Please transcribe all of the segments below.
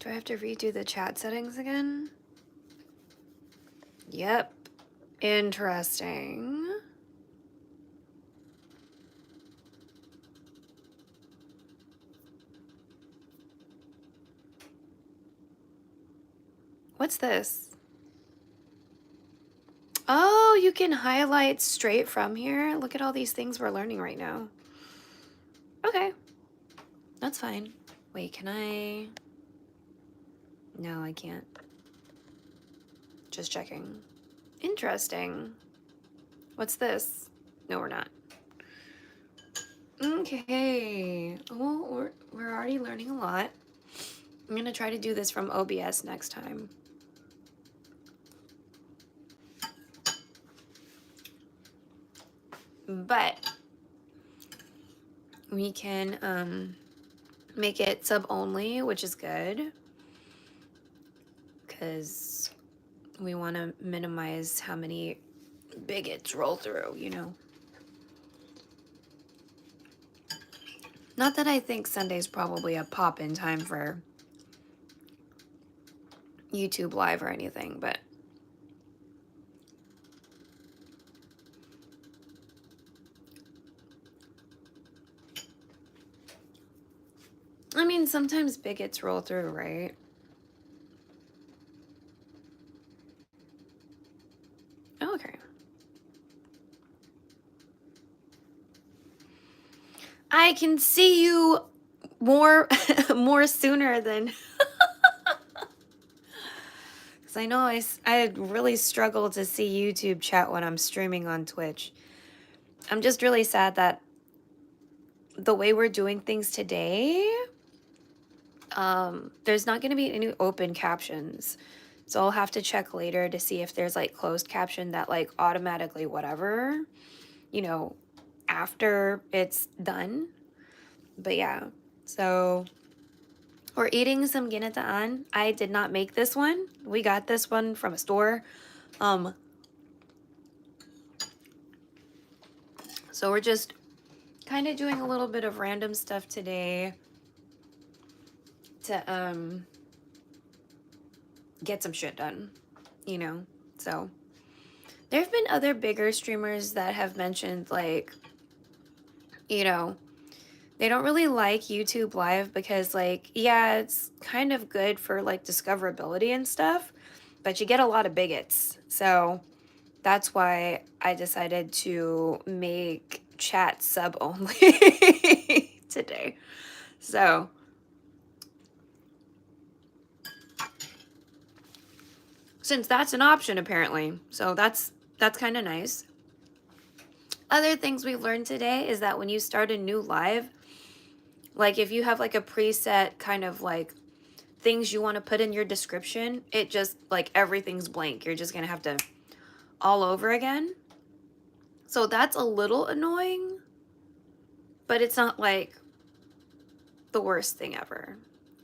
Do I have to redo the chat settings again? Yep. Interesting. What's this? Oh, you can highlight straight from here. Look at all these things we're learning right now. Okay. That's fine. Wait, can I? No, I can't. Just checking. Interesting. What's this? No, we're not. Okay. Well, we're already learning a lot. I'm gonna try to do this from OBS next time. But we can make it sub only, which is good, because we want to minimize how many bigots roll through, you know. Not that I think Sunday's probably a pop-in time for YouTube Live or anything, but I mean, sometimes bigots roll through, right? Okay. I can see you more more sooner than because I know I really struggle to see YouTube chat when I'm streaming on Twitch. I'm just really sad that the way we're doing things today, there's not going to be any open captions. So I'll have to check later to see if there's like closed caption that like automatically whatever, you know, after it's done. But yeah, so we're eating some ginataan. I did not make this one. We got this one from a store. So we're just kind of doing a little bit of random stuff today to get some shit done, you know. So there have been other bigger streamers that have mentioned like, you know, they don't really like YouTube Live because like, yeah, it's kind of good for like discoverability and stuff, but you get a lot of bigots. So that's why I decided to make chat sub only today. So since that's an option apparently, so that's kind of nice. Other things we learned today is that when you start a new live, like if you have like a preset kind of like things you want to put in your description, it just like everything's blank. You're just gonna have to all over again. So that's a little annoying, but it's not like the worst thing ever,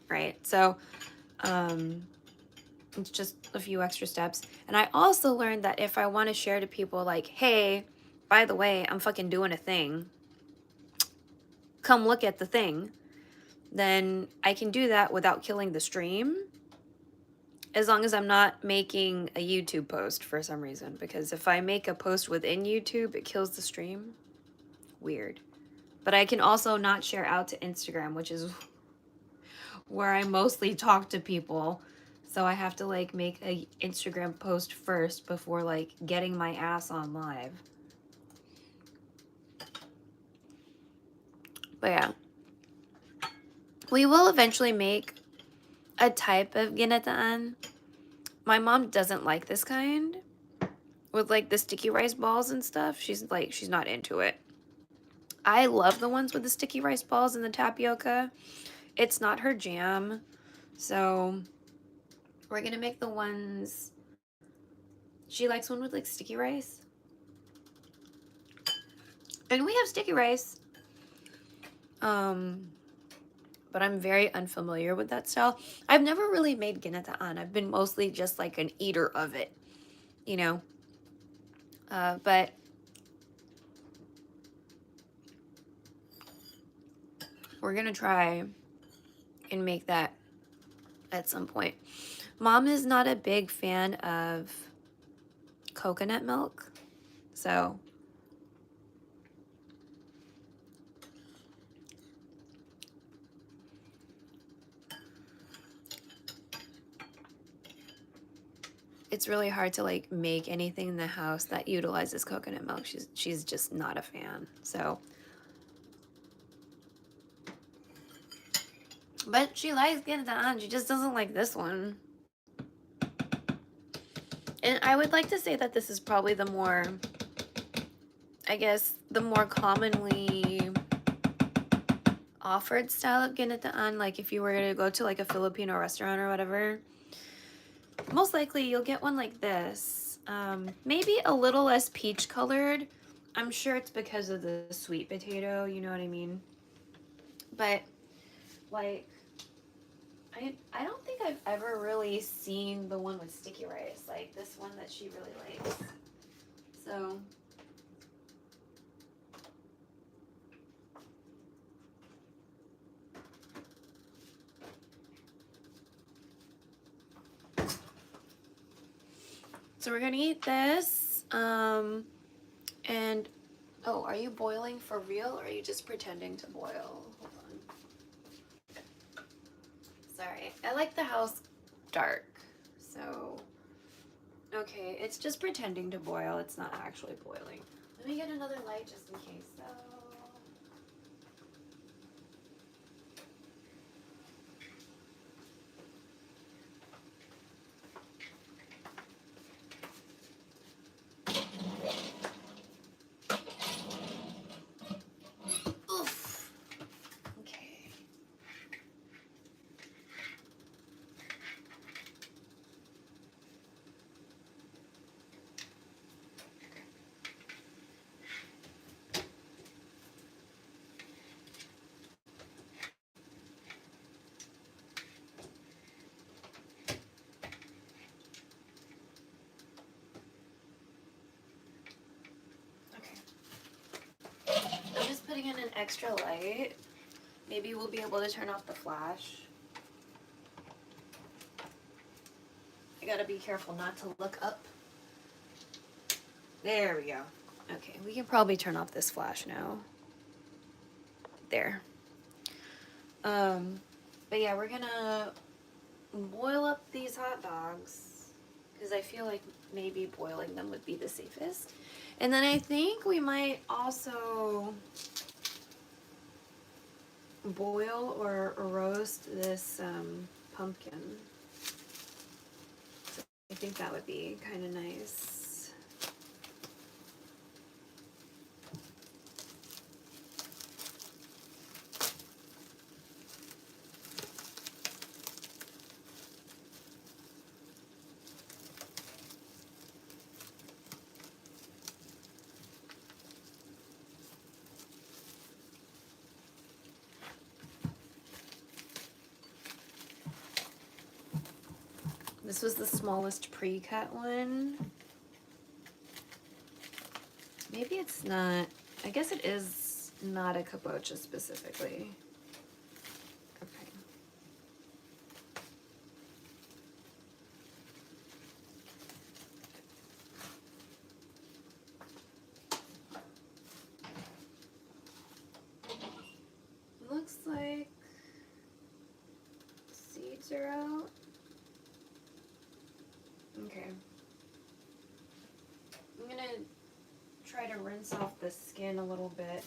right? So it's just a few extra steps. And I also learned that if I want to share to people like, hey, by the way, I'm fucking doing a thing, come look at the thing, then I can do that without killing the stream, as long as I'm not making a YouTube post for some reason. Because if I make a post within YouTube, it kills the stream. Weird. But I can also not share out to Instagram, which is where I mostly talk to people. So I have to like make a Instagram post first before like getting my ass on live. But yeah. We will eventually make a type of ginataan. My mom doesn't like this kind with like the sticky rice balls and stuff. She's not into it. I love the ones with the sticky rice balls and the tapioca. It's not her jam. So we're gonna make the ones she likes, one with like sticky rice. And we have sticky rice. But I'm very unfamiliar with that style. I've never really made ginataan. I've been mostly just like an eater of it, you know. But we're gonna try and make that at some point. Mom is not a big fan of coconut milk, so it's really hard to like make anything in the house that utilizes coconut milk. She's just not a fan. So, but she likes getting it on. She just doesn't like this one. And I would like to say that this is probably the more, I guess, the more commonly offered style of ginataan. Like if you were to go to like a Filipino restaurant or whatever, most likely you'll get one like this. Maybe a little less peach colored. I'm sure it's because of the sweet potato, you know what I mean? But like, I don't think I've ever really seen the one with sticky rice, like this one that she really likes. So we're gonna eat this. And oh, are you boiling for real or are you just pretending to boil? Hold on. Sorry, I like the house dark, so okay, it's just pretending to boil. It's not actually boiling. Let me get another light just in case, though. Oof. Okay. I'm just putting in an extra light. Maybe we'll be able to turn off the flash. I gotta be careful not to look up. There we go. Okay, we can probably turn off this flash now. There. But yeah, we're gonna boil up these hot dogs because I feel like maybe boiling them would be the safest. And then I think we might also boil or roast this pumpkin. So I think that would be kind of nice. This was the smallest pre-cut one. Maybe it's not, I guess it is not a kabocha specifically. Okay. Looks like seeds are out. Okay. I'm gonna try to rinse off the skin a little bit.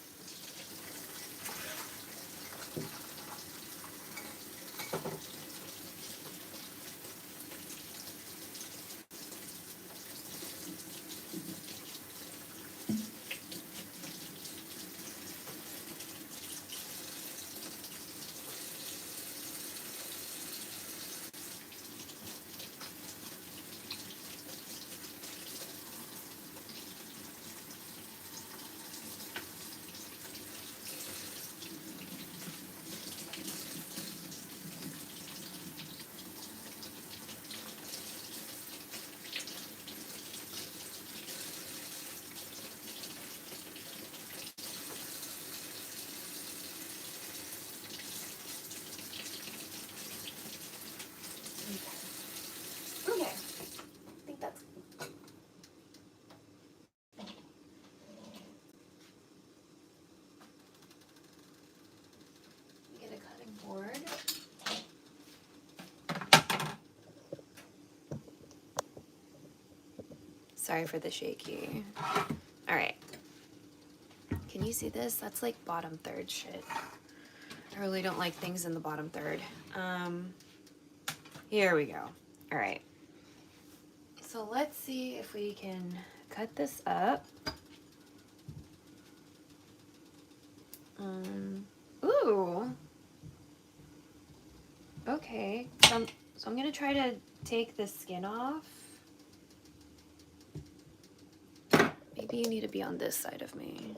Sorry for the shaky. All right. Can you see this? That's like bottom third shit. I really don't like things in the bottom third. Here we go. All right. So let's see if we can cut this up. Ooh. Okay. So I'm gonna try to take the skin off. Maybe you need to be on this side of me.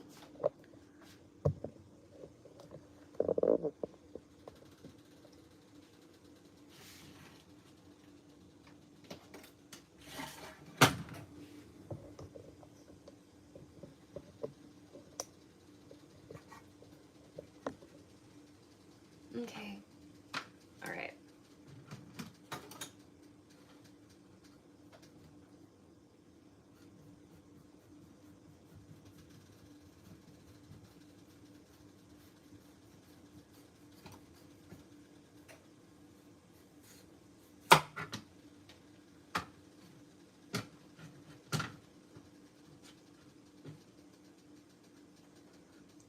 Okay. All right.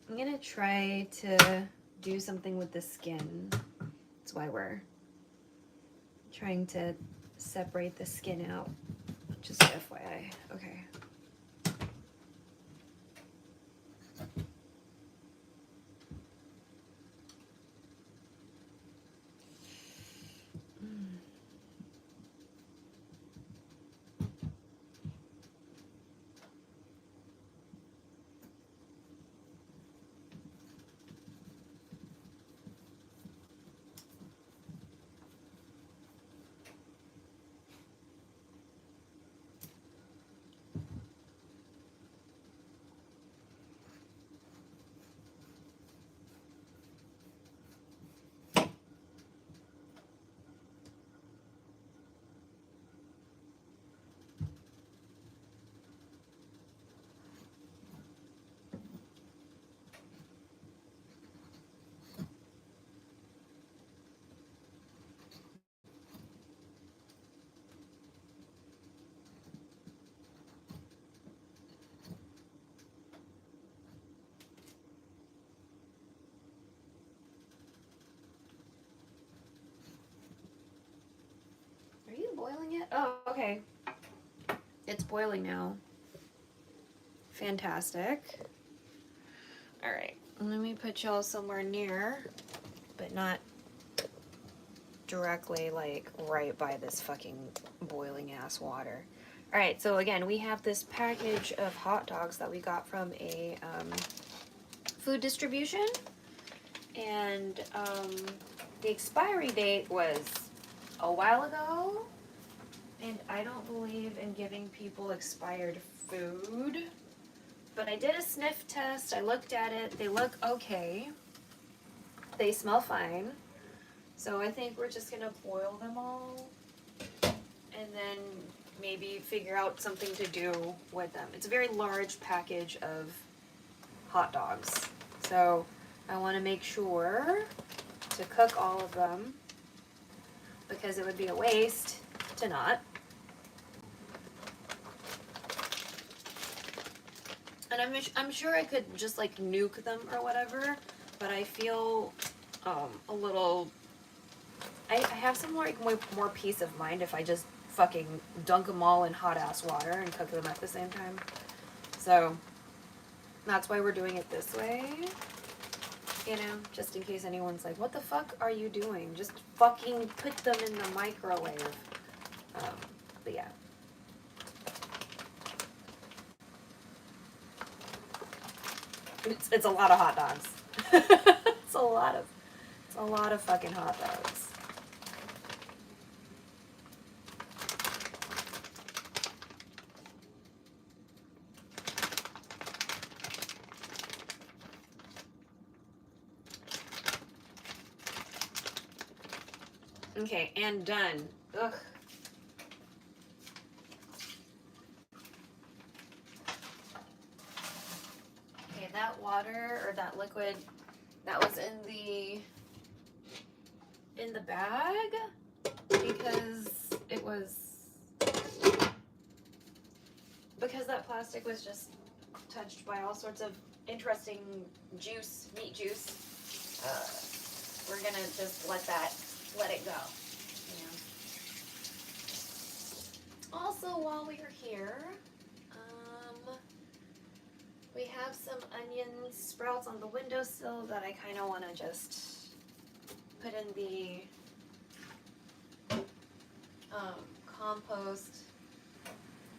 I'm gonna try to do something with the skin. That's why we're trying to separate the skin out. Just FYI. Okay. Are you boiling it? Oh, okay. It's boiling now. Fantastic. All right. Let me put y'all somewhere near, but not directly like right by this fucking boiling ass water. All right. So again, we have this package of hot dogs that we got from a food distribution, and the expiry date was a while ago. And I don't believe in giving people expired food. But I did a sniff test. I looked at it. They look okay. They smell fine. So I think we're just going to boil them all. And then maybe figure out something to do with them. It's a very large package of hot dogs. So I want to make sure to cook all of them, because it would be a waste to not. And I'm sure I could just like nuke them or whatever, but I feel a little. I have some more peace of mind if I just fucking dunk them all in hot ass water and cook them at the same time. So that's why we're doing it this way. You know, just in case anyone's like, "What the fuck are you doing? Just fucking put them in the microwave." But yeah. It's a lot of hot dogs. It's a lot of fucking hot dogs. Okay, and done. Ugh. Okay, that water or that liquid that was in the bag, because it was because that plastic was just touched by all sorts of interesting juice, meat juice, we're gonna just let it go. You know. Also, while we are here, we have some onion sprouts on the windowsill that I kind of want to just put in the compost,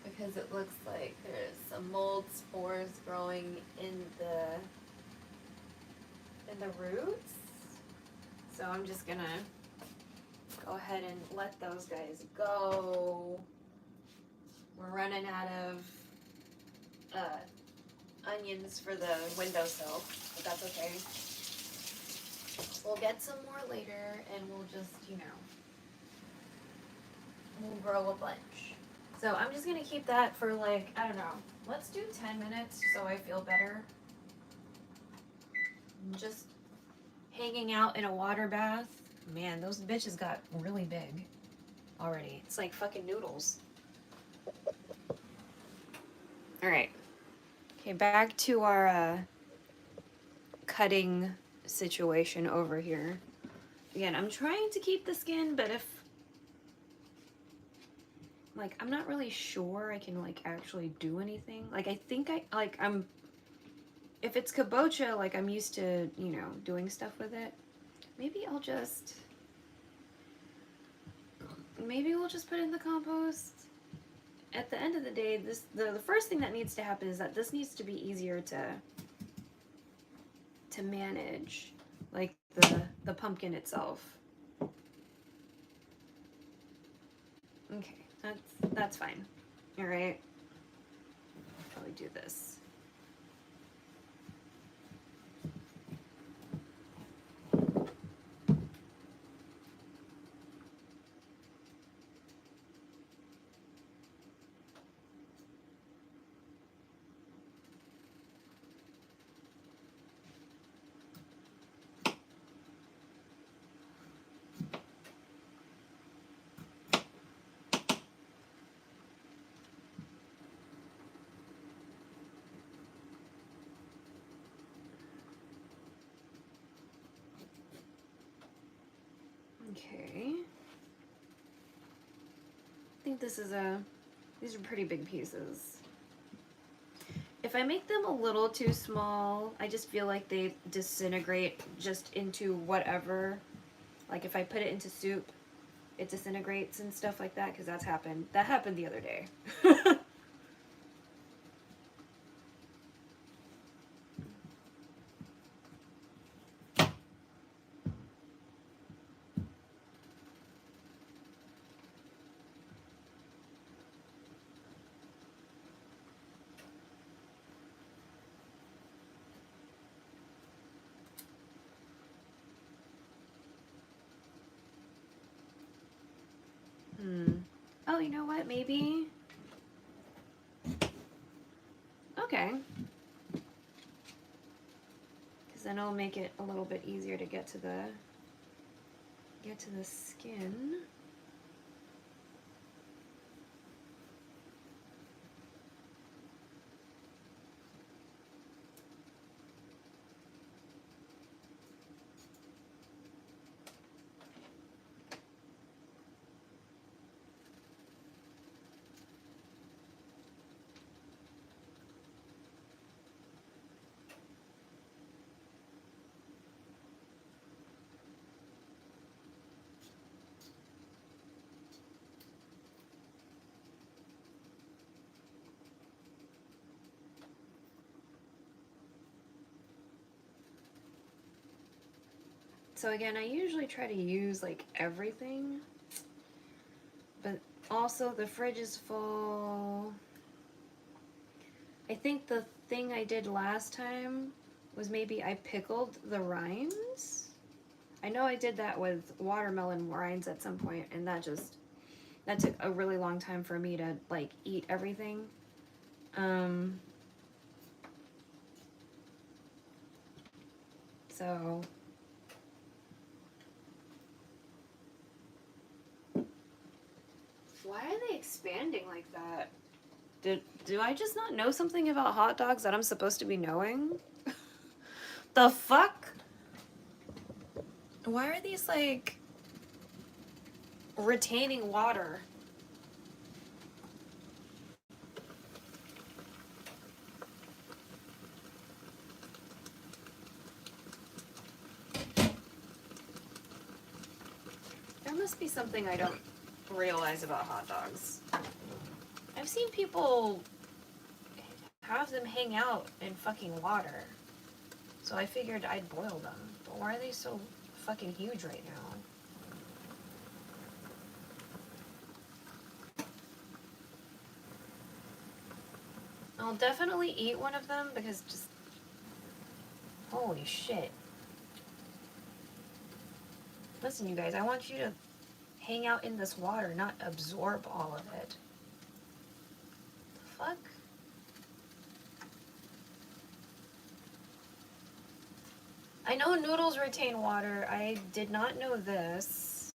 because it looks like there's some mold spores growing in the roots. So I'm just gonna go ahead and let those guys go. We're running out of onions for the windowsill, but that's okay. We'll get some more later, and we'll just, you know, we'll grow a bunch. So I'm just gonna keep that for like, I don't know, let's do 10 minutes so I feel better. Just hanging out in a water bath. Man, those bitches got really big already. It's like fucking noodles. All right. Okay, back to our cutting situation over here. Again, I'm trying to keep the skin, but if, like, I'm not really sure I can, like, actually do anything. Like, I think if it's kabocha, like, I'm used to, you know, doing stuff with it. Maybe we'll just put it in the compost. At the end of the day, the first thing that needs to happen is that this needs to be easier to manage, like the pumpkin itself. Okay, that's fine. All right, I'll probably do this. Okay. I think these are pretty big pieces. If I make them a little too small, I just feel like they disintegrate just into whatever. Like if I put it into soup, it disintegrates and stuff like that, because that happened the other day. Oh, you know what? Maybe. Okay. Because then it'll make it a little bit easier to get to the skin. So again, I usually try to use like everything, but also the fridge is full. I think the thing I did last time was maybe I pickled the rinds. I know I did that with watermelon rinds at some point, and that took a really long time for me to like eat everything. So why are they expanding like that? Do I just not know something about hot dogs that I'm supposed to be knowing? The fuck? Why are these like retaining water? There must be something I don't realize about hot dogs. I've seen people have them hang out in fucking water. So I figured I'd boil them. But why are they so fucking huge right now? I'll definitely eat one of them because just... Holy shit. Listen, you guys, I want you to hang out in this water, not absorb all of it. The fuck? I know noodles retain water. I did not know this.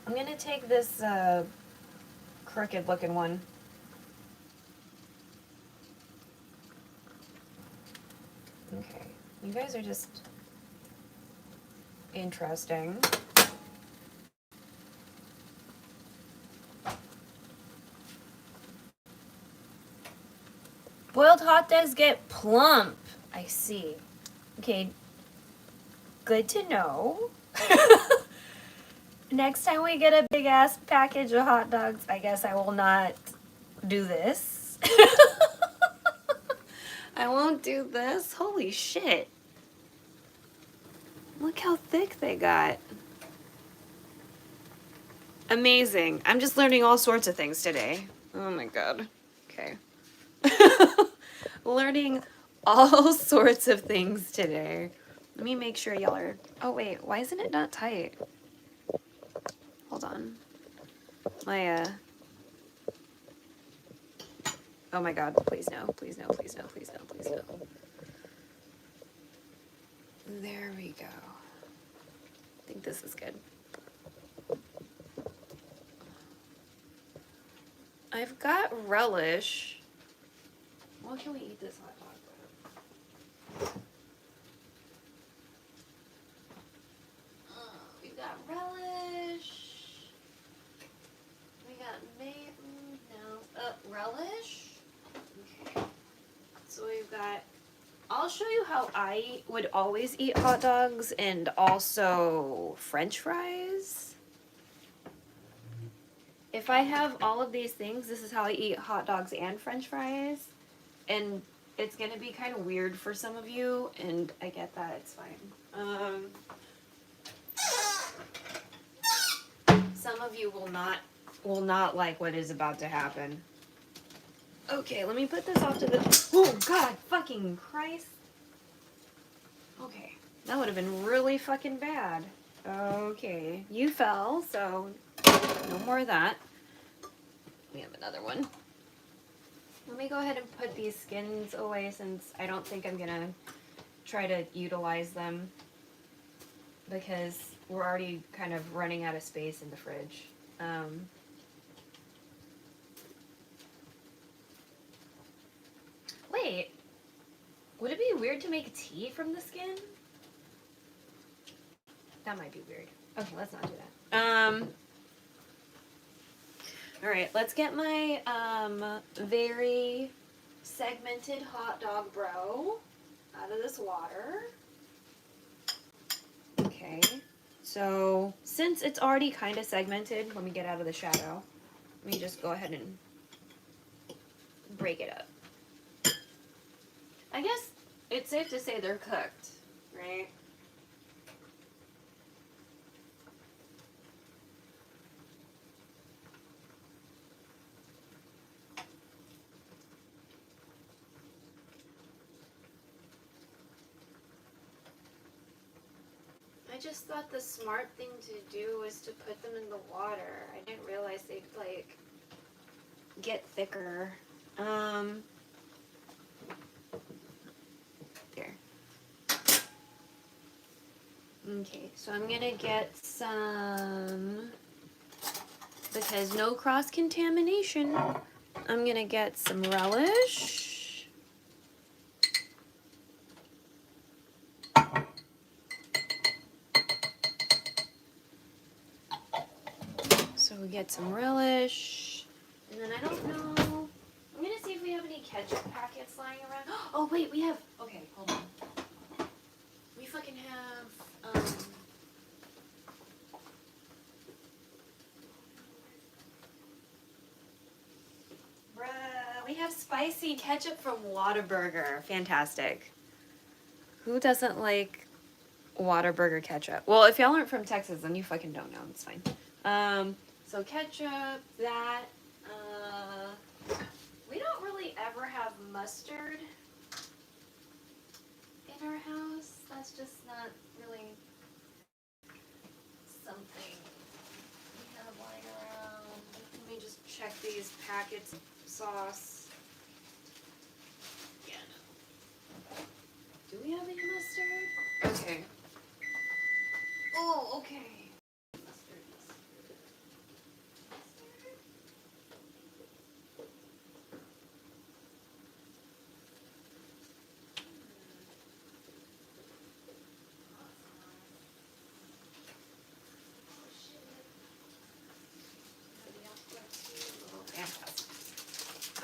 I'm gonna take this crooked looking one. Okay, you guys are just interesting. Boiled hot dogs get plump. I see. Okay, good to know. Next time we get a big ass package of hot dogs, I guess I will not do this. I won't do this. Holy shit. Look how thick they got. Amazing. I'm just learning all sorts of things today. Oh my god. Okay. Learning all sorts of things today. Let me make sure y'all are... Oh wait, why isn't it not tight? Hold on. My, Oh my god, please no, please no, please no, please no, please no. There we go. I think this is good. I've got relish. What can we eat this hot dog with? We've got relish. We got relish. Okay. So we've got... I'll show you how I would always eat hot dogs and also French fries. If I have all of these things, this is how I eat hot dogs and French fries. And it's going to be kind of weird for some of you, and I get that, it's fine. Some of you will not like what is about to happen. Okay, let me put this off to the... Oh, God, fucking Christ. Okay, that would have been really fucking bad. Okay, you fell, so no more of that. We have another one. Let me go ahead and put these skins away since I don't think I'm gonna try to utilize them because we're already kind of running out of space in the fridge. Wait, would it be weird to make tea from the skin? That might be weird. Okay, let's not do that. All right, let's get my very segmented hot dog bro out of this water. Okay, so since it's already kind of segmented, let me get out of the shadow. Let me just go ahead and break it up. I guess it's safe to say they're cooked, right? I just thought the smart thing to do was to put them in the water. I didn't realize they'd, like, get thicker. There. Okay, so I'm gonna get some, because no cross-contamination, I'm gonna get some relish. So we get some relish. And then I don't know. I'm gonna see if we have any ketchup packets lying around. Oh wait, we have, okay, hold on. We fucking have, we have spicy ketchup from Whataburger. Fantastic. Who doesn't like Whataburger ketchup? Well, if y'all aren't from Texas, then you fucking don't know. It's fine. So ketchup, that. We don't really ever have mustard in our house. That's just not really something we have lying around. Let me just check these packets of sauce. Yeah, no. Do we have any mustard? Okay. Oh, okay. Mustard.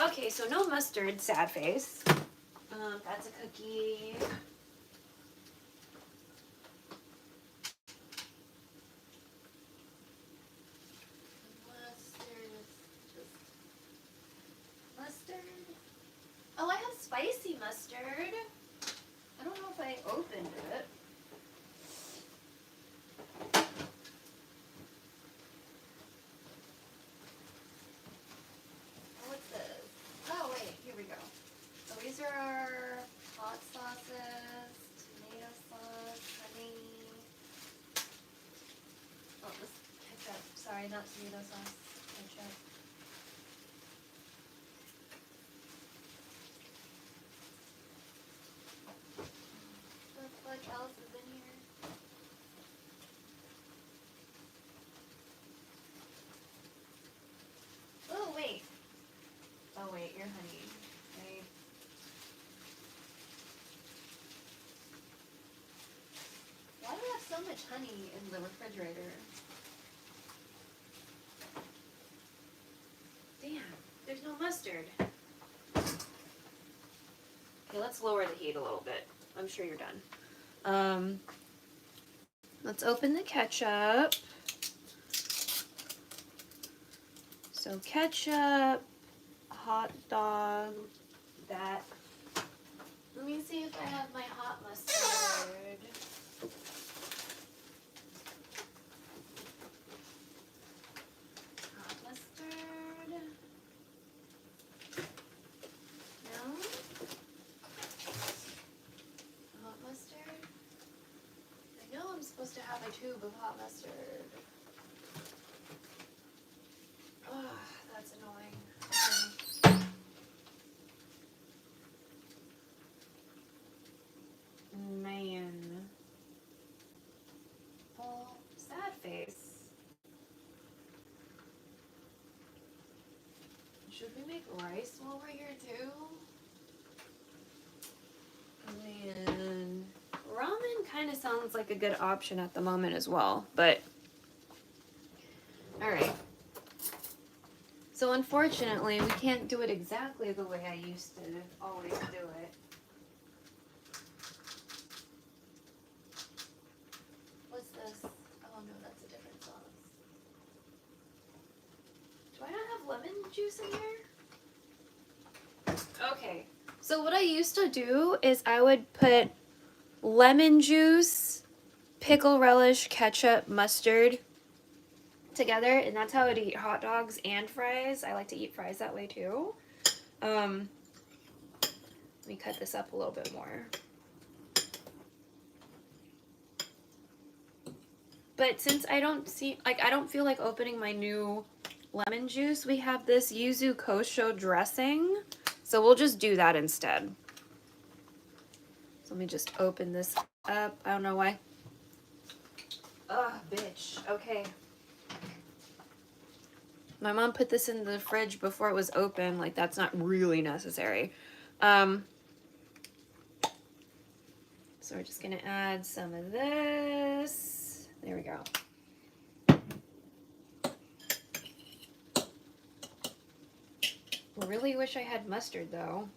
Okay, so no mustard, sad face. That's a cookie. Mustard. Oh, I have spicy mustard. I don't know if I opened it. What's this? Oh, wait, here we go. So these are our hot sauces, tomato sauce, honey. Oh, this ketchup. Sorry, not tomato sauce. Ketchup. What else is in here? Oh, wait. Oh, wait, your honey. Right. Why do we have so much honey in the refrigerator? Damn, there's no mustard. Okay, let's lower the heat a little bit. I'm sure you're done. Let's open the ketchup. So ketchup, hot dog, that. Let me see if I have my hot mustard. Hot mustard. No? Hot mustard? I know I'm supposed to have a tube of hot mustard. Ugh, that's annoying. Okay. Man. Well, sad face. Should we make rice while we're here too? Man. Ramen kind of sounds like a good option at the moment as well, but alright. So unfortunately, we can't do it exactly the way I used to always do it. What's this? Oh no, that's a different sauce. Do I not have lemon juice in here? Okay, so what I used to do is I would put lemon juice, pickle relish, ketchup, mustard together, and that's how I'd eat hot dogs and fries. I like to eat fries that way too. Let me cut this up a little bit more. But since I don't feel like opening my new lemon juice, we have this yuzu kosho dressing. So we'll just do that instead. So let me just open this up. I don't know why. Ugh, bitch. Okay. My mom put this in the fridge before it was open. Like, that's not really necessary. So we're just gonna add some of this. There we go. Really wish I had mustard though.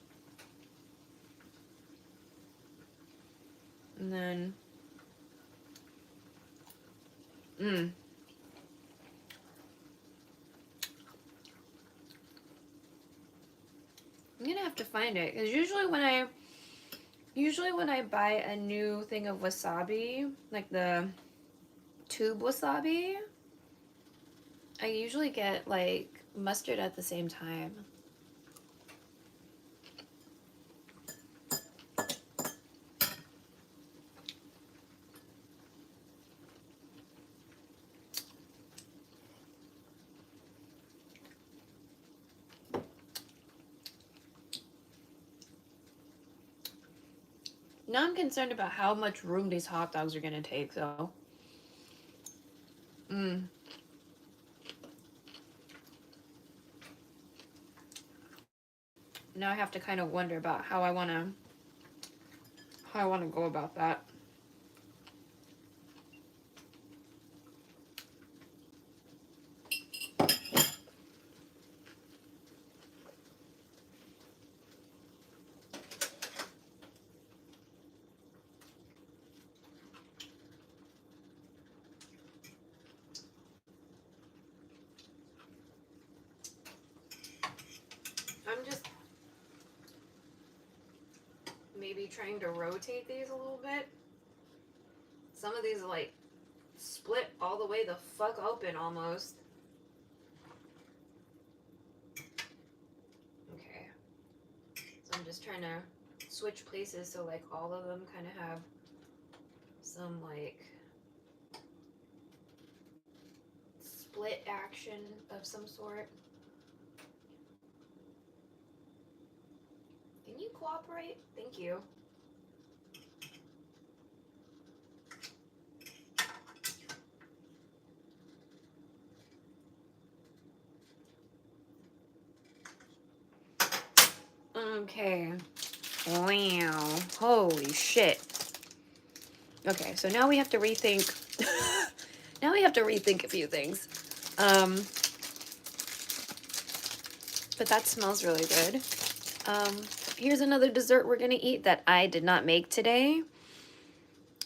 And then, I'm gonna have to find it, because usually when I buy a new thing of wasabi, like the tube wasabi, I usually get like mustard at the same time. Now I'm concerned about how much room these hot dogs are gonna take, so. Now I have to kind of wonder about how I wanna go about that. I'm just maybe trying to rotate these a little bit. Some of these are like split all the way the fuck open almost. Okay. So I'm just trying to switch places so like all of them kind of have some like split action of some sort. Can you cooperate? Thank you. Okay. Wow. Holy shit. Okay, so now we have to rethink. Now we have to rethink a few things. But that smells really good. Here's another dessert we're gonna eat that I did not make today.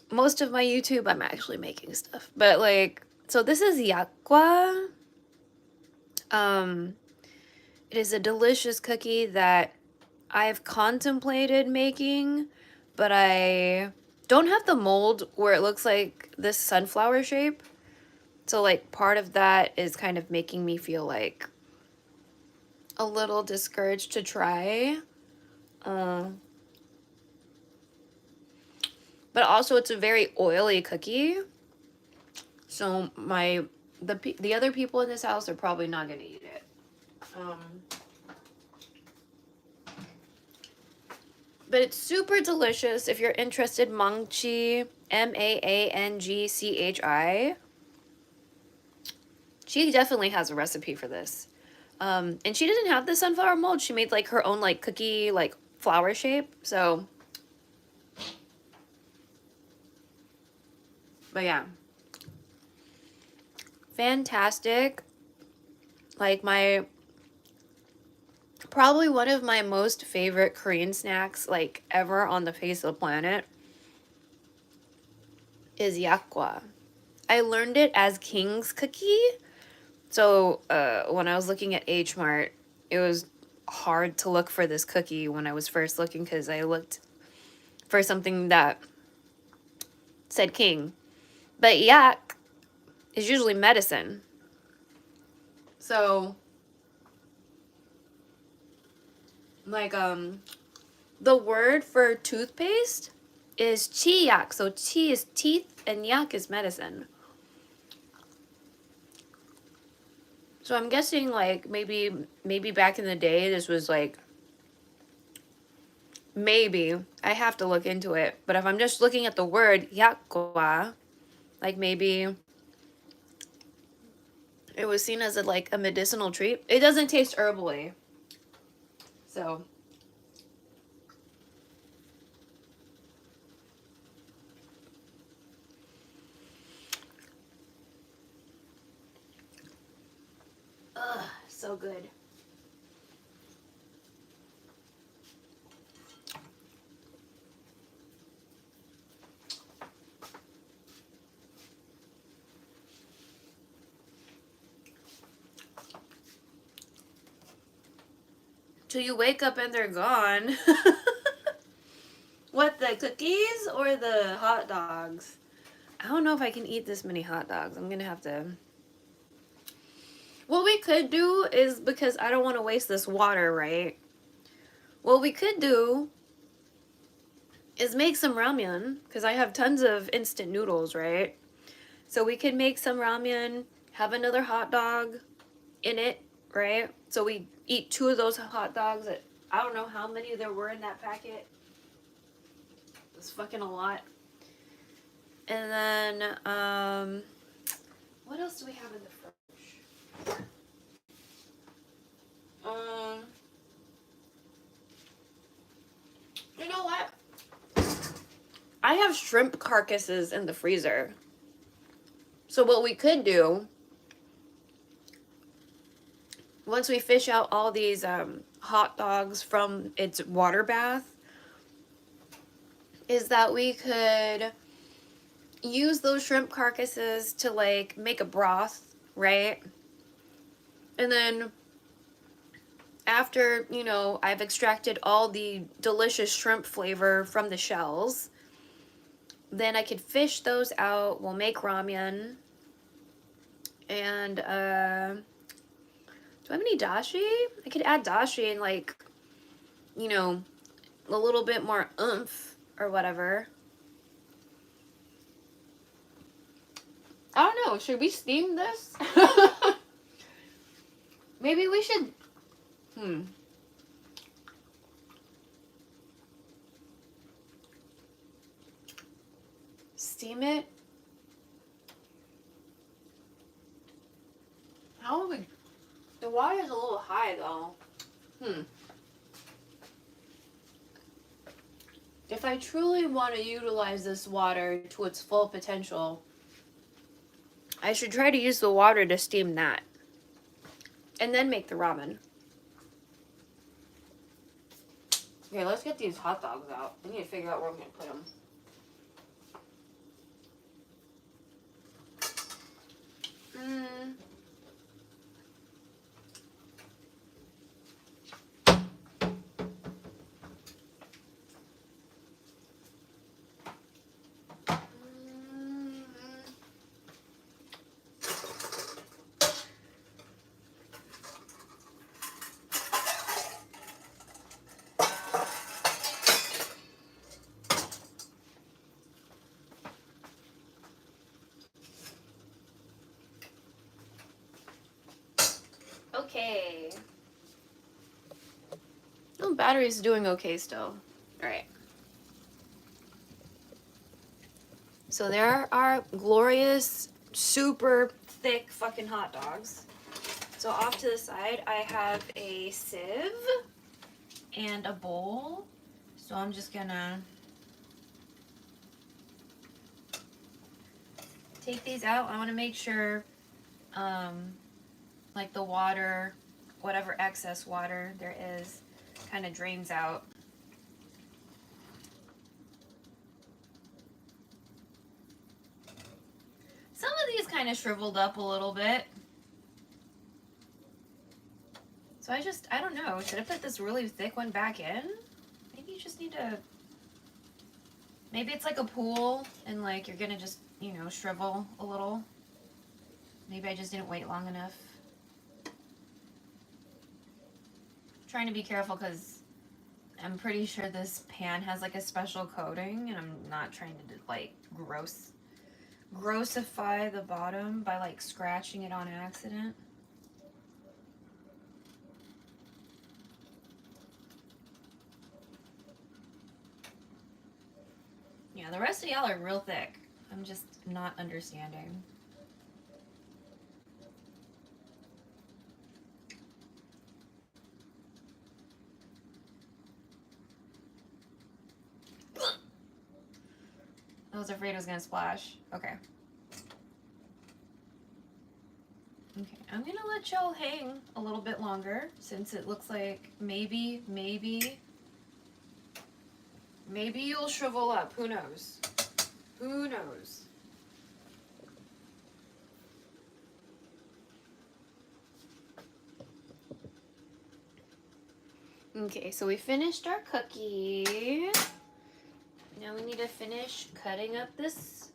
Most of my YouTube, I'm actually making stuff. But like, so this is yakwa. It is a delicious cookie that I've contemplated making, but I don't have the mold where it looks like this sunflower shape. So like part of that is kind of making me feel like a little discouraged to try. But also it's a very oily cookie. So the other people in this house are probably not going to eat it. But it's super delicious. If you're interested, Mangchi, Mangchi. She definitely has a recipe for this. And she didn't have the sunflower mold. She made like her own like cookie like flower shape. So, but yeah, fantastic. Like probably one of my most favorite Korean snacks like ever on the face of the planet is yakwa. I learned it as King's cookie. So when I was looking at H Mart, it was hard to look for this cookie when I was first looking, because I looked for something that said King. But yak is usually medicine. So like the word for toothpaste is chiyak. So chi is teeth and yak is medicine. So I'm guessing like maybe back in the day this was like, maybe I have to look into it, but if I'm just looking at the word yakwa, like maybe it was seen as like a medicinal treat. It doesn't taste herbally. So ugh, so good. Till you wake up and they're gone. What, the cookies or the hot dogs? I don't know if I can eat this many hot dogs. I'm gonna have to... What we could do is, because I don't want to waste this water, right? What we could do is make some ramen, because I have tons of instant noodles, right? So we could make some ramen, have another hot dog in it, right? So we eat 2 of those hot dogs. I don't know how many there were in that packet. It's fucking a lot. And then, what else do we have in the fridge? You know what? I have shrimp carcasses in the freezer. So what we could do, once we fish out all these hot dogs from its water bath, is that we could use those shrimp carcasses to like make a broth, right? And then after, you know, I've extracted all the delicious shrimp flavor from the shells, then I could fish those out. We'll make ramen. And do I have any dashi? I could add dashi and like, you know, a little bit more oomph or whatever. I don't know. Should we steam this? Maybe we should... Steam it? How would we... The water's a little high, though. If I truly want to utilize this water to its full potential, I should try to use the water to steam that. And then make the ramen. Okay, let's get these hot dogs out. I need to figure out where I'm going to put them. Okay. Oh, battery's doing okay still. Alright. So there are glorious, super thick fucking hot dogs. So off to the side, I have a sieve and a bowl. So I'm just gonna take these out. I want to make sure, like the water, whatever excess water there is, kind of drains out. Some of these kind of shriveled up a little bit. So I don't know. Should I put this really thick one back in? Maybe you just need to, maybe it's like a pool and like you're gonna just, you know, shrivel a little. Maybe I just didn't wait long enough. I'm trying to be careful because I'm pretty sure this pan has like a special coating and I'm not trying to like grossify the bottom by like scratching it on accident. Yeah, the rest of y'all are real thick. I'm just not understanding. was afraid it was gonna splash. Okay. Okay, I'm gonna let y'all hang a little bit longer since it looks like maybe you'll shrivel up. Who knows? Who knows? Okay, so we finished our cookie. Now we need to finish cutting up this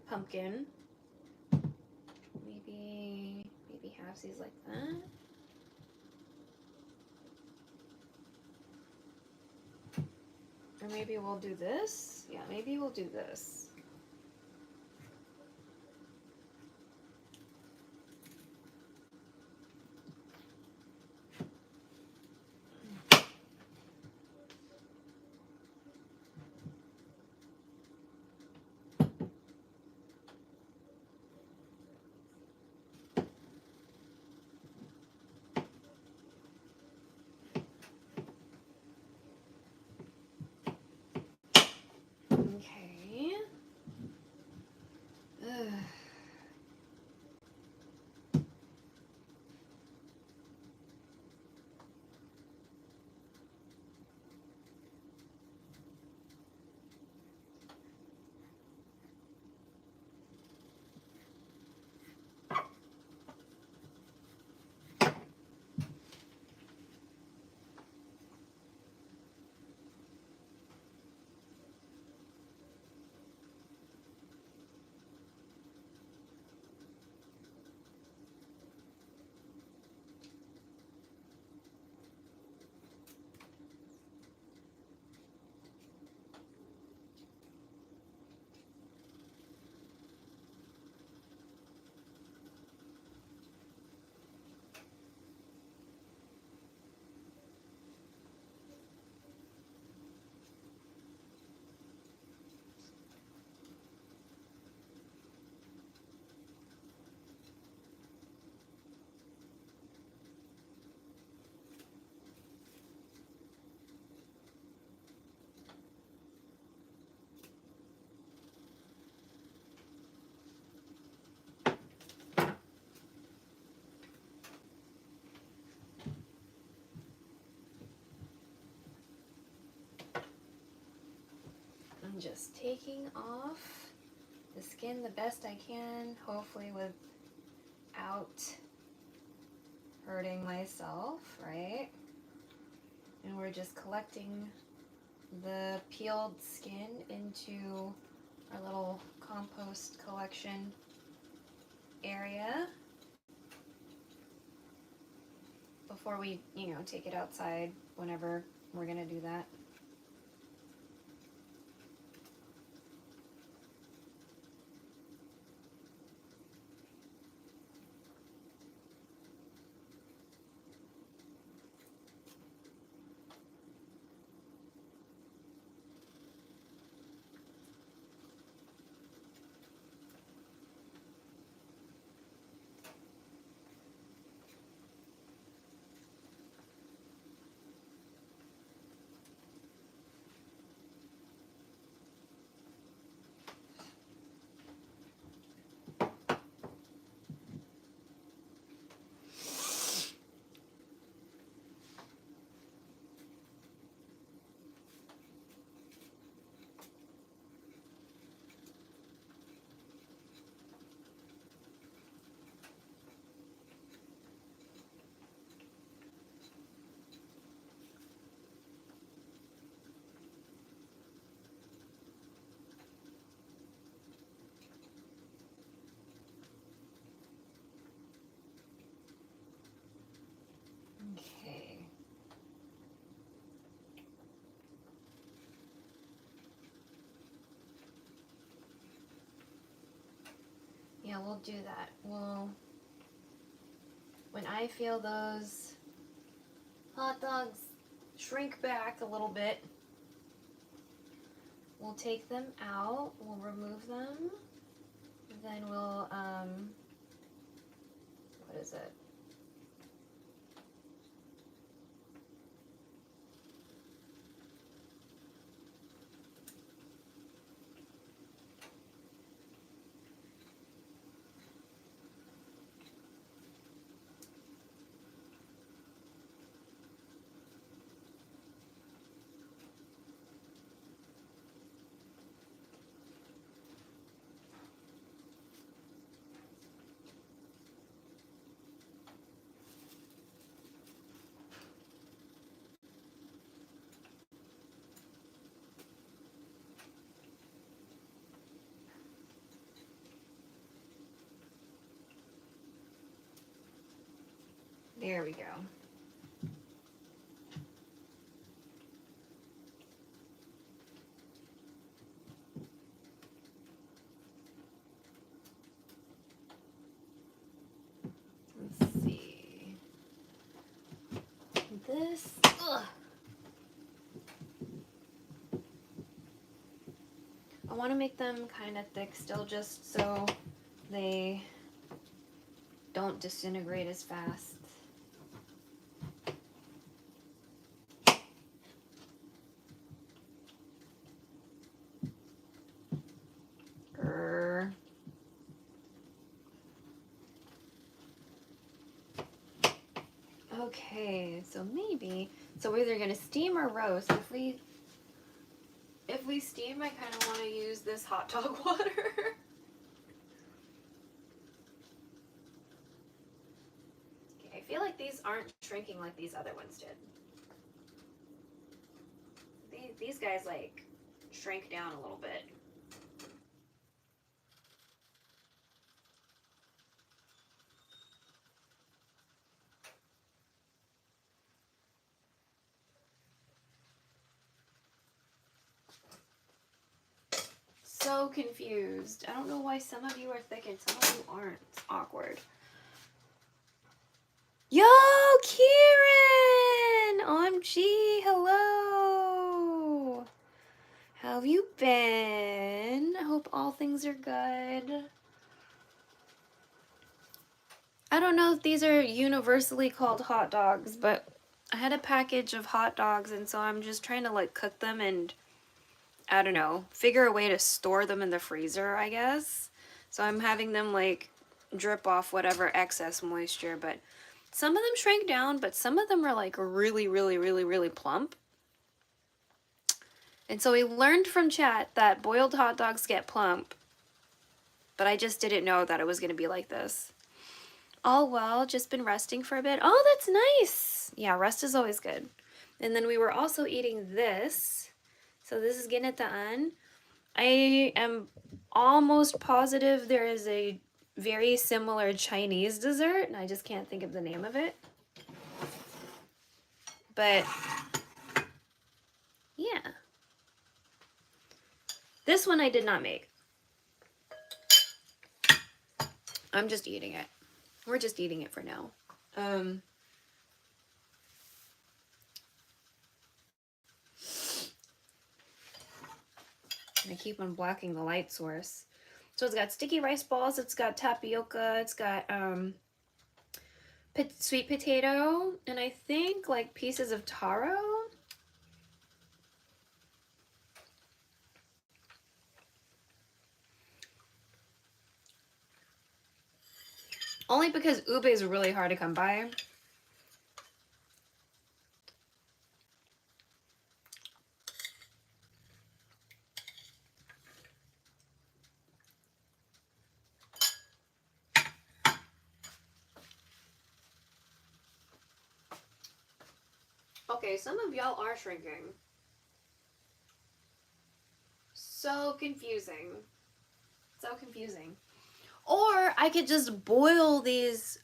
pumpkin. Maybe halfsies like that. Or maybe we'll do this. Yeah, maybe we'll do this. Okay. Ugh. I'm just taking off the skin the best I can, hopefully without hurting myself, right? And we're just collecting the peeled skin into our little compost collection area before we, take it outside whenever we're gonna do that. Okay. Yeah, we'll do that. When I feel those hot dogs shrink back a little bit, we'll take them out, we'll remove them, then we'll, what is it? There we go. Let's see. This, ugh. I want to make them kind of thick still, just so they don't disintegrate as fast. Okay, so maybe, so we're either gonna steam or roast. If we steam, I kind of want to use this hot dog water. Okay, I feel like these aren't shrinking like these other ones did. These guys like shrank down a little bit. So confused. I don't know why some of you are thick and some of you aren't. It's awkward. Yo, Kieran! OMG, hello! How have you been? I hope all things are good. I don't know if these are universally called hot dogs, but I had a package of hot dogs, and so I'm just trying to like cook them and, I don't know, figure a way to store them in the freezer, I guess. So I'm having them like drip off whatever excess moisture, but some of them shrank down, but some of them are like really, really, really, really plump. And so we learned from chat that boiled hot dogs get plump, but I just didn't know that it was going to be like this. All well, just been resting for a bit. Oh, that's nice. Yeah, rest is always good. And then we were also eating this. So this is ginetaen. I am almost positive there is a very similar Chinese dessert, and I just can't think of the name of it. But yeah. This one I did not make. I'm just eating it. We're just eating it for now. I keep on blocking the light source. So it's got sticky rice balls, it's got tapioca, it's got sweet potato, and I think like pieces of taro. Only because ube is really hard to come by. Okay, some of y'all are shrinking. So confusing. So confusing. Or I could just boil this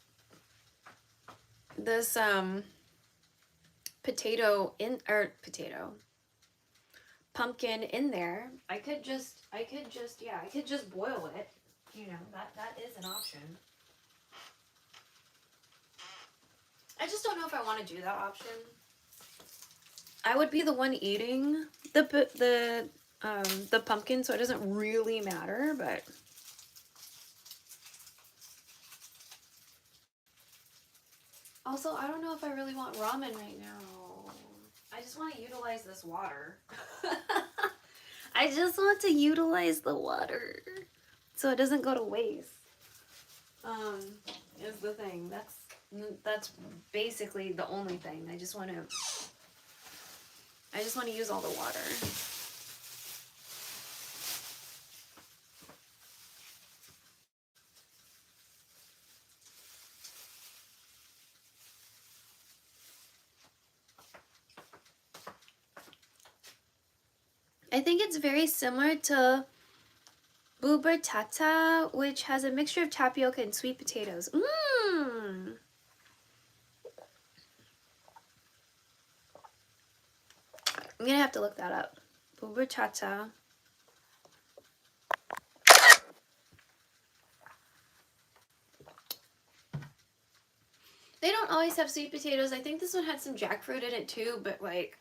pumpkin in there. I could just boil it. You know, that is an option. I just don't know if I want to do that option. I would be the one eating the pumpkin, so it doesn't really matter, but also I don't know if I really want ramen right now. I just want to utilize this water. I just want to utilize the water so it doesn't go to waste. Is the thing. That's basically the only thing. I just want to use all the water. I think it's very similar to bubur tata, which has a mixture of tapioca and sweet potatoes. Mmm. I'm gonna have to look that up. Boba cha-cha. They don't always have sweet potatoes. I think this one had some jackfruit in it too, but like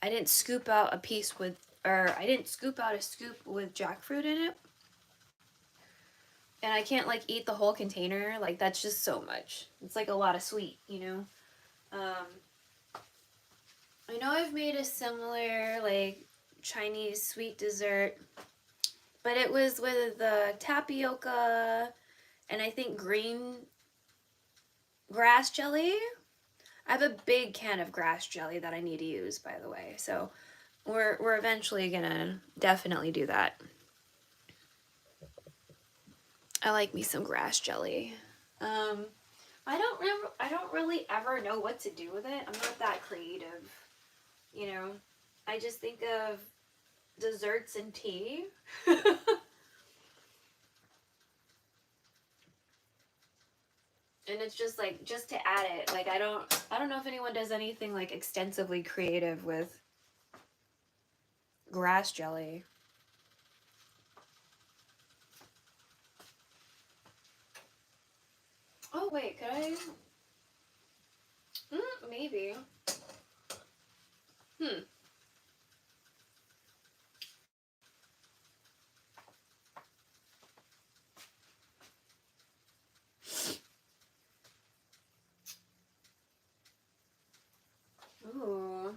I didn't scoop out a piece with, or I didn't scoop out a scoop with jackfruit in it. And I can't like eat the whole container. Like that's just so much. It's like a lot of sweet, you know? I know I've made a similar like Chinese sweet dessert, but it was with the tapioca and I think green grass jelly. I have a big can of grass jelly that I need to use, by the way. So we're eventually gonna definitely do that. I like me some grass jelly. I don't really ever know what to do with it. I'm not that creative, you know. I just think of desserts and tea. And it's just like just to add it. Like I don't know if anyone does anything like extensively creative with grass jelly. Oh wait, could I? Maybe. Ooh.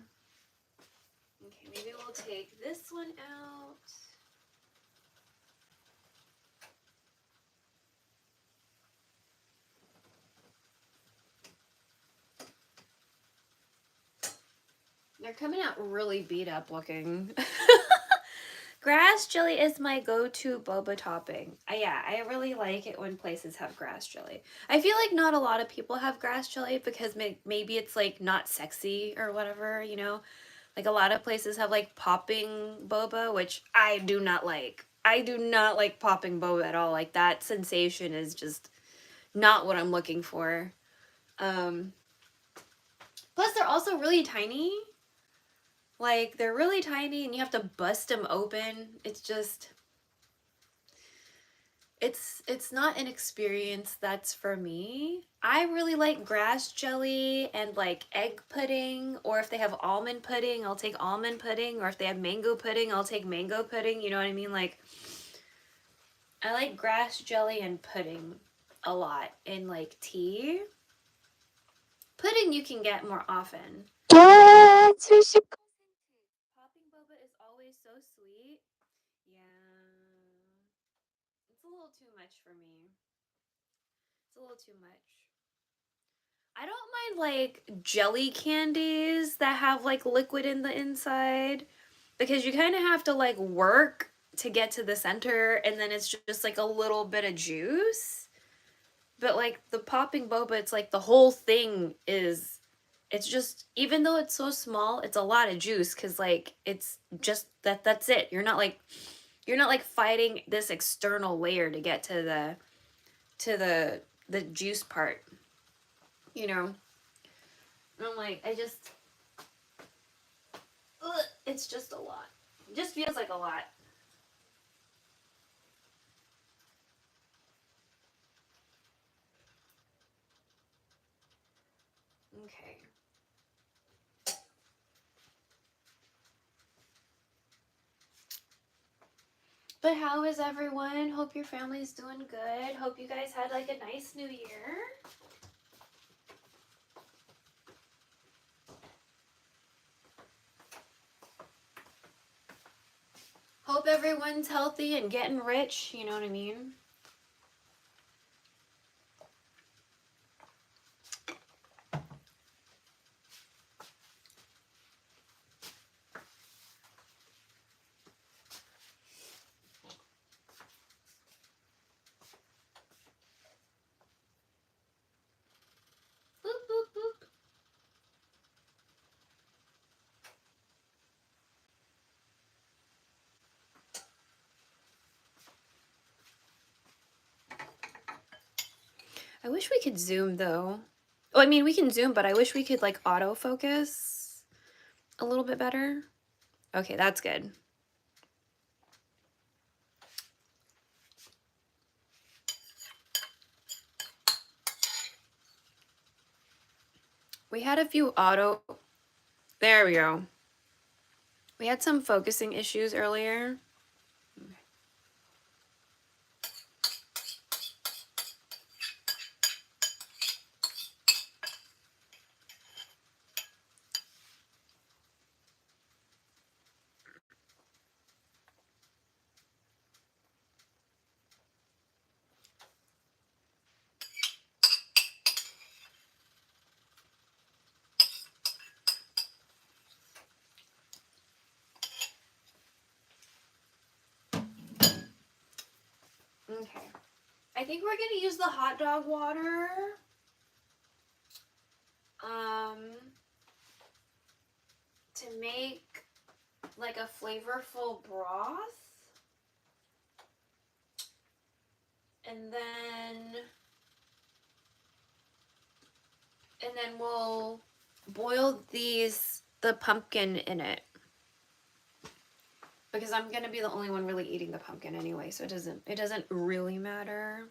Okay, maybe we'll take this one out. They're coming out really beat up looking. Grass jelly is my go-to boba topping. Yeah, I really like it when places have grass jelly. I feel like not a lot of people have grass jelly because maybe it's like not sexy or whatever, you know? Like a lot of places have like popping boba, which I do not like. I do not like popping boba at all. Like that sensation is just not what I'm looking for. Plus they're also really tiny. Like they're really tiny and you have to bust them open. It's just it's not an experience that's for me. I really like grass jelly and like egg pudding, or if they have almond pudding, I'll take almond pudding, or if they have mango pudding, I'll take mango pudding, you know what I mean? Like I like grass jelly and pudding a lot in like tea. Pudding you can get more often. Popping boba is always so sweet. Yeah. It's a little too much for me. It's a little too much. I don't mind like jelly candies that have like liquid in the inside because you kind of have to like work to get to the center and then it's just like a little bit of juice. But like the popping boba, it's like the whole thing is, it's just, even though it's so small, it's a lot of juice because like it's just that's it. You're not like fighting this external layer to get to the juice part, you know. And I'm like, it's just a lot. It just feels like a lot. Okay. But how is everyone? Hope your family's doing good. Hope you guys had like a nice new year. Hope everyone's healthy and getting rich, you know what I mean? Boop, boop, boop. I wish we could zoom though. Oh, I mean, we can zoom, but I wish we could like autofocus a little bit better. Okay, that's good. We had a few there we go. We had some focusing issues earlier. Okay. I think we're gonna use the hot dog water. To make like a flavorful broth. And then we'll boil the pumpkin in it. Because I'm gonna be the only one really eating the pumpkin anyway, so it doesn't really matter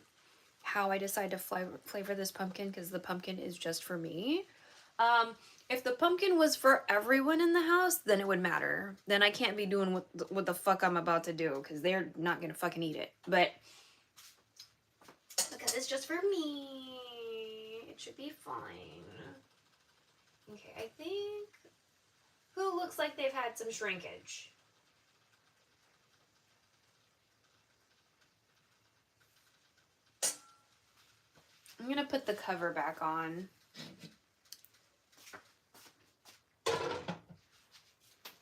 how I decide to flavor this pumpkin, because the pumpkin is just for me. If the pumpkin was for everyone in the house, then it would matter. Then I can't be doing what the fuck I'm about to do, because they're not gonna fucking eat it. But because it's just for me, it should be fine. Okay, I think who looks like they've had some shrinkage? I'm gonna put the cover back on.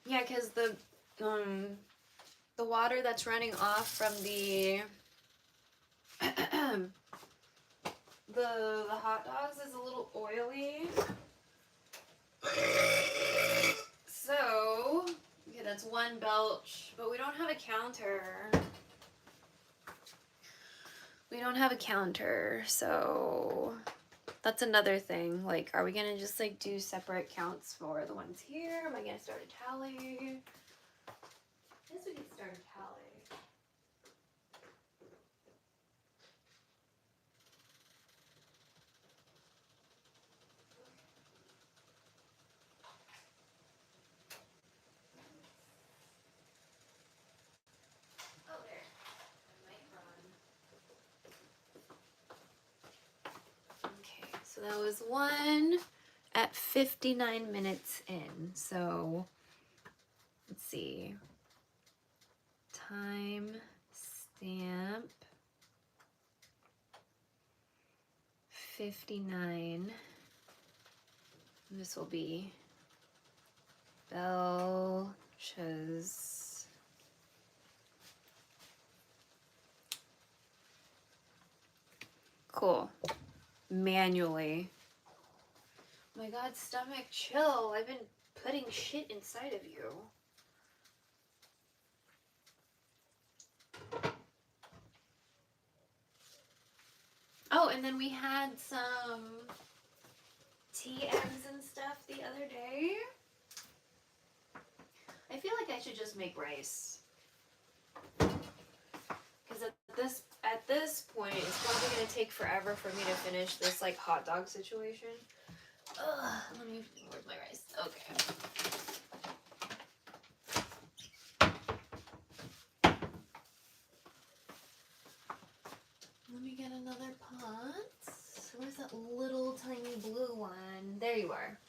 Yeah, because the water that's running off from the the hot dogs is a little oily. So, okay, that's one belch, but we don't have a counter. We don't have a counter, so that's another thing. Like, are we gonna just like do separate counts for the ones here? Am I gonna start a tally? I guess we can start a tally. Oh, there. I might run. Okay, so that was one at 59 minutes in. So let's see. Time stamp 59. This will be belches. Cool. Manually. Oh my god, stomach, chill. I've been putting shit inside of you. Oh, and then we had some tea eggs and stuff the other day. I feel like I should just make rice. Because at this point, it's probably going to take forever for me to finish this like hot dog situation. Ugh, where's my rice? Okay. Let me get another pot. Where's that little tiny blue one? There you are.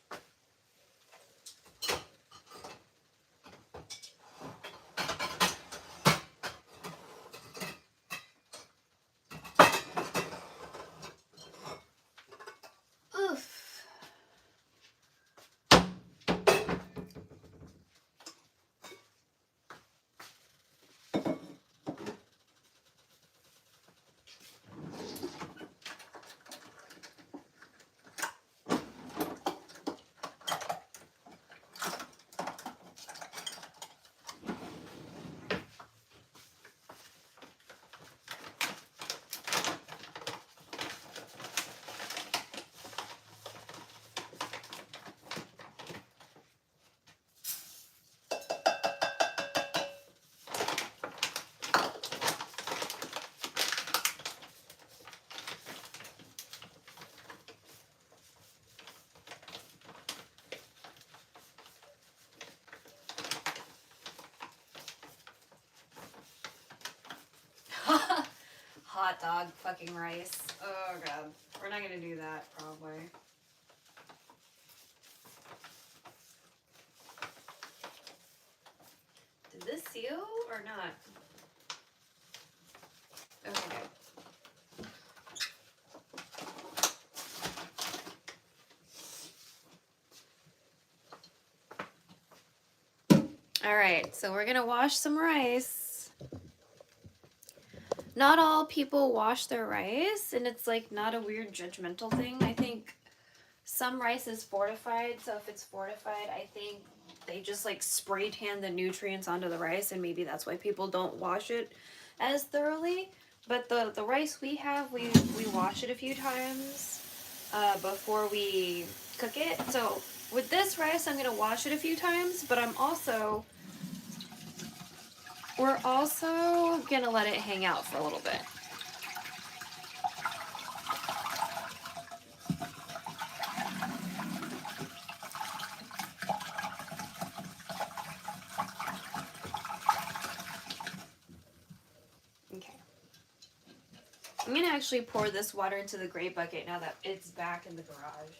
hot dog fucking rice. Oh god. We're not gonna do that, probably. Did this seal or not? Okay, good. Alright, so we're gonna wash some rice. Not all people wash their rice, and it's like not a weird judgmental thing. I think some rice is fortified, so if it's fortified, I think they just like spray tan the nutrients onto the rice, and maybe that's why people don't wash it as thoroughly. But the rice we have, we wash it a few times before we cook it. So with this rice, I'm gonna wash it a few times, but we're also gonna let it hang out for a little bit. I'm gonna actually pour this water into the gray bucket now that it's back in the garage.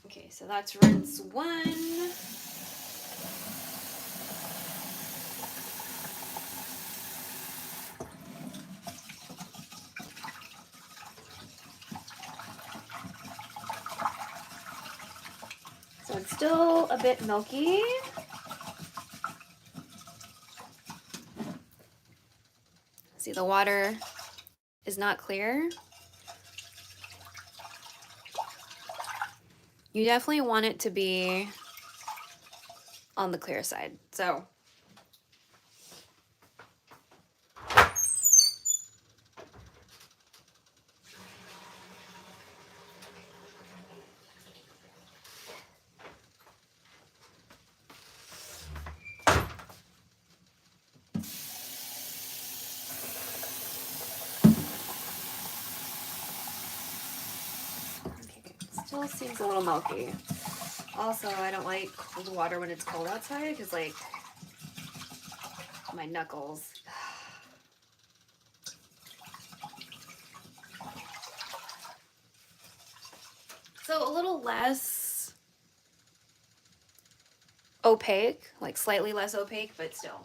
Okay, so that's rinse 1. So it's still a bit milky. See, the water is not clear. You definitely want it to be on the clear side. So still seems a little milky. Also, I don't like cold water when it's cold outside because, like, my knuckles. So a little less opaque, like slightly less opaque, but still.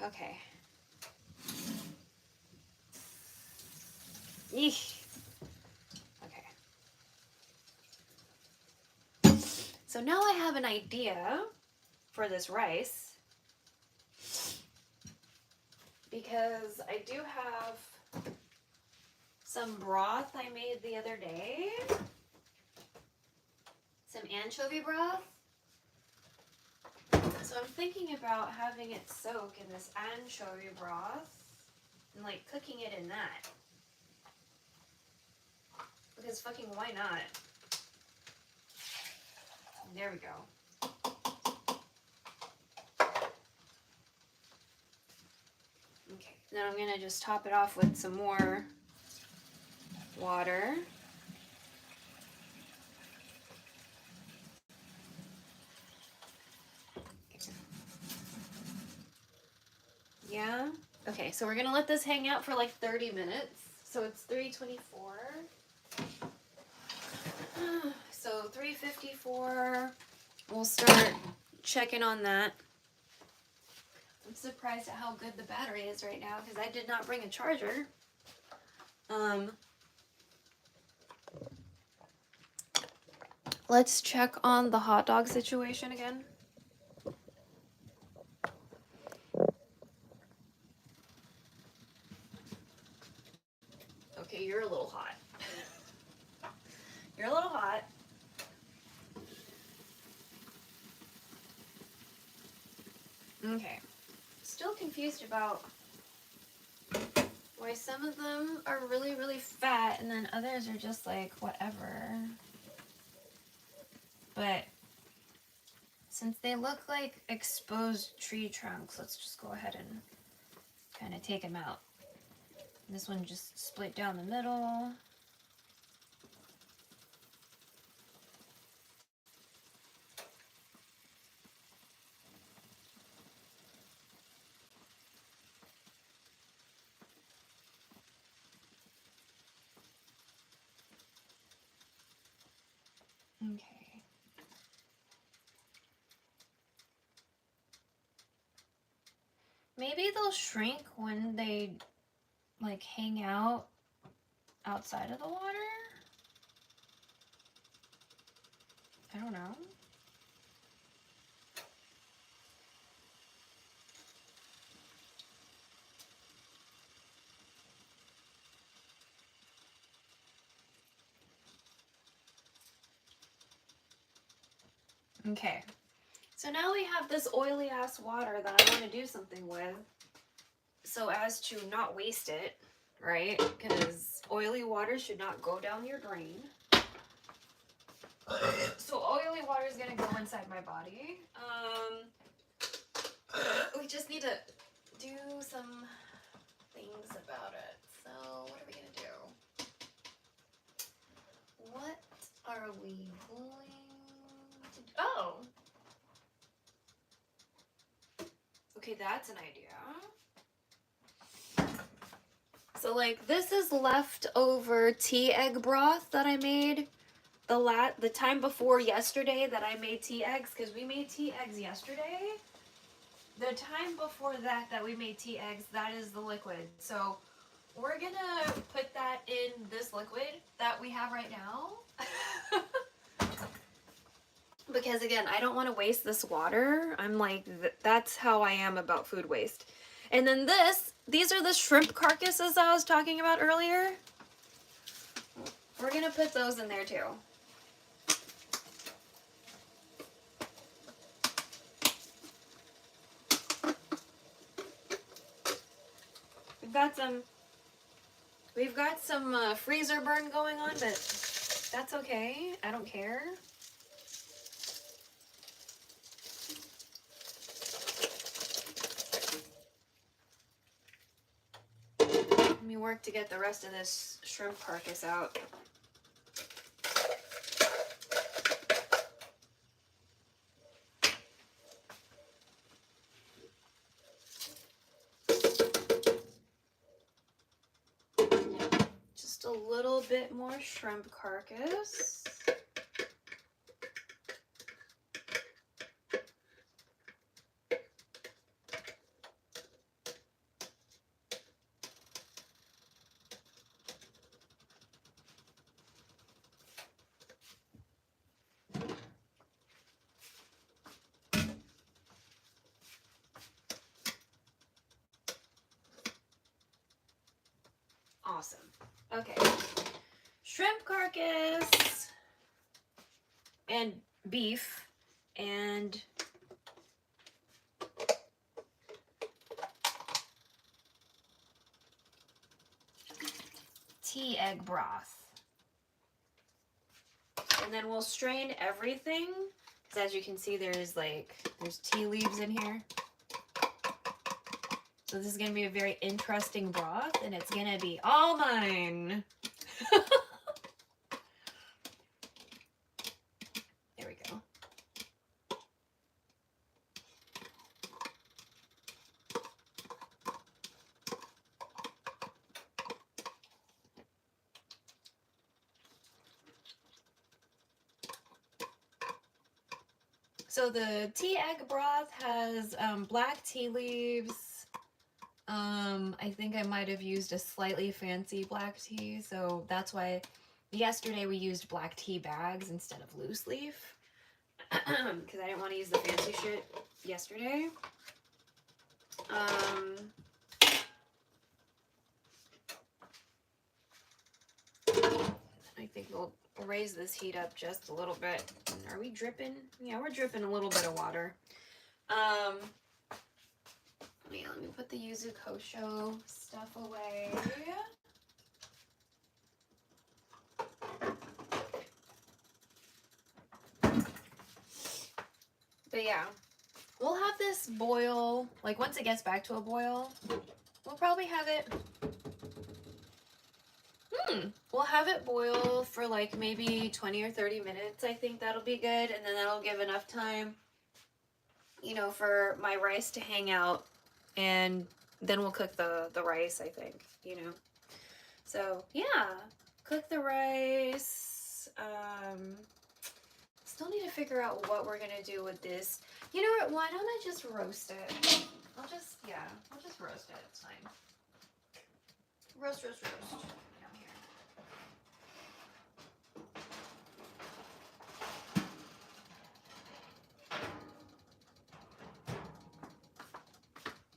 Okay. Eesh. Okay. So now I have an idea for this rice, because I do have some broth I made the other day. Some anchovy broth. So I'm thinking about having it soak in this anchovy broth and like cooking it in that. Because fucking why not? There we go. Okay, then I'm gonna just top it off with some more water. Yeah. Okay, so we're gonna let this hang out for like 30 minutes. So it's 3:24. So 3:54. We'll start checking on that. I'm surprised at how good the battery is right now because I did not bring a charger. Let's check on the hot dog situation again. Okay, you're a little hot. You're a little hot. Okay. Still confused about why some of them are really, really fat and then others are just like whatever. But since they look like exposed tree trunks, let's just go ahead and kind of take them out. This one just split down the middle. Okay. Maybe they'll shrink when they like hang out outside of the water? I don't know. Okay. So now we have this oily ass water that I want to do something with so as to not waste it, right? Because oily water should not go down your drain. So oily water is going to go inside my body. We just need to do some things about it. So what are we going to do? What are we going to do? Oh! Okay, that's an idea. So like this is leftover tea egg broth that I made the time before yesterday that I made tea eggs, because we made tea eggs yesterday. The time before that we made tea eggs, that is the liquid. So we're gonna put that in this liquid that we have right now. Because again, I don't want to waste this water. I'm like, that's how I am about food waste. And then these are the shrimp carcasses I was talking about earlier. We're gonna put those in there too. We've got some freezer burn going on, but that's okay. I don't care. Let me work to get the rest of this shrimp carcass out. Just a little bit more shrimp carcass. Awesome. Okay. Shrimp carcass and beef and tea egg broth. And then we'll strain everything. Because as you can see, there's tea leaves in here. So this is going to be a very interesting broth, and it's going to be all mine. There we go. So the tea egg broth has black tea leaves. I think I might have used a slightly fancy black tea, so that's why yesterday we used black tea bags instead of loose leaf, because I didn't want to use the fancy shit yesterday. I think we'll raise this heat up just a little bit. Are we dripping? Yeah, we're dripping a little bit of water. Let me put the Yuzu Kosho stuff away. But yeah, we'll have this boil, like once it gets back to a boil, we'll probably have it, we'll have it boil for like maybe 20 or 30 minutes. I think that'll be good. And then that'll give enough time, you know, for my rice to hang out. And then we'll cook the rice, I think, you know. So yeah, cook the rice. Still need to figure out what we're gonna do with this. You know what, why don't I just roast it? I'll just roast it, it's fine. Roast. Down here.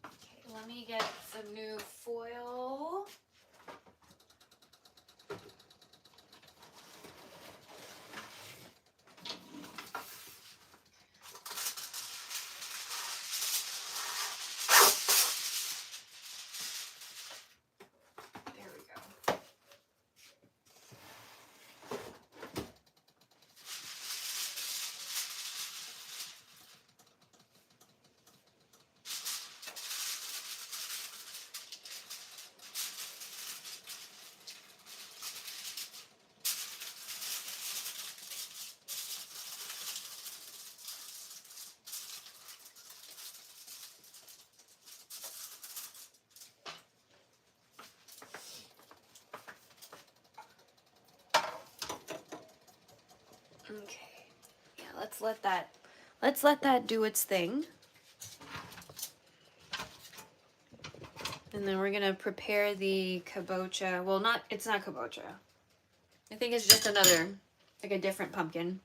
Okay, let me get some new foil. Okay, yeah, let's let that do its thing. And then we're gonna prepare the kabocha. Well, it's not kabocha. I think it's just another, like a different pumpkin.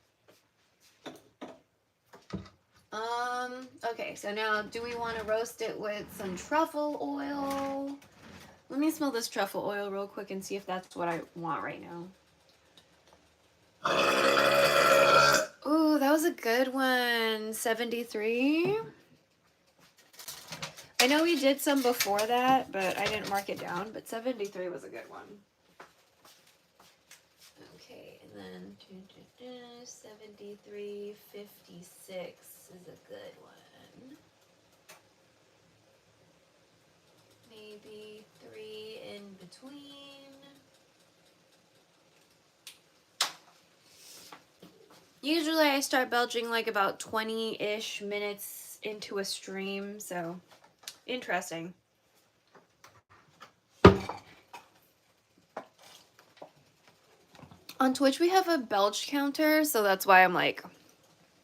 Okay, so now do we want to roast it with some truffle oil? Let me smell this truffle oil real quick and see if that's what I want right now. Ooh, that was a good one. 73. I know we did some before that, but I didn't mark it down, but 73 was a good one. Okay, and then 73, 56 is a good one. Maybe 3 in between. Usually I start belching like about 20-ish minutes into a stream, so interesting. On Twitch we have a belch counter, so that's why I'm like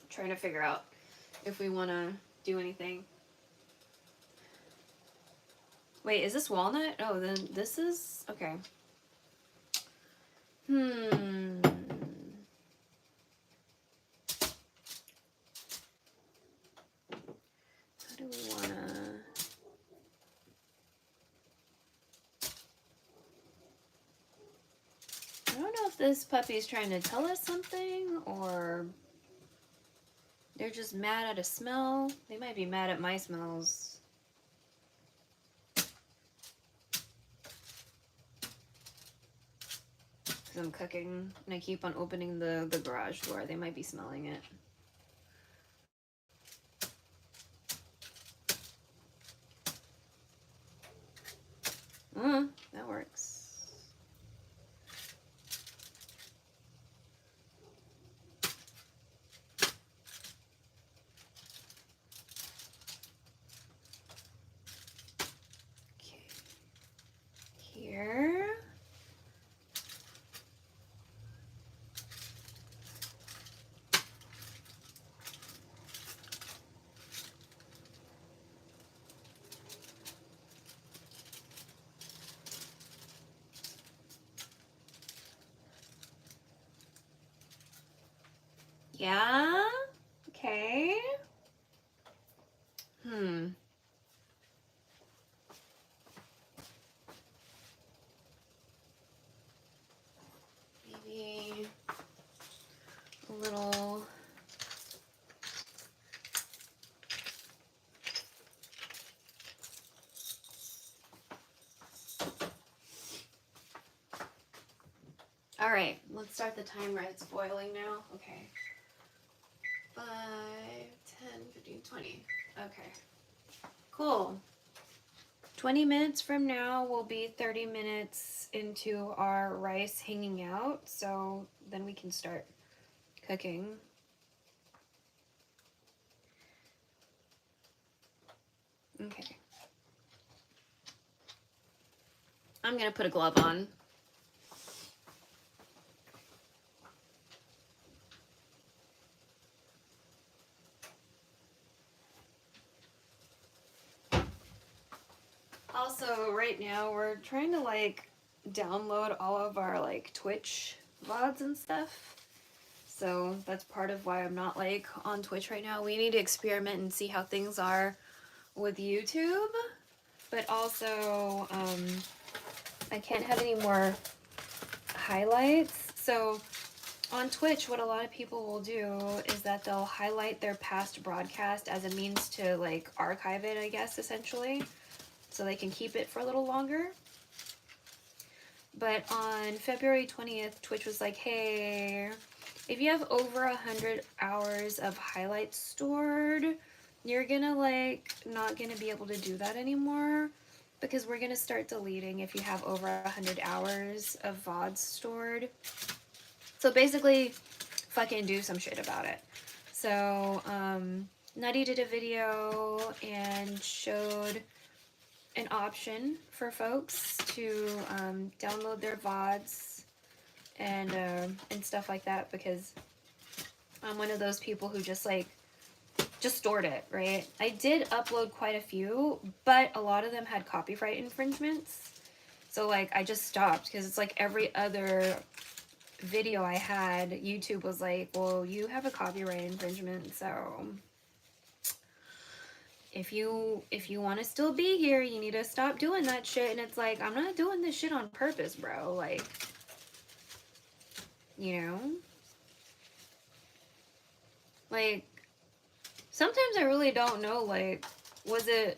trying to figure out if we want to do anything. Wait, is this walnut? Oh, then this is okay. How do we wanna? I don't know if this puppy is trying to tell us something or they're just mad at a smell. They might be mad at my smells. I'm cooking and I keep on opening the garage door. They might be smelling it. That works. Okay. Here. Yeah? Okay. Maybe a little. All right, let's start the timer. It's boiling now. Okay. 5, 10, 15, 20. Okay. Cool. 20 minutes from now will be 30 minutes into our rice hanging out, so then we can start cooking. Okay. I'm gonna put a glove on. Also, right now we're trying to like download all of our like Twitch VODs and stuff. So that's part of why I'm not like on Twitch right now. We need to experiment and see how things are with YouTube. But also, I can't have any more highlights. So on Twitch, what a lot of people will do is that they'll highlight their past broadcast as a means to like archive it, I guess, essentially. So they can keep it for a little longer. But on February 20th, Twitch was like, hey, if you have over 100 hours of highlights stored, you're gonna like not gonna be able to do that anymore, because we're gonna start deleting if you have over 100 hours of VODs stored. So basically, fucking do some shit about it. So Nutty did a video and showed an option for folks to download their VODs and stuff like that, because I'm one of those people who just stored it, right? I did upload quite a few, but a lot of them had copyright infringements. So like I just stopped, because it's like every other video I had, YouTube was like, well, you have a copyright infringement, so if you want to still be here, you need to stop doing that shit. And it's like, I'm not doing this shit on purpose, bro. Like, you know? Like, sometimes I really don't know, like, was it,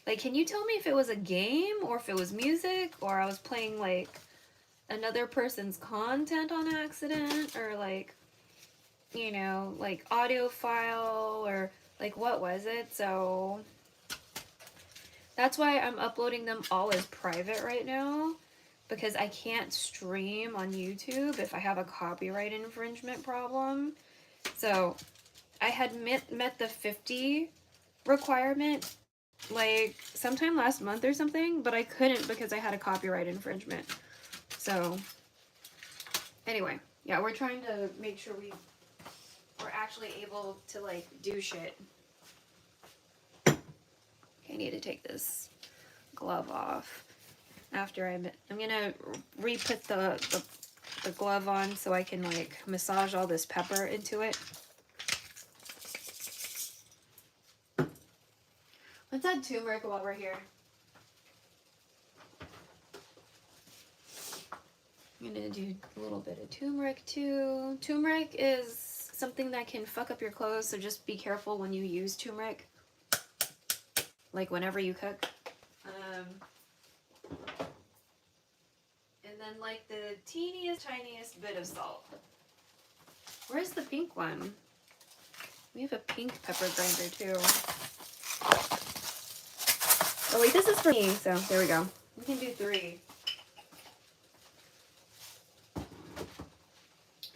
like, can you tell me if it was a game or if it was music or I was playing, like, another person's content on accident, or, like, you know, like, audio file, or, like, what was it? So that's why I'm uploading them all as private right now, because I can't stream on YouTube if I have a copyright infringement problem. So I had met the 50 requirement like sometime last month or something, but I couldn't because I had a copyright infringement. So anyway, yeah, we're trying to make sure we're actually able to like do shit. Okay, I need to take this glove off after I'm gonna re-put the glove on so I can like massage all this pepper into it. Let's add turmeric while we're here. I'm gonna do a little bit of turmeric too. Turmeric is something that can fuck up your clothes, so just be careful when you use turmeric. Like whenever you cook. And then like the tiniest bit of salt. Where's the pink one? We have a pink pepper grinder too. Oh wait, this is for me, so there we go. We can do 3.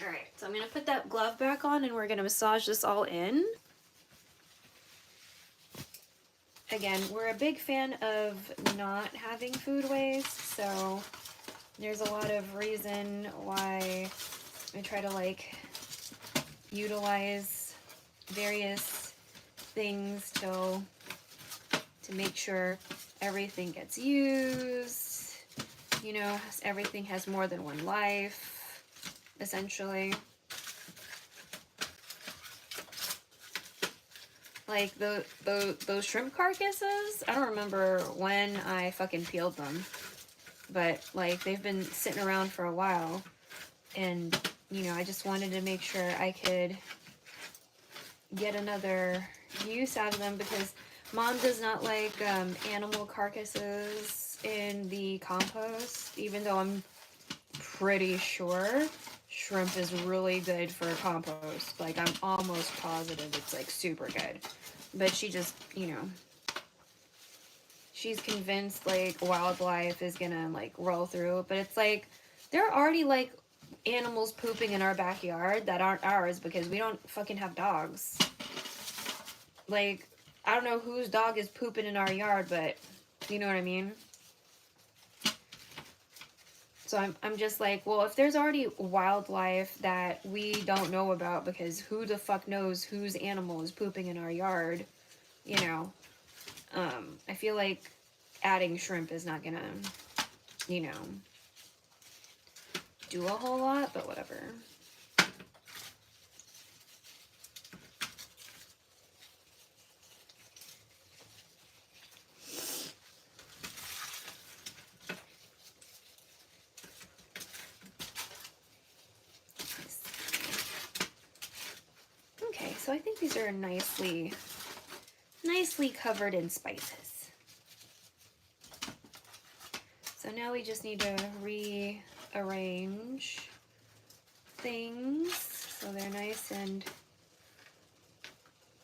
Alright, so I'm gonna put that glove back on and we're gonna massage this all in. Again, we're a big fan of not having food waste, so there's a lot of reason why I try to like utilize various things to make sure everything gets used, you know, everything has more than one life, essentially. Like those shrimp carcasses, I don't remember when I fucking peeled them, but like they've been sitting around for a while, and you know, I just wanted to make sure I could get another use out of them, because Mom does not like animal carcasses in the compost, even though I'm pretty sure shrimp is really good for compost. Like, I'm almost positive it's, like, super good. But she just, you know, she's convinced, like, wildlife is gonna, like, roll through. But it's like, there are already, like, animals pooping in our backyard that aren't ours because we don't fucking have dogs. Like, I don't know whose dog is pooping in our yard, but you know what I mean? So I'm just like, well, if there's already wildlife that we don't know about because who the fuck knows whose animal is pooping in our yard, you know, I feel like adding shrimp is not gonna, you know, do a whole lot, but whatever. Okay, so I think these are nicely covered in spices. So now we just need to rearrange things so they're nice and,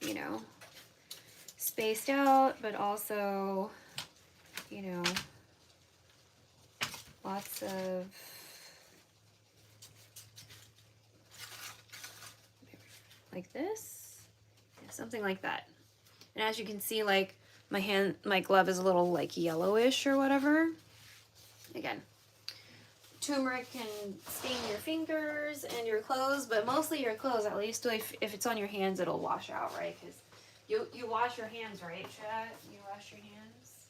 you know, spaced out, but also, you know, lots of like this, yeah, something like that. And as you can see, like, my glove is a little, like, yellowish or whatever. Again, turmeric can stain your fingers and your clothes, but mostly your clothes, at least if it's on your hands, it'll wash out, right? Because you wash your hands, right, Chat? You wash your hands.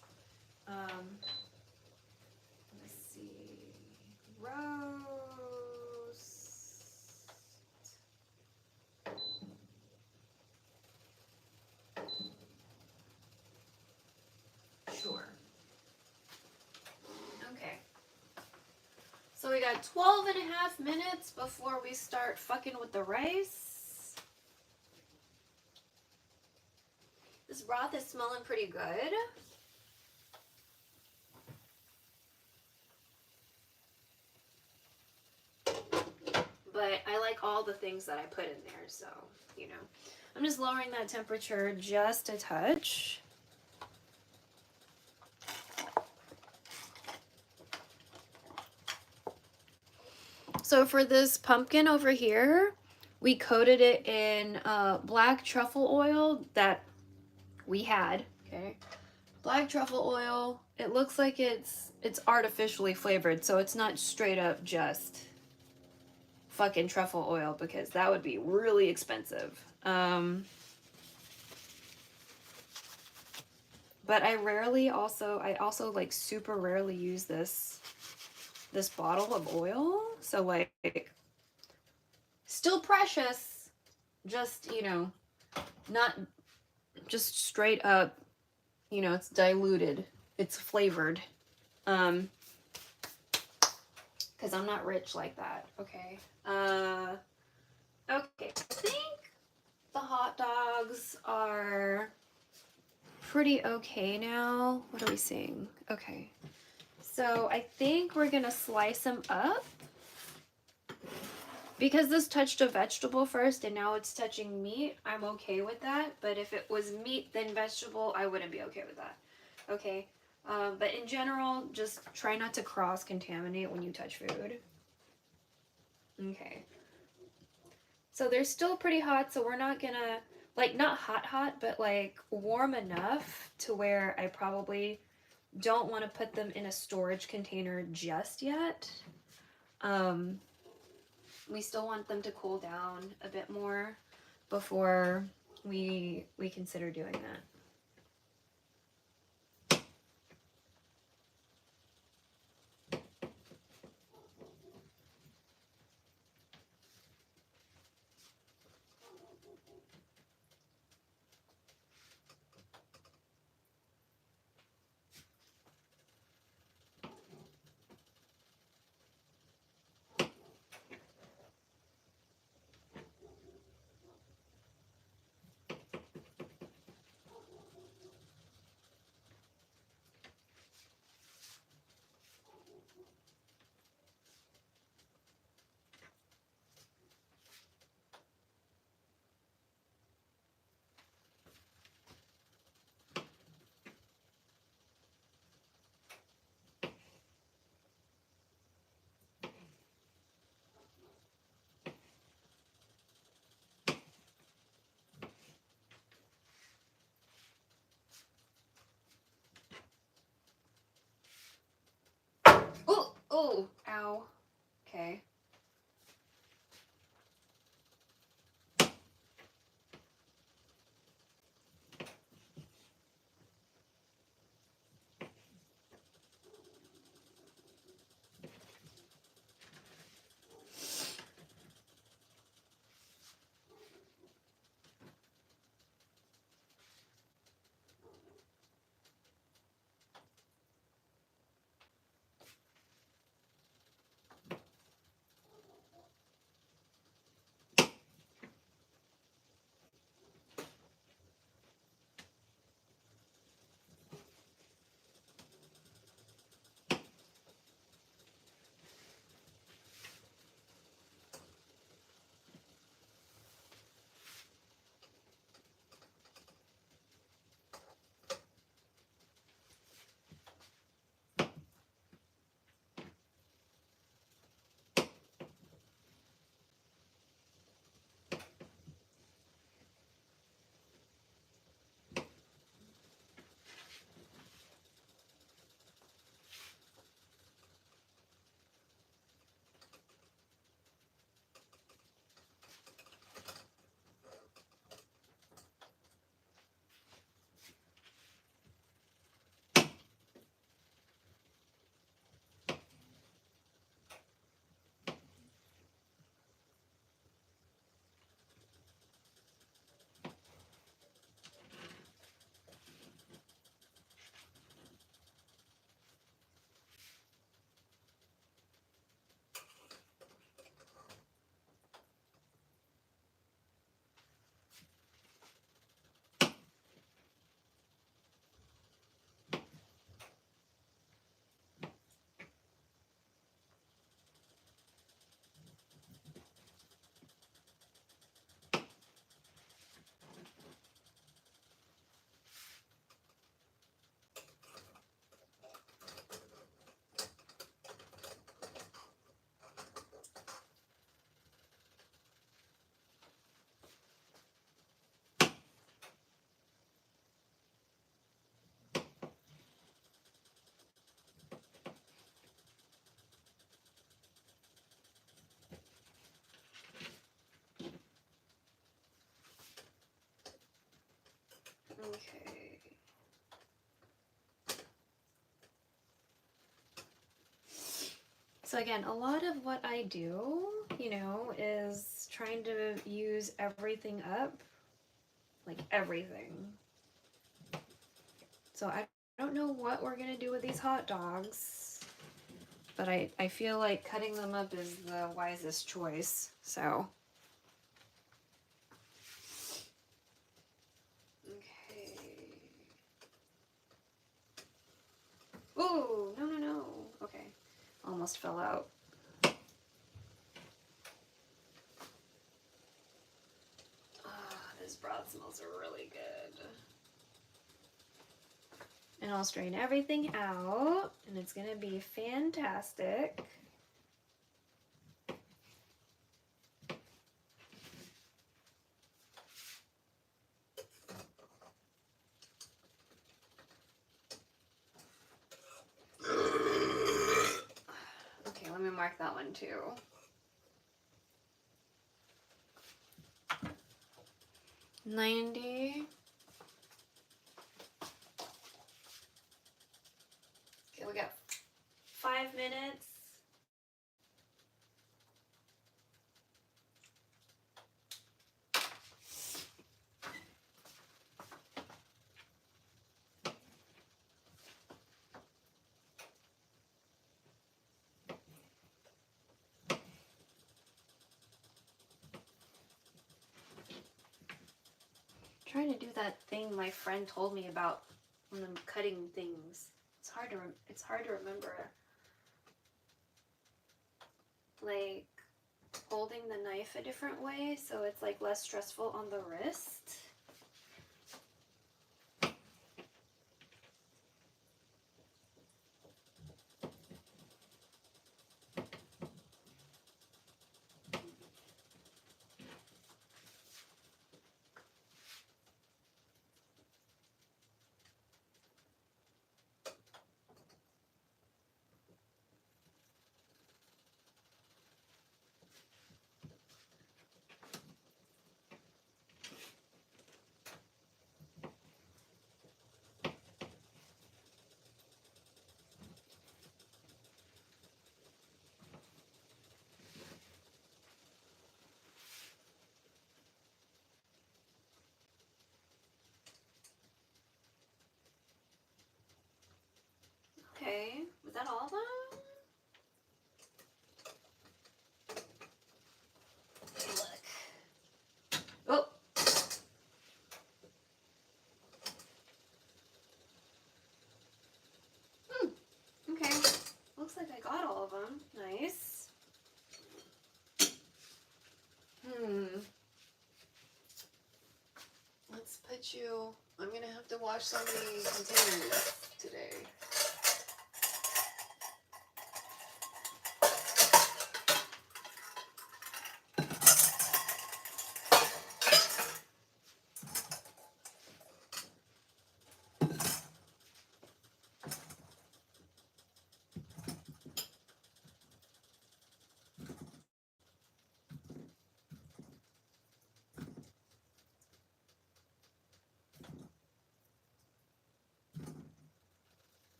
Let's see. Roast. Sure. Okay. So we got 12 and a half minutes before we start fucking with the rice. This broth is smelling pretty good. But I like all the things that I put in there, so, you know. I'm just lowering that temperature just a touch. So for this pumpkin over here, we coated it in black truffle oil that we had, okay? Black truffle oil. It looks like it's artificially flavored, so it's not straight up just fucking truffle oil because that would be really expensive. But I also like super rarely use this bottle of oil. So like, still precious, just, you know, not just straight up, you know, it's diluted, it's flavored. Because I'm not rich like that, okay? Okay, I think the hot dogs are pretty okay now. What are we seeing? Okay. So I think we're gonna slice them up. Because this touched a vegetable first and now it's touching meat, I'm okay with that. But if it was meat then vegetable, I wouldn't be okay with that. Okay? But in general, just try not to cross-contaminate when you touch food. Okay. So they're still pretty hot, so we're not gonna, like, not hot, but like warm enough to where I probably don't want to put them in a storage container just yet. We still want them to cool down a bit more before we consider doing that. Oh, ow. Okay. Okay. So again, a lot of what I do, you know, is trying to use everything up, like everything. So I don't know what we're gonna do with these hot dogs, but I feel like cutting them up is the wisest choice, so. Okay. Ooh, no, no, no. Okay, almost fell out. This broth smells really good. And I'll strain everything out, and it's gonna be fantastic. Okay, let me mark that one too. $90. Okay, we got 5 minutes. Trying to do that thing my friend told me about when I'm cutting things. It's hard to remember. Like holding the knife a different way so it's like less stressful on the wrist. Okay, was that all of them? Look. Oh. Okay. Looks like I got all of them. Nice. Let's put you... I'm gonna have to wash so many containers today.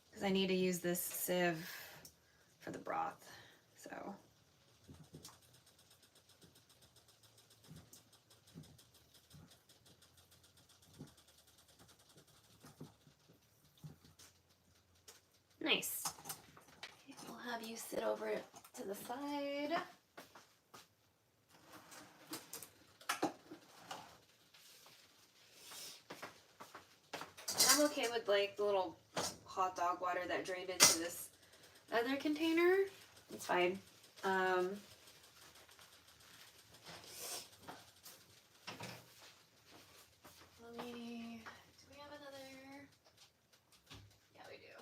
Because I need to use this sieve for the broth, so. Nice. We'll have you sit over to the side. I'm okay with like the little hot dog water that drained into this other container. It's fine. Let me, do we have another? Yeah, we do.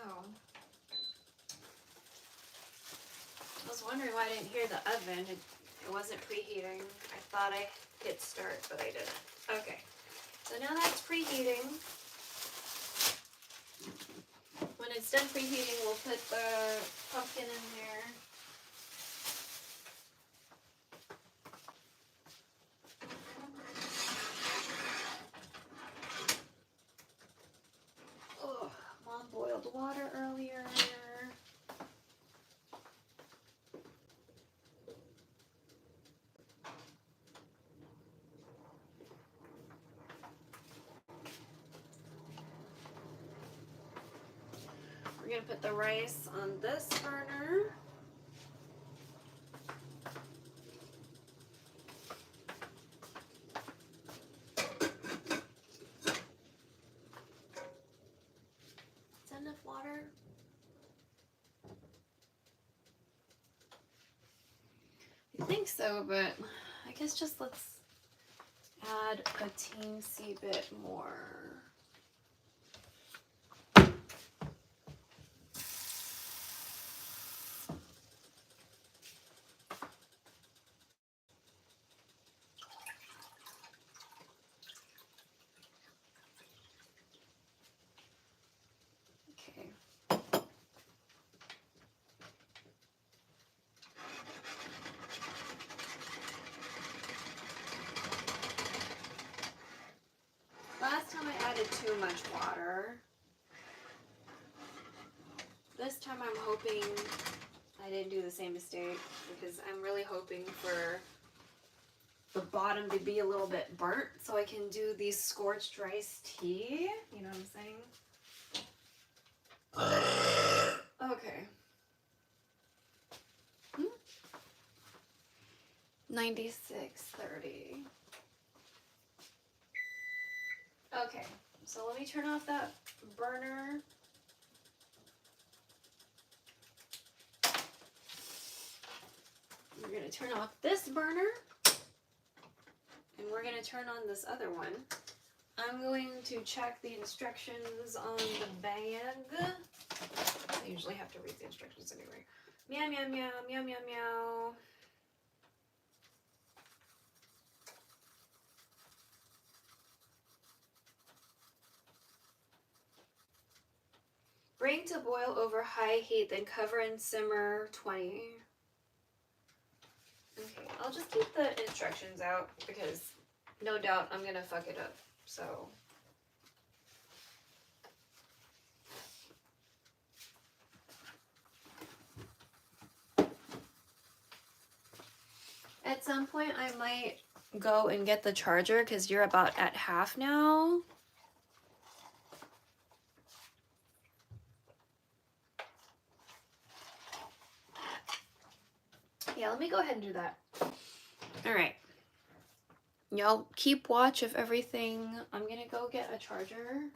Oh. I was wondering why I didn't hear the oven. It wasn't preheating. I thought I hit start, but I didn't. Okay. So now that's preheating. When it's done preheating, we'll put the pumpkin in there. Oh, Mom boiled water earlier. We're gonna put the rice on this burner. Is that enough water? I think so, but I guess just let's add a teensy bit more. Okay. Last time I added too much water. This time I'm hoping I didn't do the same mistake, because I'm really hoping for the bottom to be a little bit burnt so I can do these scorched rice tea. You know what I'm saying? Okay. 96:30. Okay, so let me turn off that burner. We're gonna turn off this burner, and we're gonna turn on this other one. I'm going to check the instructions on the bag. I usually have to read the instructions anyway. Meow, meow, meow, meow, meow, meow. Bring to boil over high heat, then cover and simmer 20. Okay, I'll just keep the instructions out because no doubt I'm gonna fuck it up, so. At some point, I might go and get the charger because you're about at half now. Yeah, let me go ahead and do that. All right. Y'all keep watch of everything. I'm gonna go get a charger.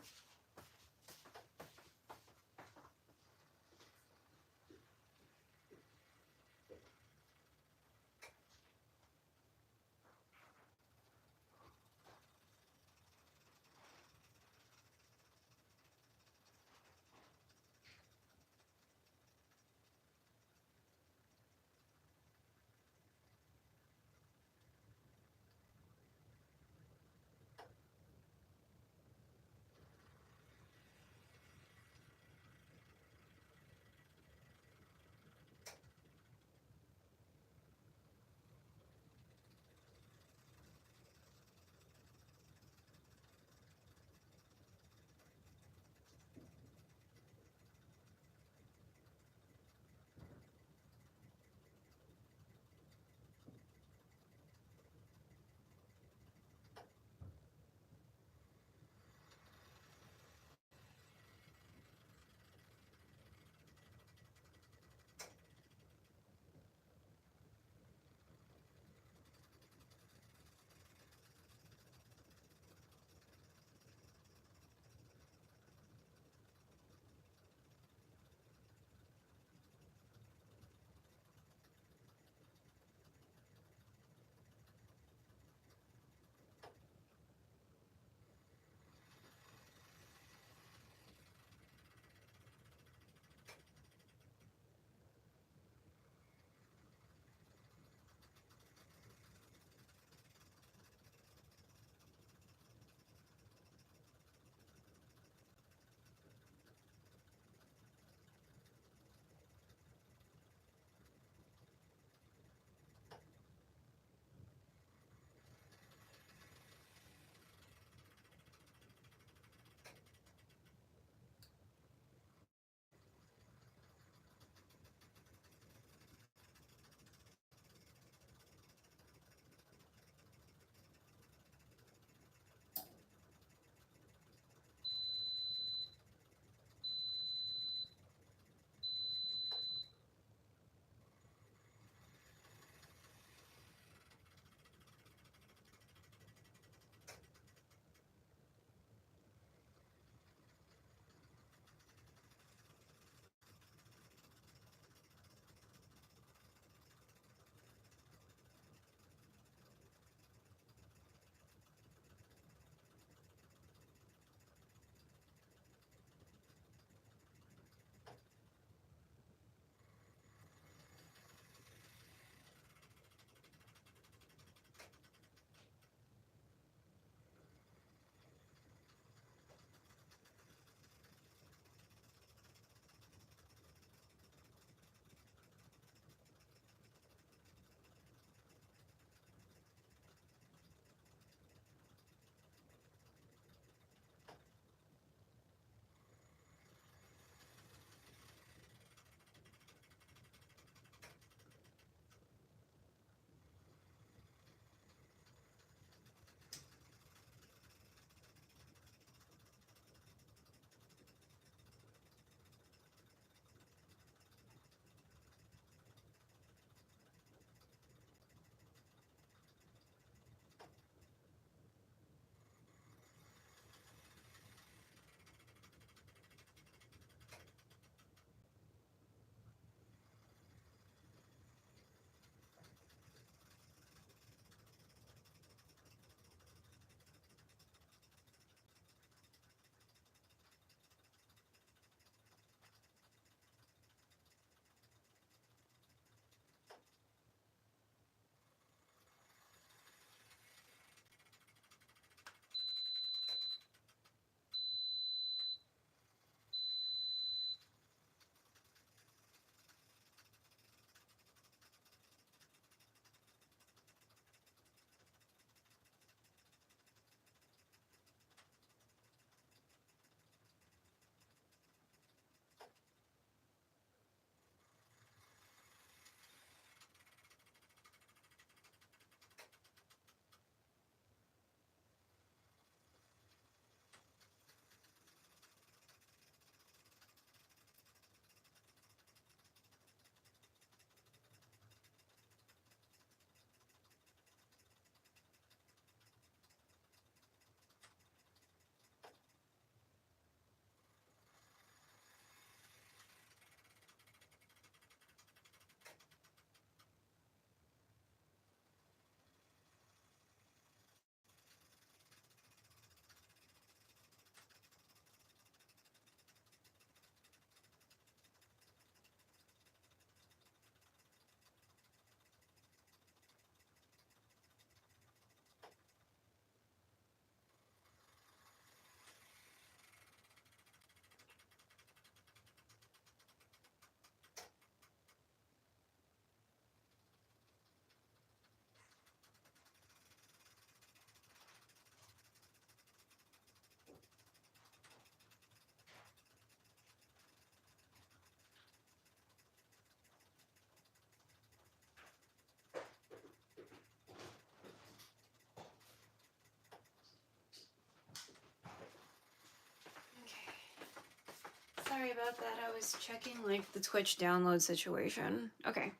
Sorry about that. I was checking like the Twitch download situation. Okay.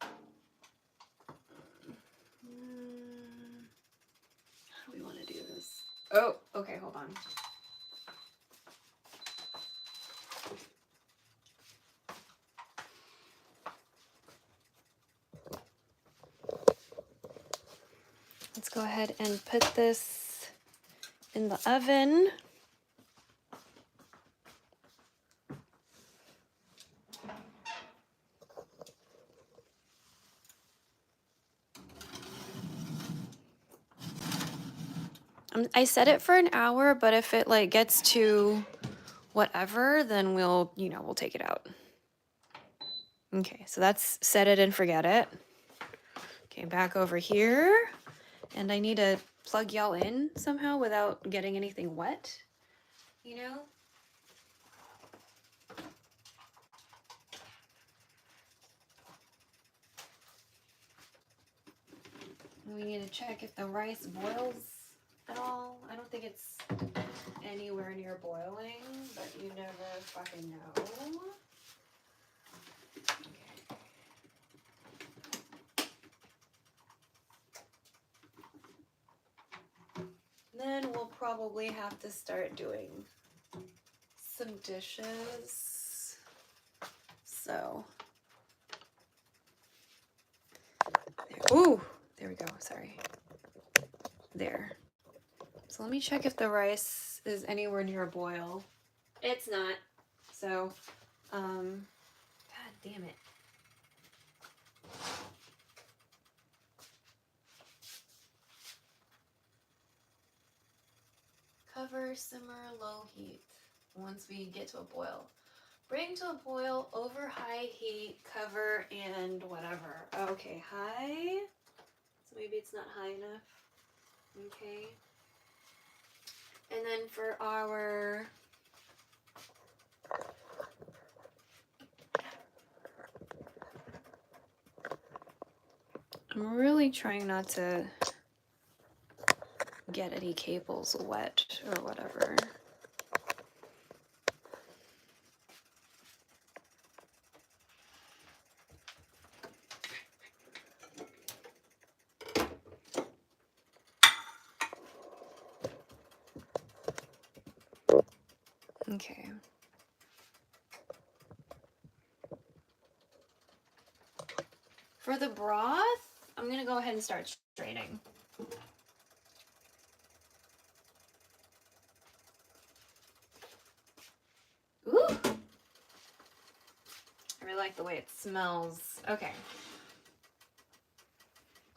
How do we want to do this? Oh, okay, hold on. Let's go ahead and put this in the oven. I set it for an hour, but if it like gets to whatever, then we'll, you know, we'll take it out. Okay, so that's set it and forget it. Okay, back over here. And I need to plug y'all in somehow without getting anything wet, you know? We need to check if the rice boils at all. I don't think it's anywhere near boiling, but you never fucking know. Then we'll probably have to start doing some dishes. So, there. Ooh, there we go. Sorry. There. So let me check if the rice is anywhere near a boil. It's not. So, God damn it. Cover, simmer, low heat once we get to a boil. Bring to a boil over high heat, cover, and whatever. Okay, high. So maybe it's not high enough. Okay. And then for our I'm really trying not to get any cables wet or whatever. Okay. For the broth, I'm gonna go ahead and start straining. Ooh! I really like the way it smells. Okay.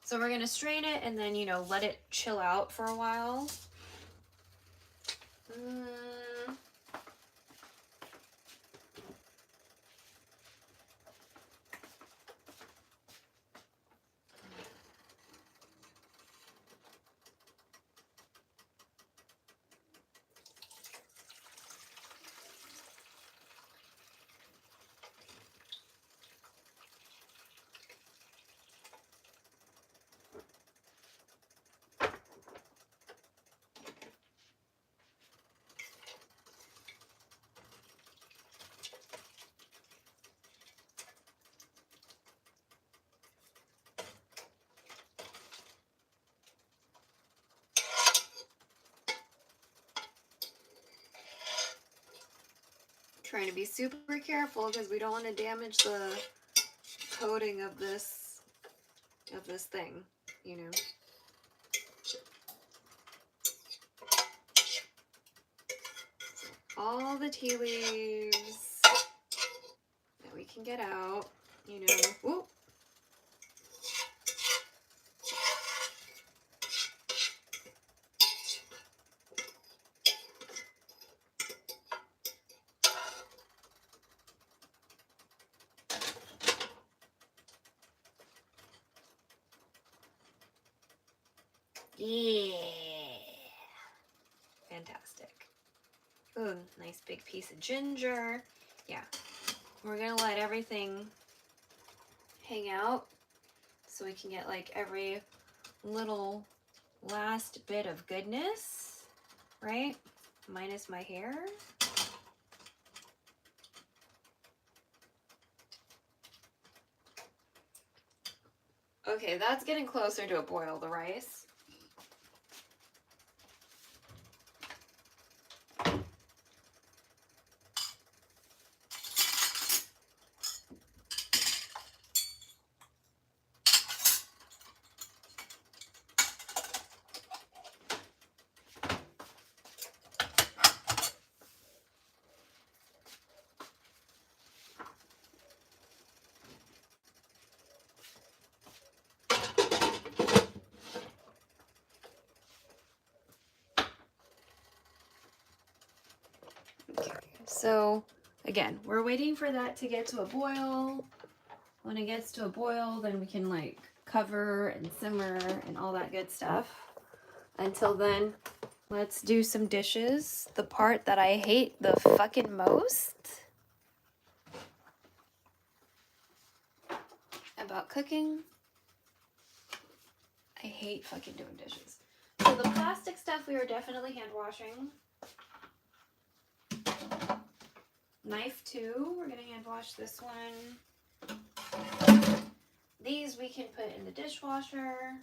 So we're gonna strain it and then, you know, let it chill out for a while. Trying to be super careful because we don't want to damage the coating of this thing, you know. All the tea leaves that we can get out, you know. Whoop. Yeah. Fantastic. Ooh, nice big piece of ginger. Yeah. We're gonna let everything hang out so we can get like every little last bit of goodness, right? Minus my hair. Okay, that's getting closer to a boil, the rice. So, again, we're waiting for that to get to a boil. When it gets to a boil, then we can like cover and simmer and all that good stuff. Until then, let's do some dishes. The part that I hate the fucking most about cooking, I hate fucking doing dishes. So the plastic stuff we are definitely hand washing. Knife too, we're gonna hand wash this one. These we can put in the dishwasher.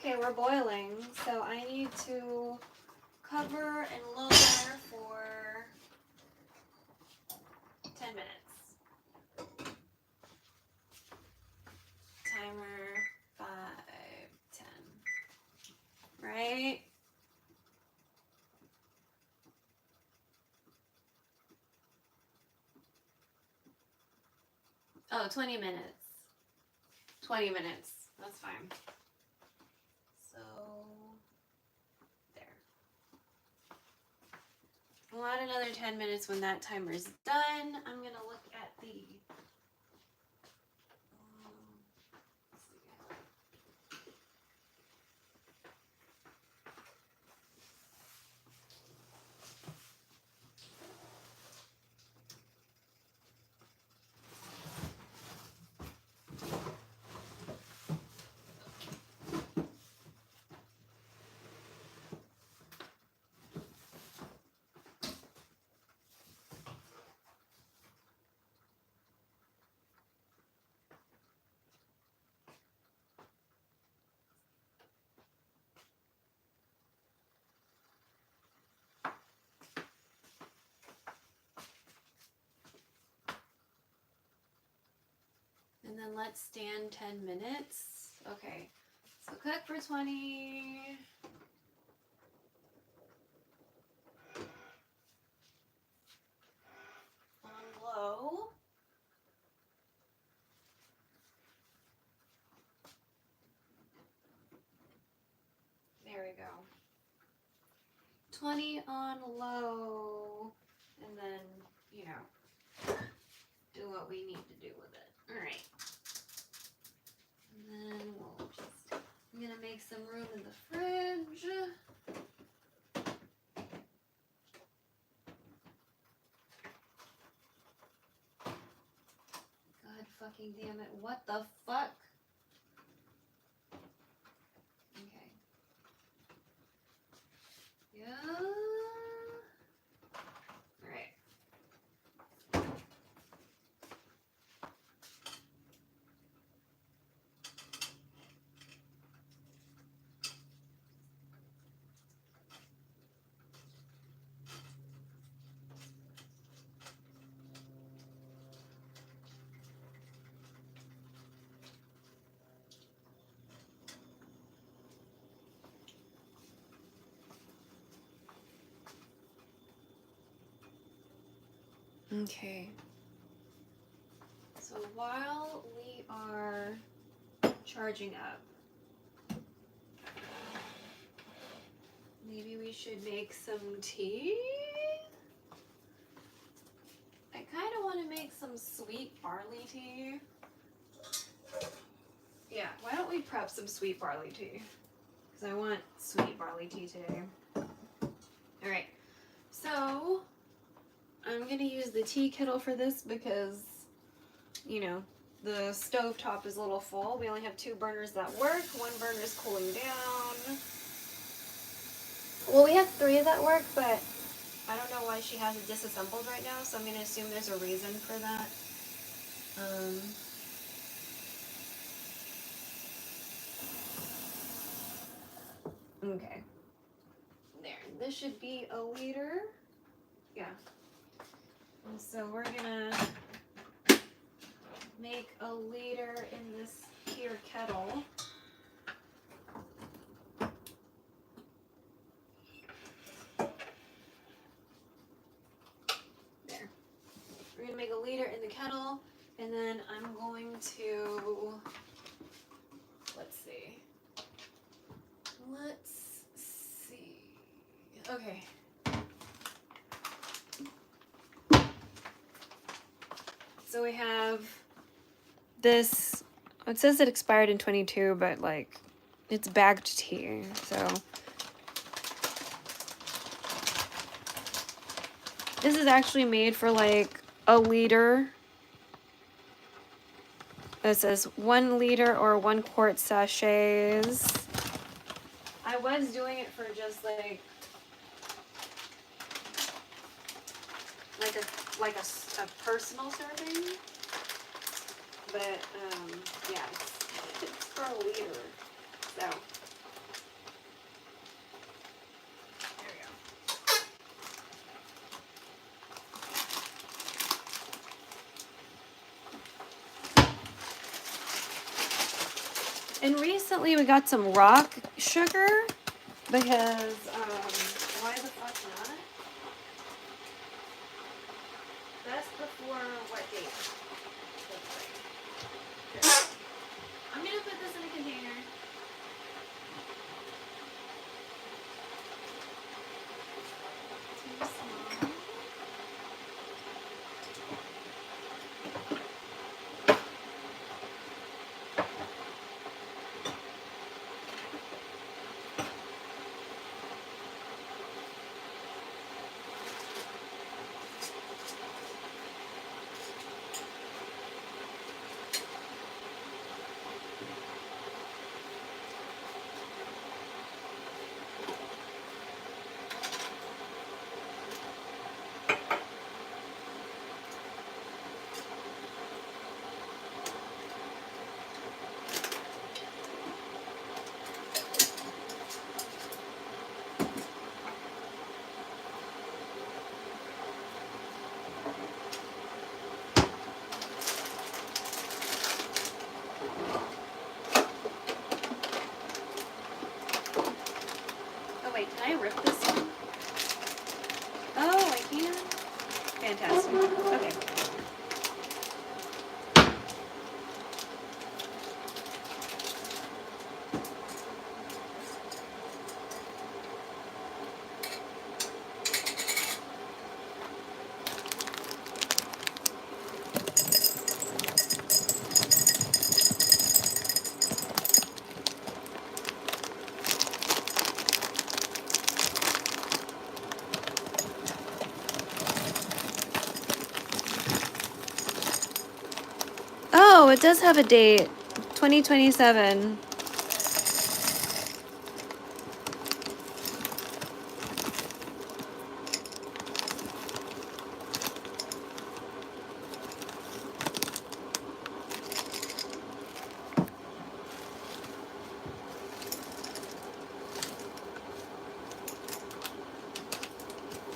Okay, we're boiling, so I need to cover and lower for 10 minutes. Timer 5, 10. Right? Oh, 20 minutes. 20 minutes. That's fine. So, there. We'll add another 10 minutes when that timer's done. I'm going to look at the... And then let's stand 10 minutes. Okay, so cook for 20. On low. There we go. 20 on low. And then, you know, do what we need to do with it. All right. And then we'll just, I'm gonna make some room in the fridge. God fucking damn it, what the fuck? Okay. Yeah. All right. Okay. So while we are charging up, maybe we should make some tea? I kind of want to make some sweet barley tea. Yeah, why don't we prep some sweet barley tea? Because I want sweet barley tea today. Alright, so I'm going to use the tea kettle for this because, you know, the stove top is a little full. We only have 2 burners that work. 1 burner is cooling down. Well, we have 3 that work, but I don't know why she has it disassembled right now, so I'm going to assume there's a reason for that. Okay. There. This should be a liter. Yeah. And so we're going to make a liter in this here kettle. There. We're going to make a liter in the kettle, and then I'm going to, let's see. Okay. So we have this, it says it expired in 22, but like it's bagged tea. So this is actually made for like a liter. It says 1 liter or 1 quart sachets. I was doing it for just like a personal serving, but yeah, it's for a liter. So And recently we got some rock sugar because, why the fuck not? Best before what date? I'm gonna put this in a container. Too small. Oh wait, can I rip this one? Oh, I can? Fantastic. Okay. Oh, it does have a date. 2027.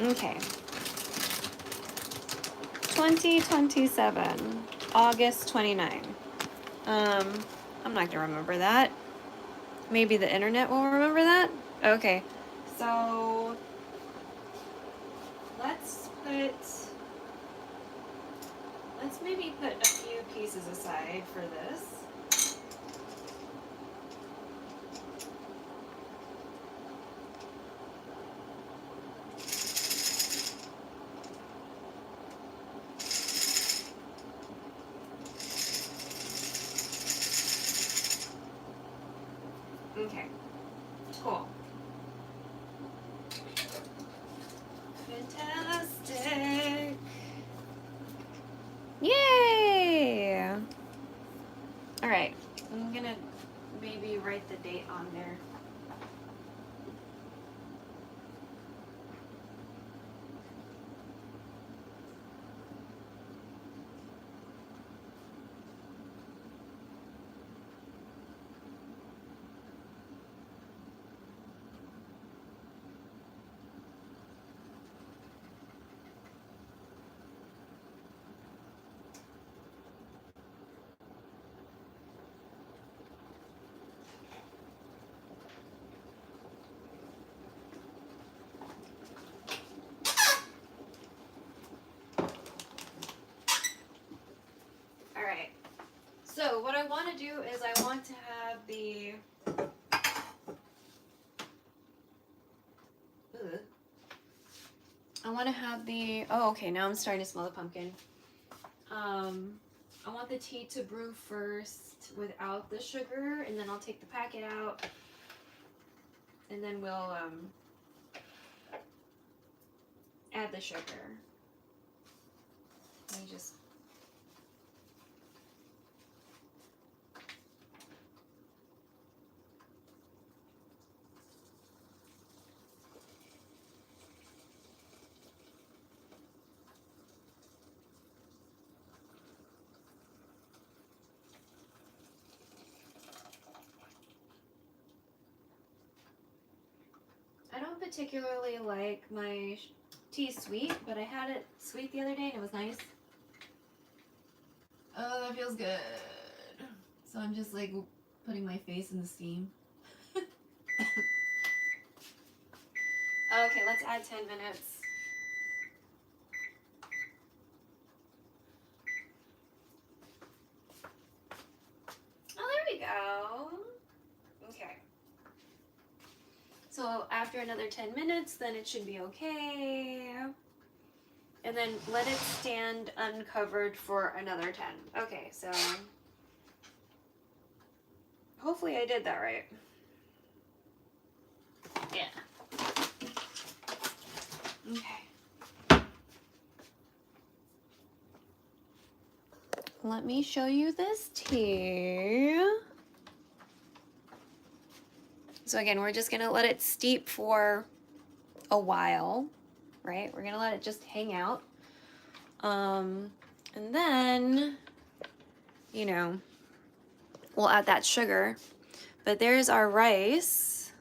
Okay. 2027. August 29. I'm not gonna remember that. Maybe the internet will remember that? Okay. So let's maybe put a few pieces aside for this. Okay. Cool. Fantastic. Yay! Alright. I'm gonna maybe write the date on there. Alright. So what I want to do is I want to have the oh, okay, now I'm starting to smell the pumpkin. I want the tea to brew first without the sugar, and then I'll take the packet out, and then we'll add the sugar. Let me just I don't particularly like my tea sweet, but I had it sweet the other day and it was nice. Oh, that feels good. So I'm just like Putting my face in the steam. Okay, let's add 10 minutes. Oh, there we go. Okay. So after another 10 minutes, then it should be okay. And then let it stand uncovered for another 10. Okay, so hopefully I did that right. Yeah. Okay. Let me show you this tea. So again, we're just gonna let it steep for a while, right? We're gonna let it just hang out. And then, you know, we'll add that sugar. But there's our rice,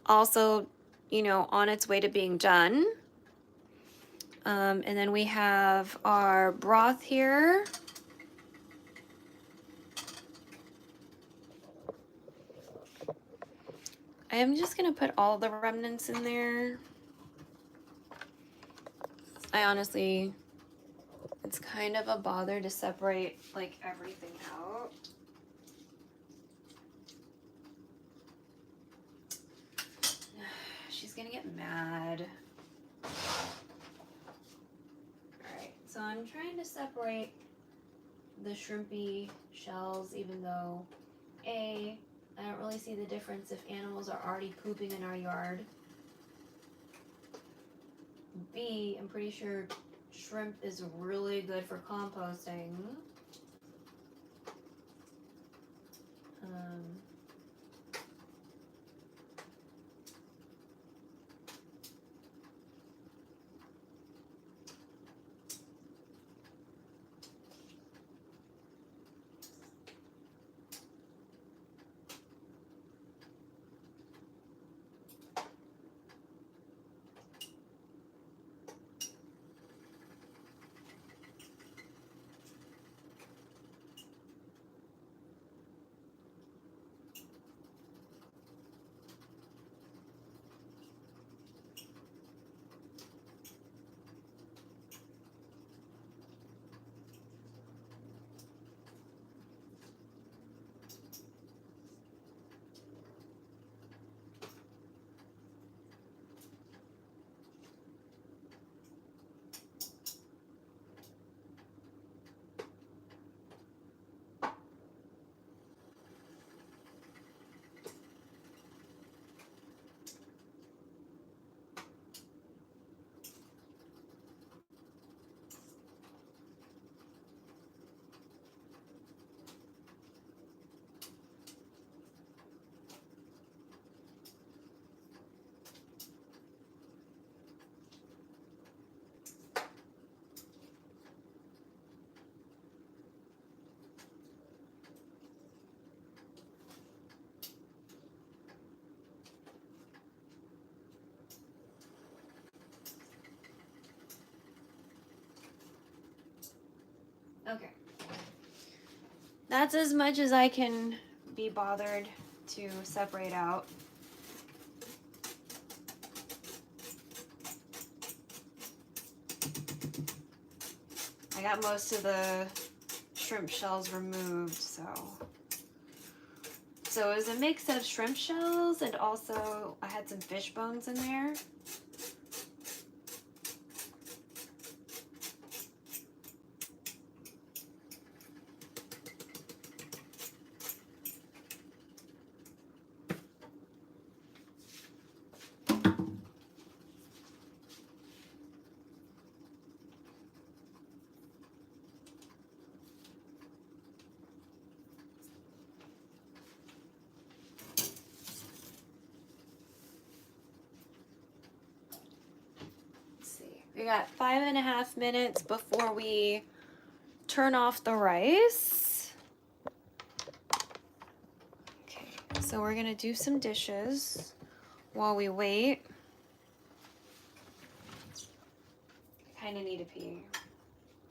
also, you know, on its way to being done. And then we have our broth here. I am just gonna put all the remnants in there. I honestly, it's kind of a bother to separate like everything out. She's gonna get mad. Alright, so I'm trying to separate the shrimpy shells, even though A, I don't really see the difference if animals are already pooping in our yard. B, I'm pretty sure shrimp is really good for composting. Okay. That's as much as I can be bothered to separate out. I got most of the shrimp shells removed, so it was a mix of shrimp shells and also I had some fish bones in there. We got 5.5 minutes before we turn off the rice. Okay, so we're gonna do some dishes while we wait. I kind of need to pee,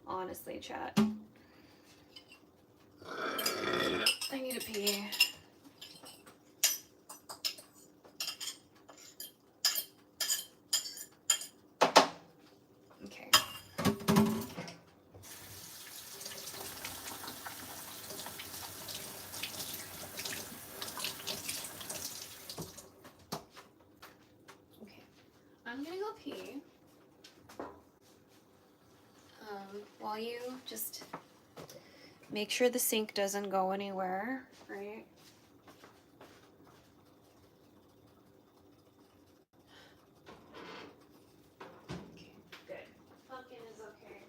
honestly, chat. I need to pee. you, just make sure the sink doesn't go anywhere, right? Okay, good. Pumpkin is okay.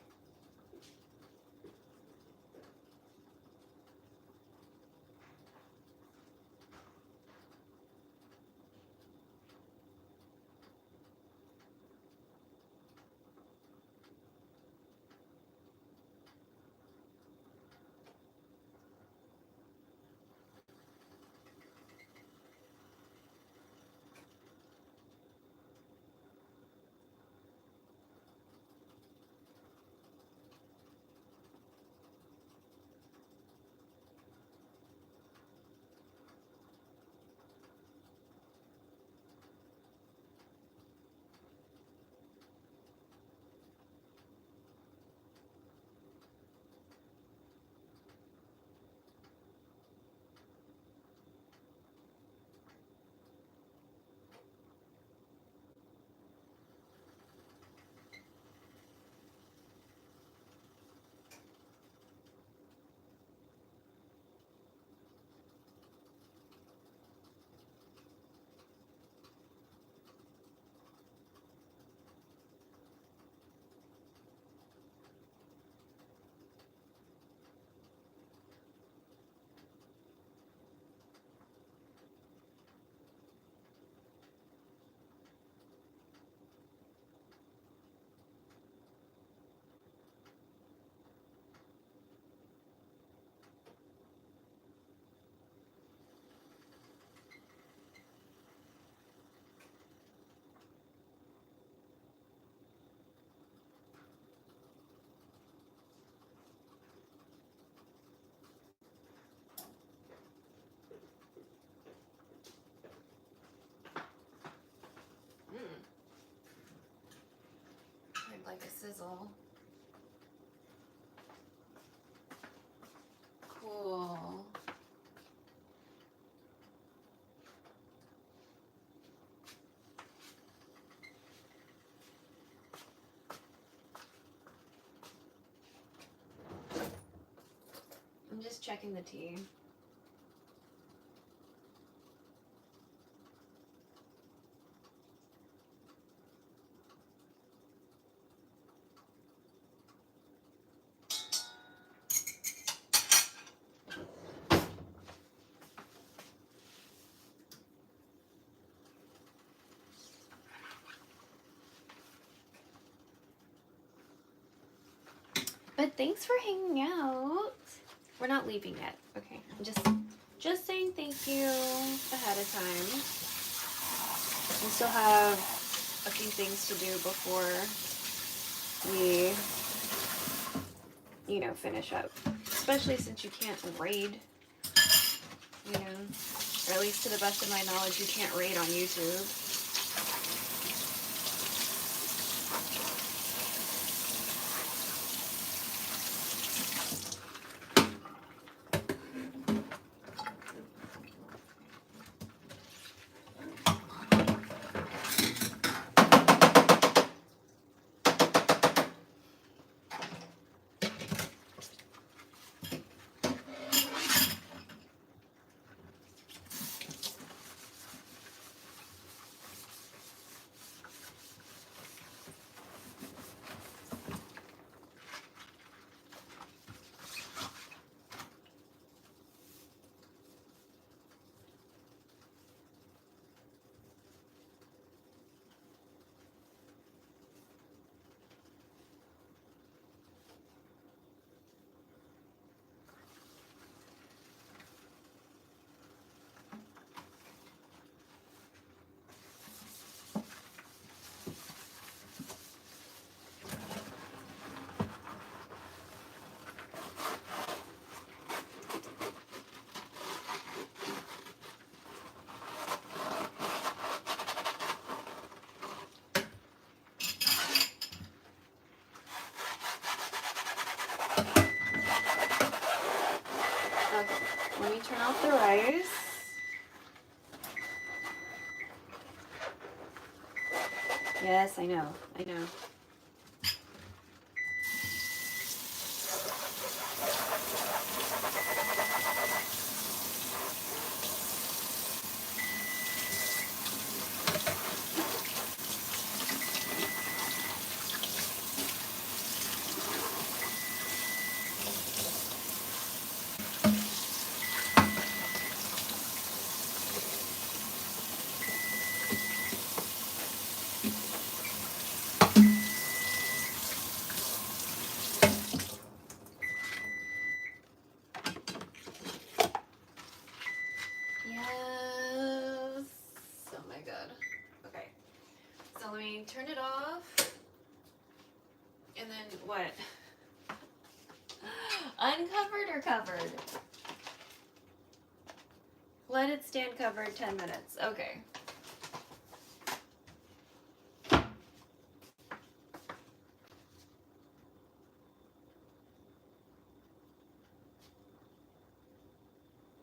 I'd like a sizzle. Cool. I'm just checking the tea. But thanks for hanging out. We're not leaving yet. Okay, I'm just saying thank you ahead of time. We still have a few things to do before we, finish up. Especially since you can't raid, or at least to the best of my knowledge, you can't raid on YouTube. Let me turn off the rice. Yes, I know. turn it off. And then what? Uncovered or covered? Let it stand covered 10 minutes. Okay. I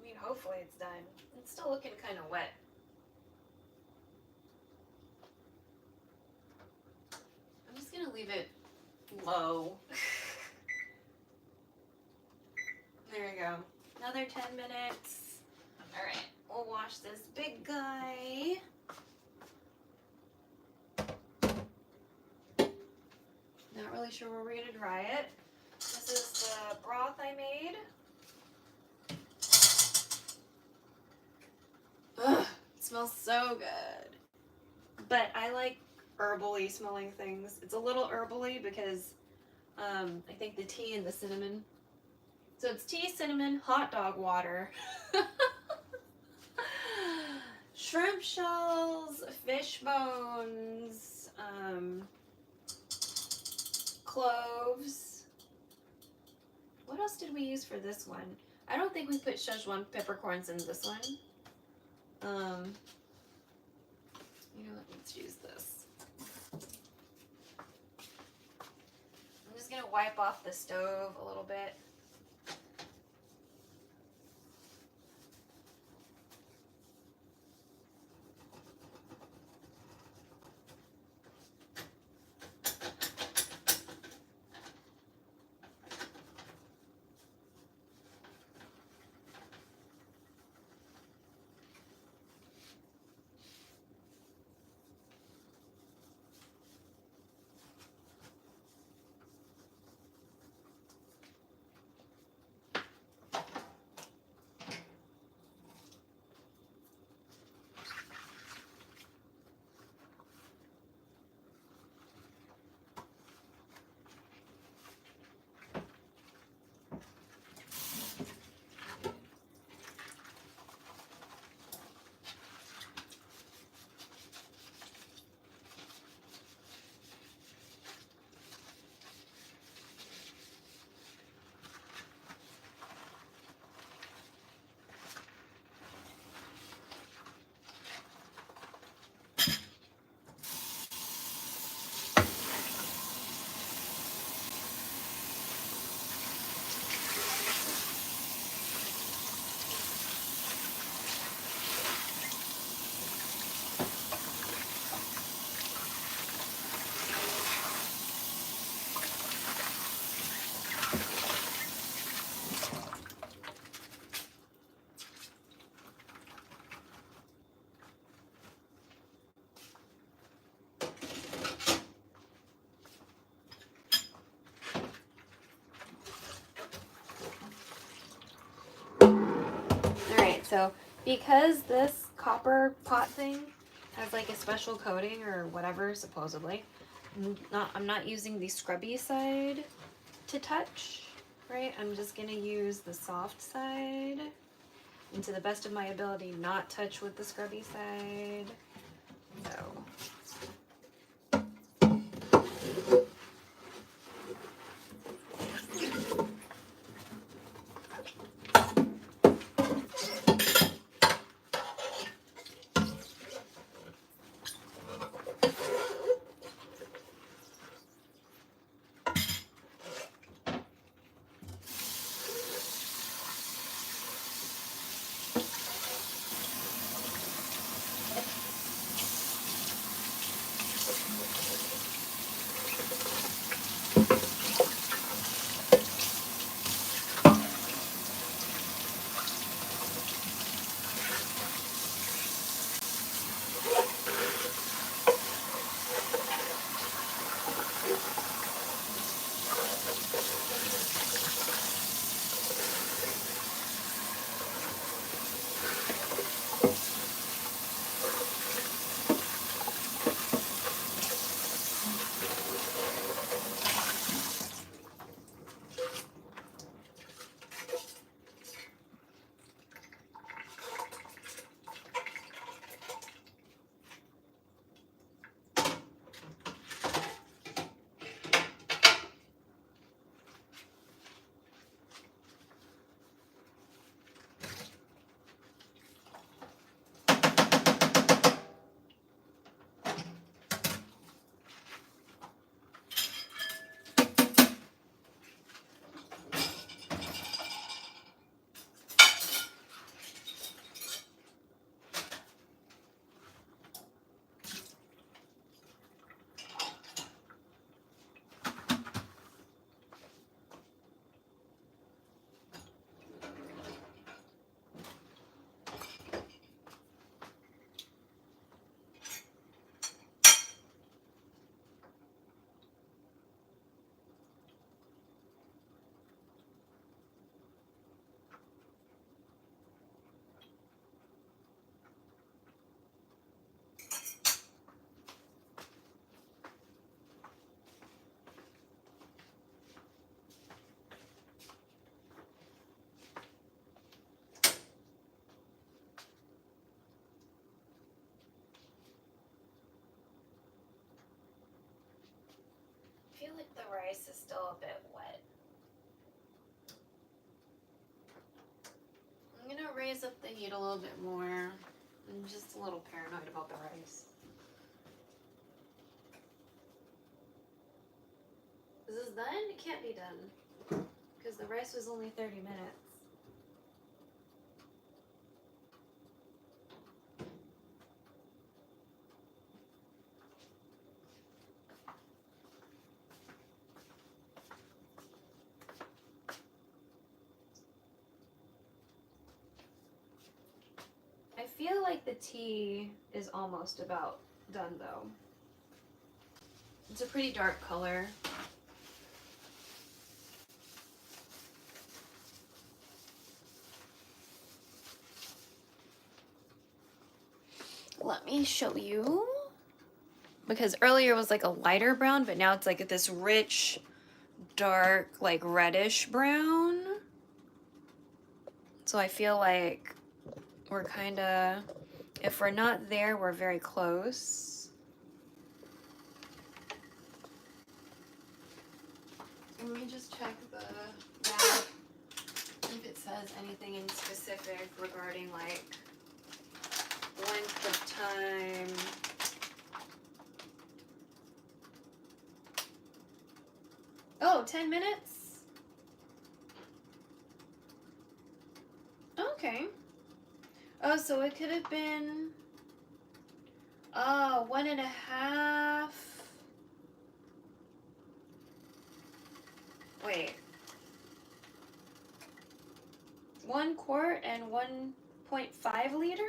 mean, hopefully it's done. It's still looking kind of wet. I'm just gonna leave it low. There we go. Another 10 minutes. All right, we'll wash this big guy. Not really sure where we're gonna dry it. This is the broth I made. Ugh, it smells so good. But I like herbally smelling things. It's a little herbally because I think the tea and the cinnamon. So it's tea, cinnamon, hot dog water. Shrimp shells, fish bones, cloves. What else did we use for this one? I don't think we put Szechuan peppercorns in this one. You know what? Let's use this. I'm just gonna wipe off the stove a little bit. So because this copper pot thing has like a special coating or whatever, supposedly, I'm not using the scrubby side to touch, right? I'm just gonna use the soft side, and to the best of my ability, not touch with the scrubby side. So. feel like the rice is still a bit wet. I'm gonna raise up the heat a little bit more. I'm just a little paranoid about the rice. Is this done? It can't be done. Because the rice was only 30 minutes. I feel like the tea is almost about done though. It's a pretty dark color. Let me show you. Because earlier was like a lighter brown, but now it's like this rich, dark, like reddish brown. So I feel like we're kind of, if we're not there, we're very close. Let me just check the map, if it says anything in specific regarding like length of time. Oh, 10 minutes? Okay. Oh, so it could have been 1.5. Wait. 1 quart and 1.5 liter?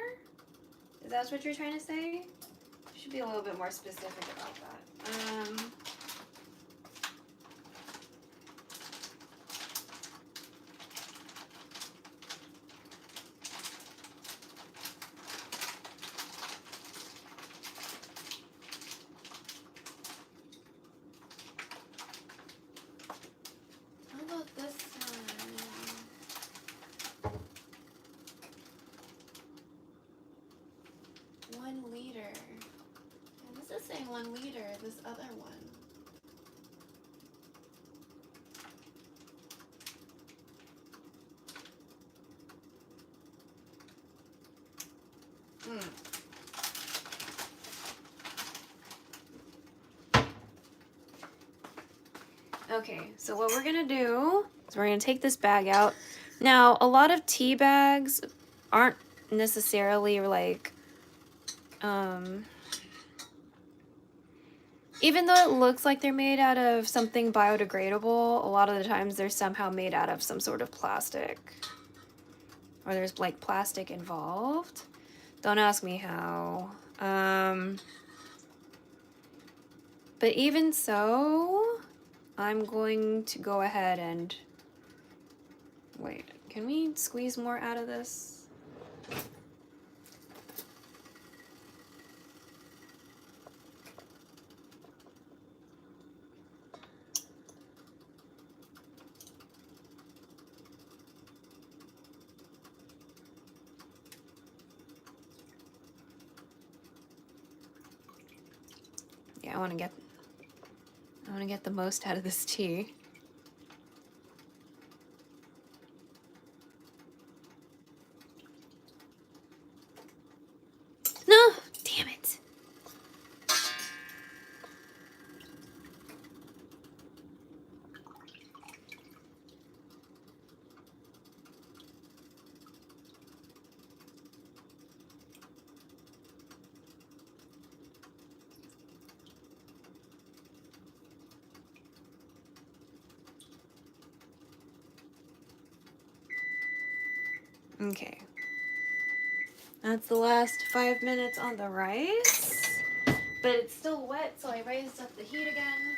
Is that what you're trying to say? You should be a little bit more specific about that. How about this one? 1 liter. And this is saying 1 liter, this other one. Okay, so what we're gonna do is we're gonna take this bag out. Now, a lot of tea bags aren't necessarily like, even though it looks like they're made out of something biodegradable, a lot of the times they're somehow made out of some sort of plastic. Or there's like plastic involved. Don't ask me how. But even so, I'm going to go ahead and... Wait, can we squeeze more out of this? Yeah, I want to get the most out of this tea. No, damn it. Okay. That's the last 5 minutes on the rice. But it's still wet, so I raised up the heat again.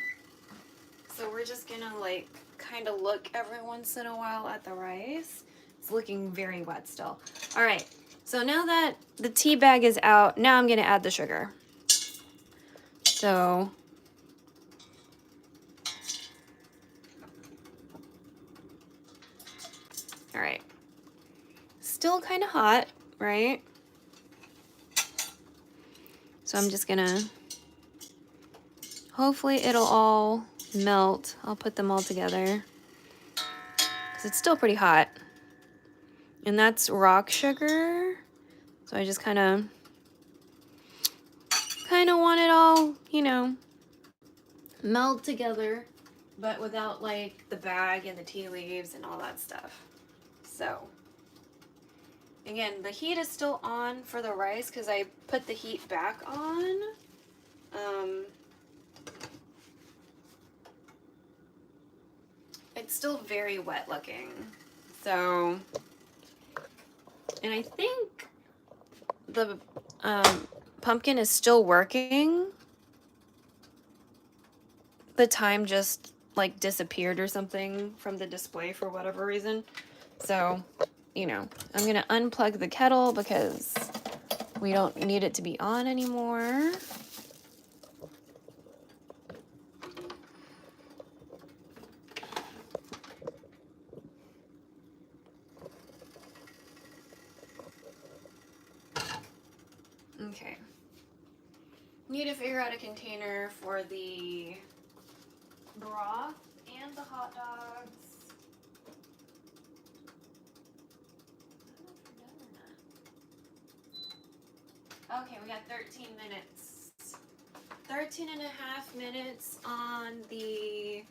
So we're just gonna like kind of look every once in a while at the rice. It's looking very wet still. All right, so now that the tea bag is out, now I'm gonna add the sugar. So all right, still kind of hot, right? So I'm just gonna, hopefully it'll all melt. I'll put them all together because it's still pretty hot. And that's rock sugar. So I just kind of want it all, you know, meld together, but without like the bag and the tea leaves and all that stuff. So again, the heat is still on for the rice because I put the heat back on. It's still very wet looking. So, and I think the pumpkin is still working. The time just like disappeared or something from the display for whatever reason. So, you know, I'm gonna unplug the kettle because we don't need it to be on anymore. Okay. Need to figure out a container for the broth and the hot dogs. Okay, we got 13 minutes. 13 and a half minutes on the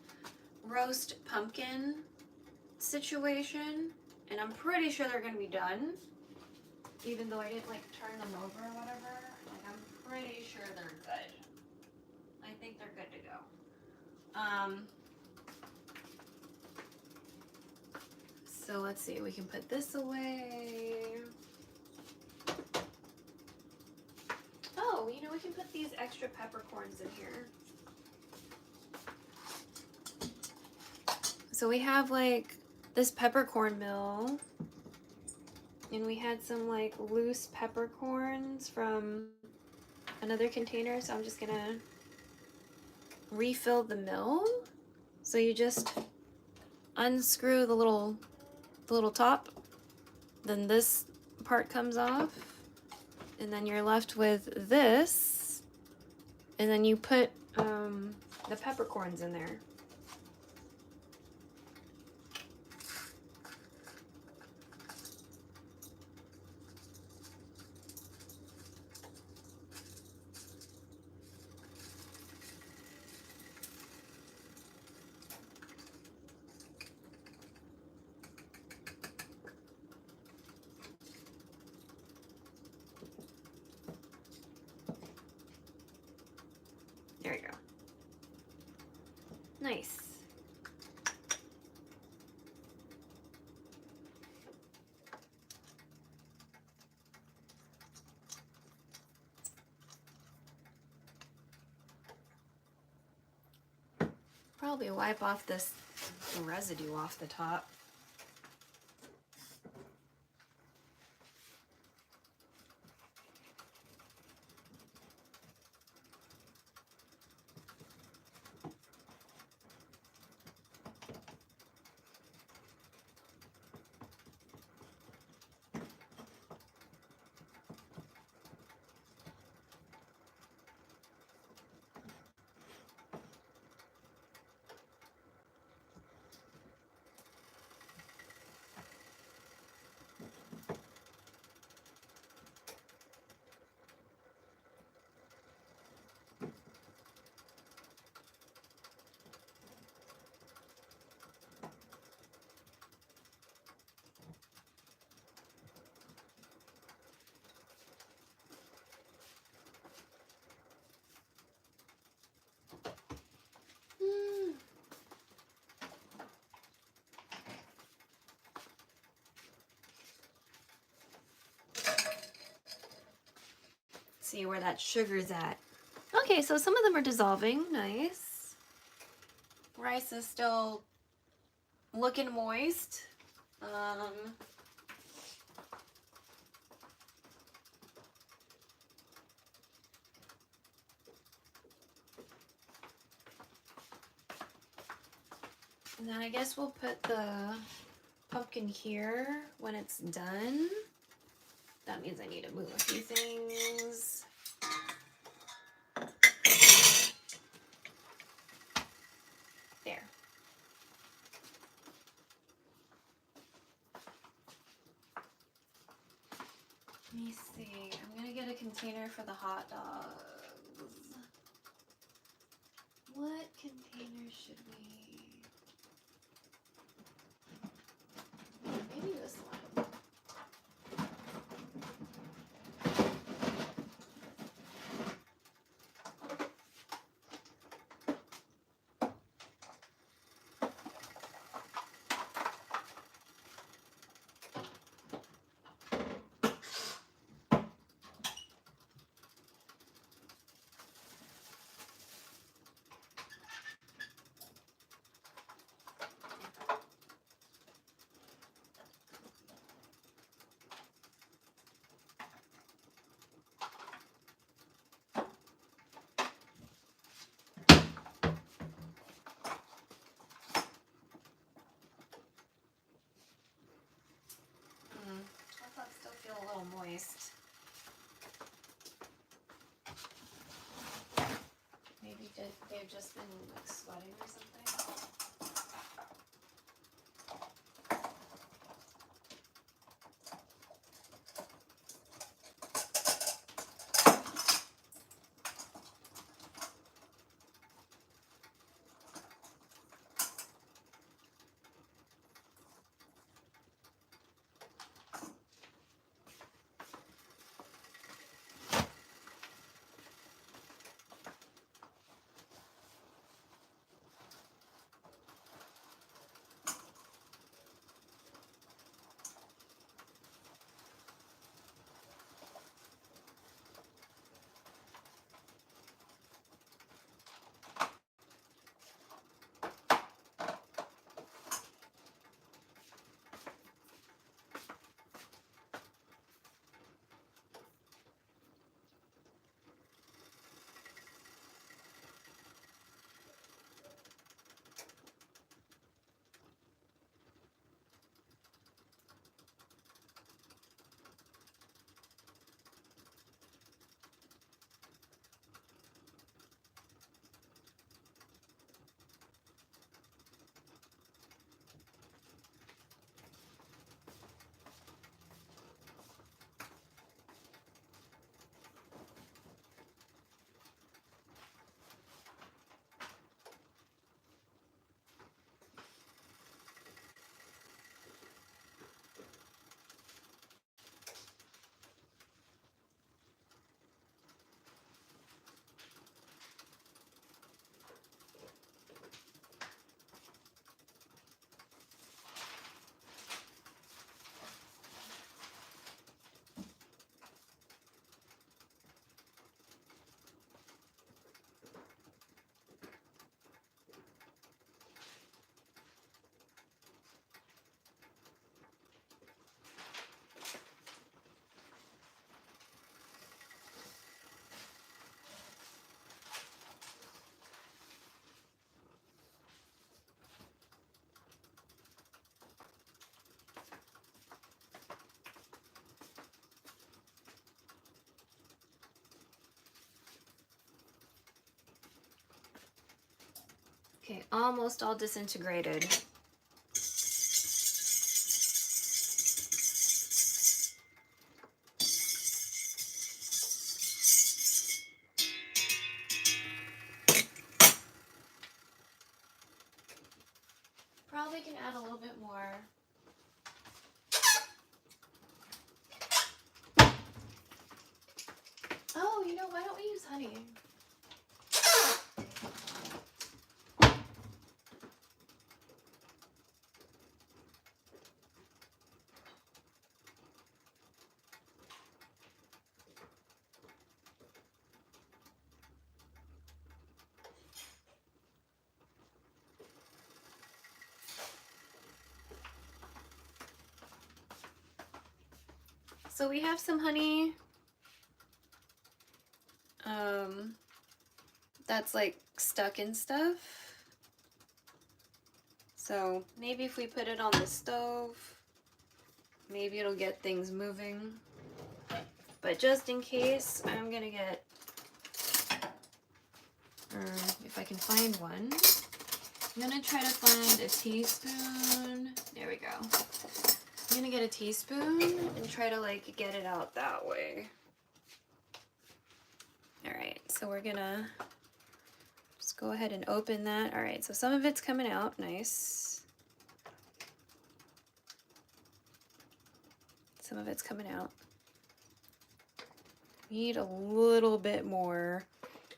roast pumpkin situation. And I'm pretty sure they're gonna be done. Even though I didn't like turn them over or whatever. Like I'm pretty sure they're good. I think they're good to go. So let's see, we can put this away. Oh, you know, we can put these extra peppercorns in here. So we have like this peppercorn mill, and we had some like loose peppercorns from another container, so I'm just gonna refill the mill. So you just unscrew the little top, then this part comes off, and then you're left with this, and then you put the peppercorns in there. There you go. Nice. Probably wipe off this residue off the top. See where that sugar's at. Okay, so some of them are dissolving. Nice. Rice is still looking moist. And then I guess we'll put the pumpkin here when it's done. That means I need to move a few things. Let me see. I'm gonna get a container for the hot dogs. What container should we? Maybe this one. I thought still feel a little moist. Maybe they've just been like sweating or something. Okay, almost all disintegrated. Probably can add a little bit more. Oh, you know, why don't we use honey? So we have some honey that's like stuck in stuff. So maybe if we put it on the stove, maybe it'll get things moving. But just in case, I'm gonna get, if I can find one, I'm gonna try to find a teaspoon. There we go. I'm gonna get a teaspoon and try to like get it out that way. All right, so we're gonna just go ahead and open that. All right, so some of it's coming out, nice. Some of it's coming out. Need a little bit more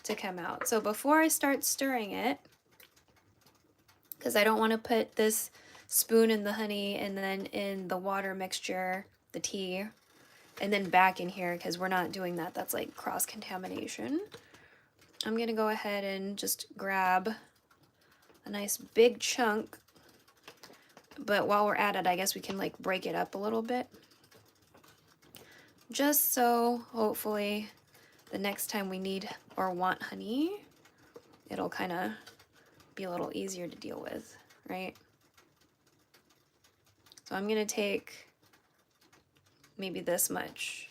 to come out. So before I start stirring it, because I don't want to put this spoon in the honey and then in the water mixture, the tea, and then back in here, because we're not doing that. That's like cross-contamination. I'm gonna go ahead and just grab a nice big chunk, but while we're at it, I guess we can like break it up a little bit, just so hopefully the next time we need or want honey, it'll kind of be a little easier to deal with, right? So I'm gonna take maybe this much.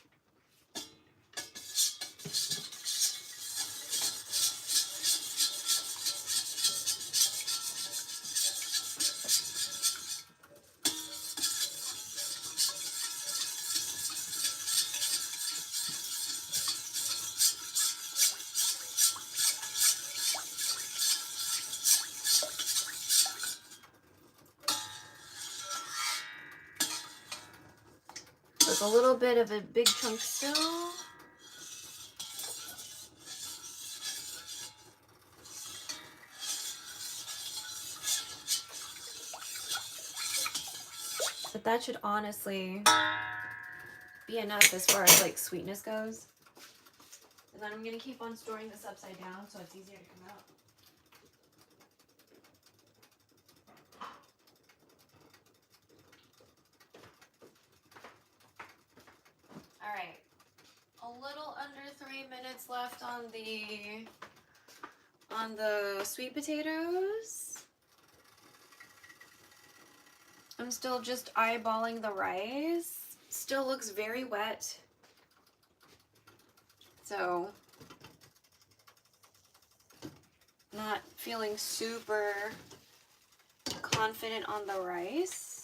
There's a little bit of a big chunk still. But that should honestly be enough as far as like sweetness goes. And then I'm gonna keep on storing this upside down so it's easier to come out. All right, a little under 3 minutes left on the sweet potatoes. I'm still just eyeballing the rice. Still looks very wet. So, not feeling super confident on the rice.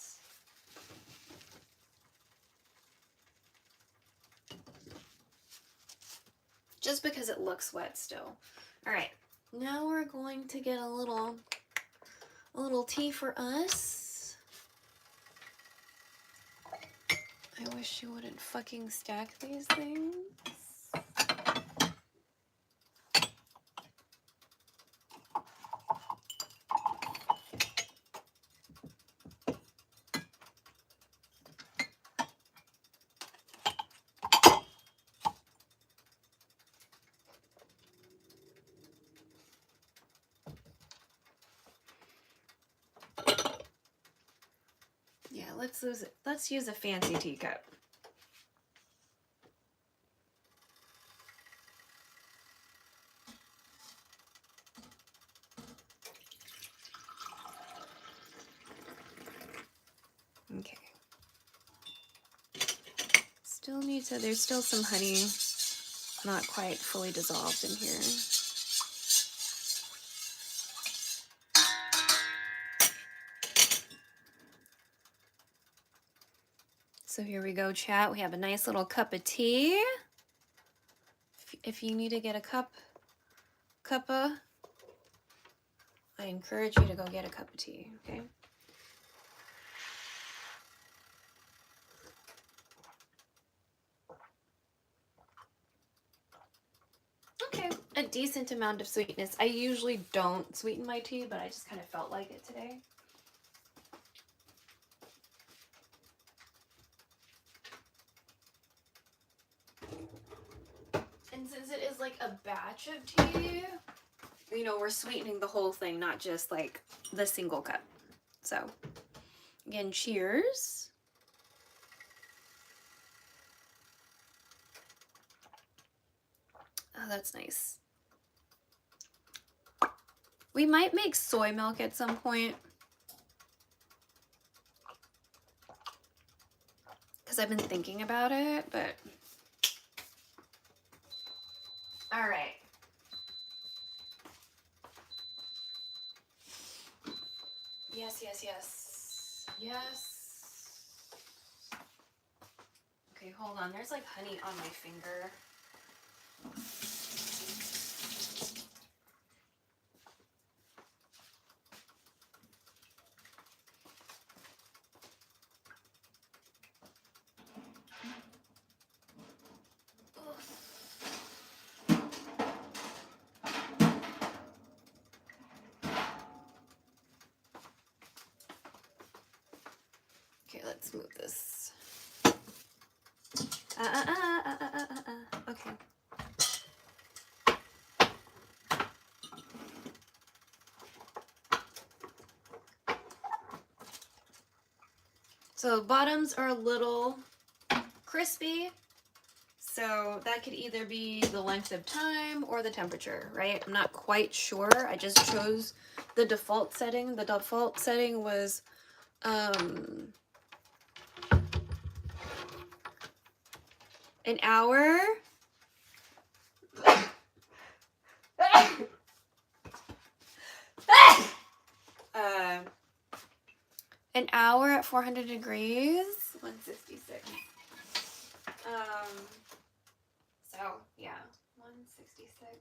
Just because it looks wet still. All right, now we're going to get a little tea for us. I wish you wouldn't fucking stack these things. Yeah, let's use a fancy teacup. Okay. Still need to, there's still some honey not quite fully dissolved in here. So here we go, chat. We have a nice little cup of tea. If you need to get a cuppa, I encourage you to go get a cup of tea, okay? Okay, a decent amount of sweetness. I usually don't sweeten my tea, but I just kind of felt like it today. And since it is like a batch of tea, you know, we're sweetening the whole thing, not just like the single cup. So, again, cheers. Oh, that's nice. We might make soy milk at some point, because I've been thinking about it, but all right. Yes, yes, yes. Yes. Okay, hold on. There's like honey on my finger. Okay, let's move this. Okay. So bottoms are a little crispy, so that could either be the length of time or the temperature, right? I'm not quite sure. I just chose the default setting. The default setting was an hour. An hour at 400 degrees, 166. So yeah, 166.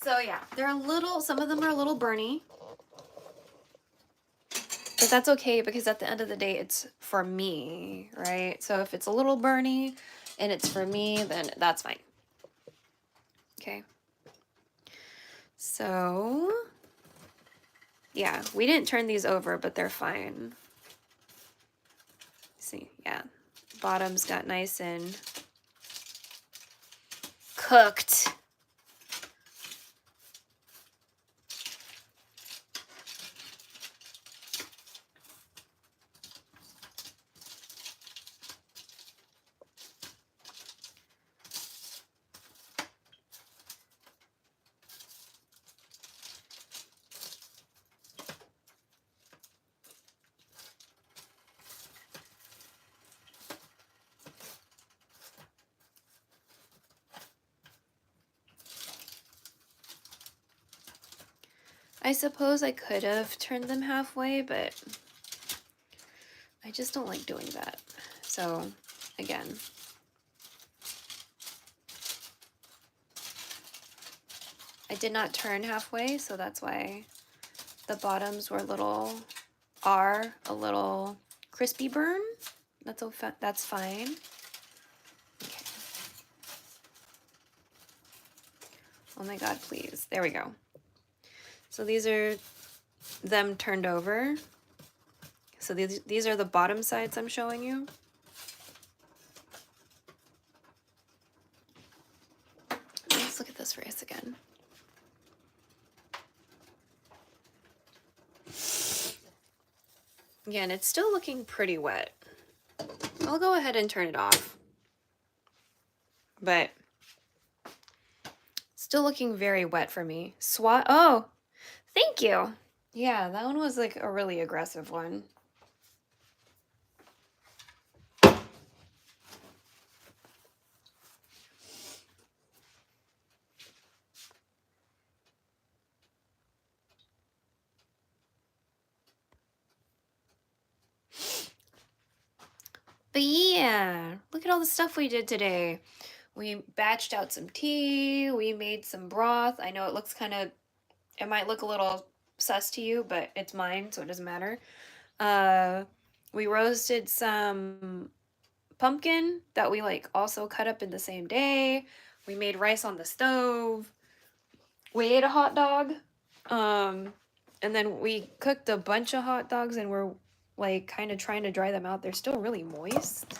So yeah, they're a little, some of them are a little burny. But that's okay, because at the end of the day, it's for me, right? So if it's a little burny and it's for me, then that's fine. Okay. So yeah, we didn't turn these over, but they're fine. See, yeah. Bottoms got nice and cooked. I suppose I could have turned them halfway, but I just don't like doing that. So, again. I did not turn halfway, so that's why the bottoms were are a little crispy burn. That's fine. Okay. Oh my God, please. There we go. So these are them turned over. So these are the bottom sides I'm showing you. Let's look at this race again. Again, it's still looking pretty wet. I'll go ahead and turn it off. But still looking very wet for me. Oh, thank you. Yeah, that one was like a really aggressive one. But yeah, look at all the stuff we did today. We batched out some tea, we made some broth. I know it looks it might look a little sus to you, but it's mine, so it doesn't matter. We roasted some pumpkin that we like also cut up in the same day. We made rice on the stove. We ate a hot dog. And then we cooked a bunch of hot dogs, and we're like kind of trying to dry them out. They're still really moist,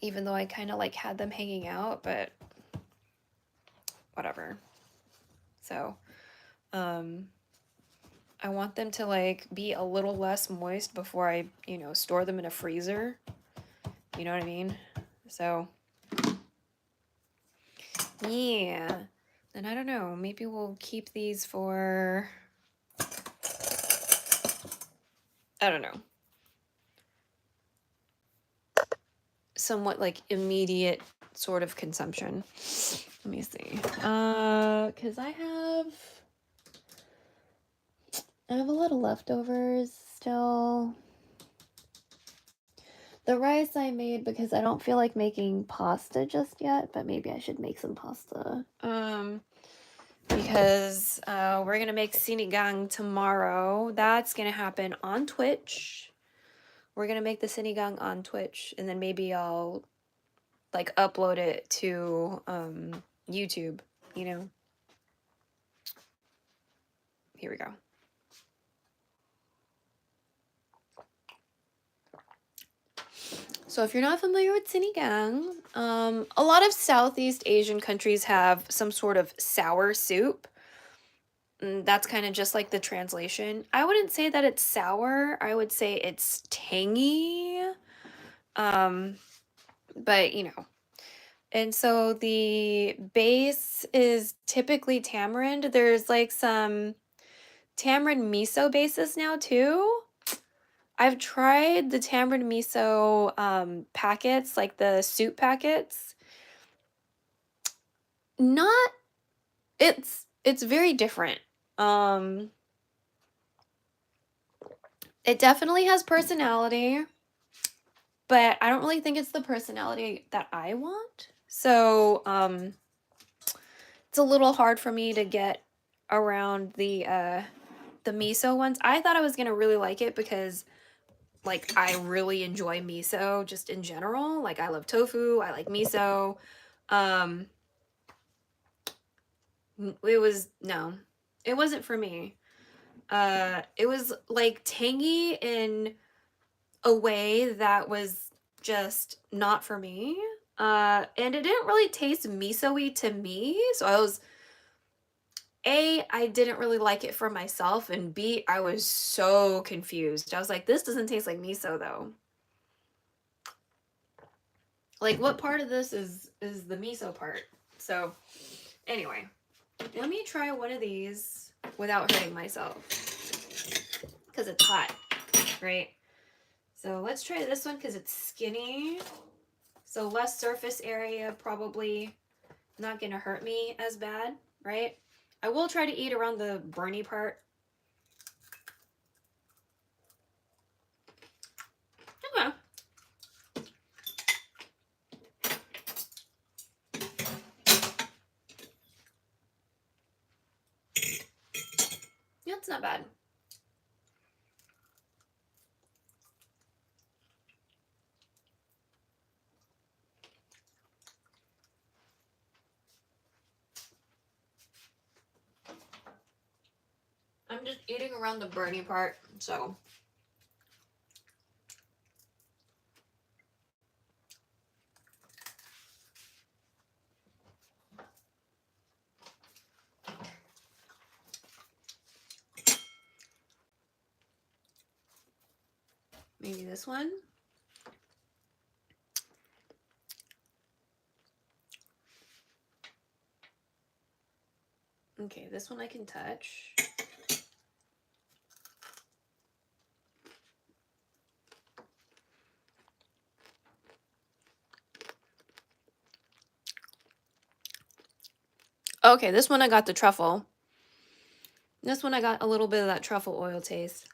even though I kind of like had them hanging out, but whatever. So I want them to like be a little less moist before I, store them in a freezer. You know what I mean? So yeah. And I don't know, maybe we'll keep these for, I don't know, somewhat like immediate sort of consumption. Let me see. Because I have a lot of leftovers still. The rice I made because I don't feel like making pasta just yet, but maybe I should make some pasta. Because we're gonna make sinigang tomorrow. That's gonna happen on Twitch. We're gonna make the sinigang on Twitch, and then maybe I'll like upload it to YouTube, you know. Here we go. So if you're not familiar with sinigang, a lot of Southeast Asian countries have some sort of sour soup. That's kind of just like the translation. I wouldn't say that it's sour. I would say it's tangy. But you know. And so the base is typically tamarind. There's like some tamarind miso bases now too. I've tried the tamarind miso packets, like the soup packets. Not it's very different. It definitely has personality, but I don't really think it's the personality that I want. So, it's a little hard for me to get around the miso ones. I thought I was gonna really like it because like I really enjoy miso just in general. Like I love tofu, I like miso. It wasn't for me. It was like tangy in a way that was just not for me. And it didn't really taste miso-y to me. So I didn't really like it for myself, and B, I was so confused. I was like, this doesn't taste like miso though. Like what part of this is the miso part? So anyway, let me try one of these without hurting myself. Because it's hot, right? So let's try this one because it's skinny. So less surface area, probably not gonna hurt me as bad, right? I will try to eat around the burny part. Okay. Yeah, it's not bad. I'm just eating around the burny part, so. Maybe this one. Okay, this one I can touch. Okay, this one I got the truffle. This one I got a little bit of that truffle oil taste.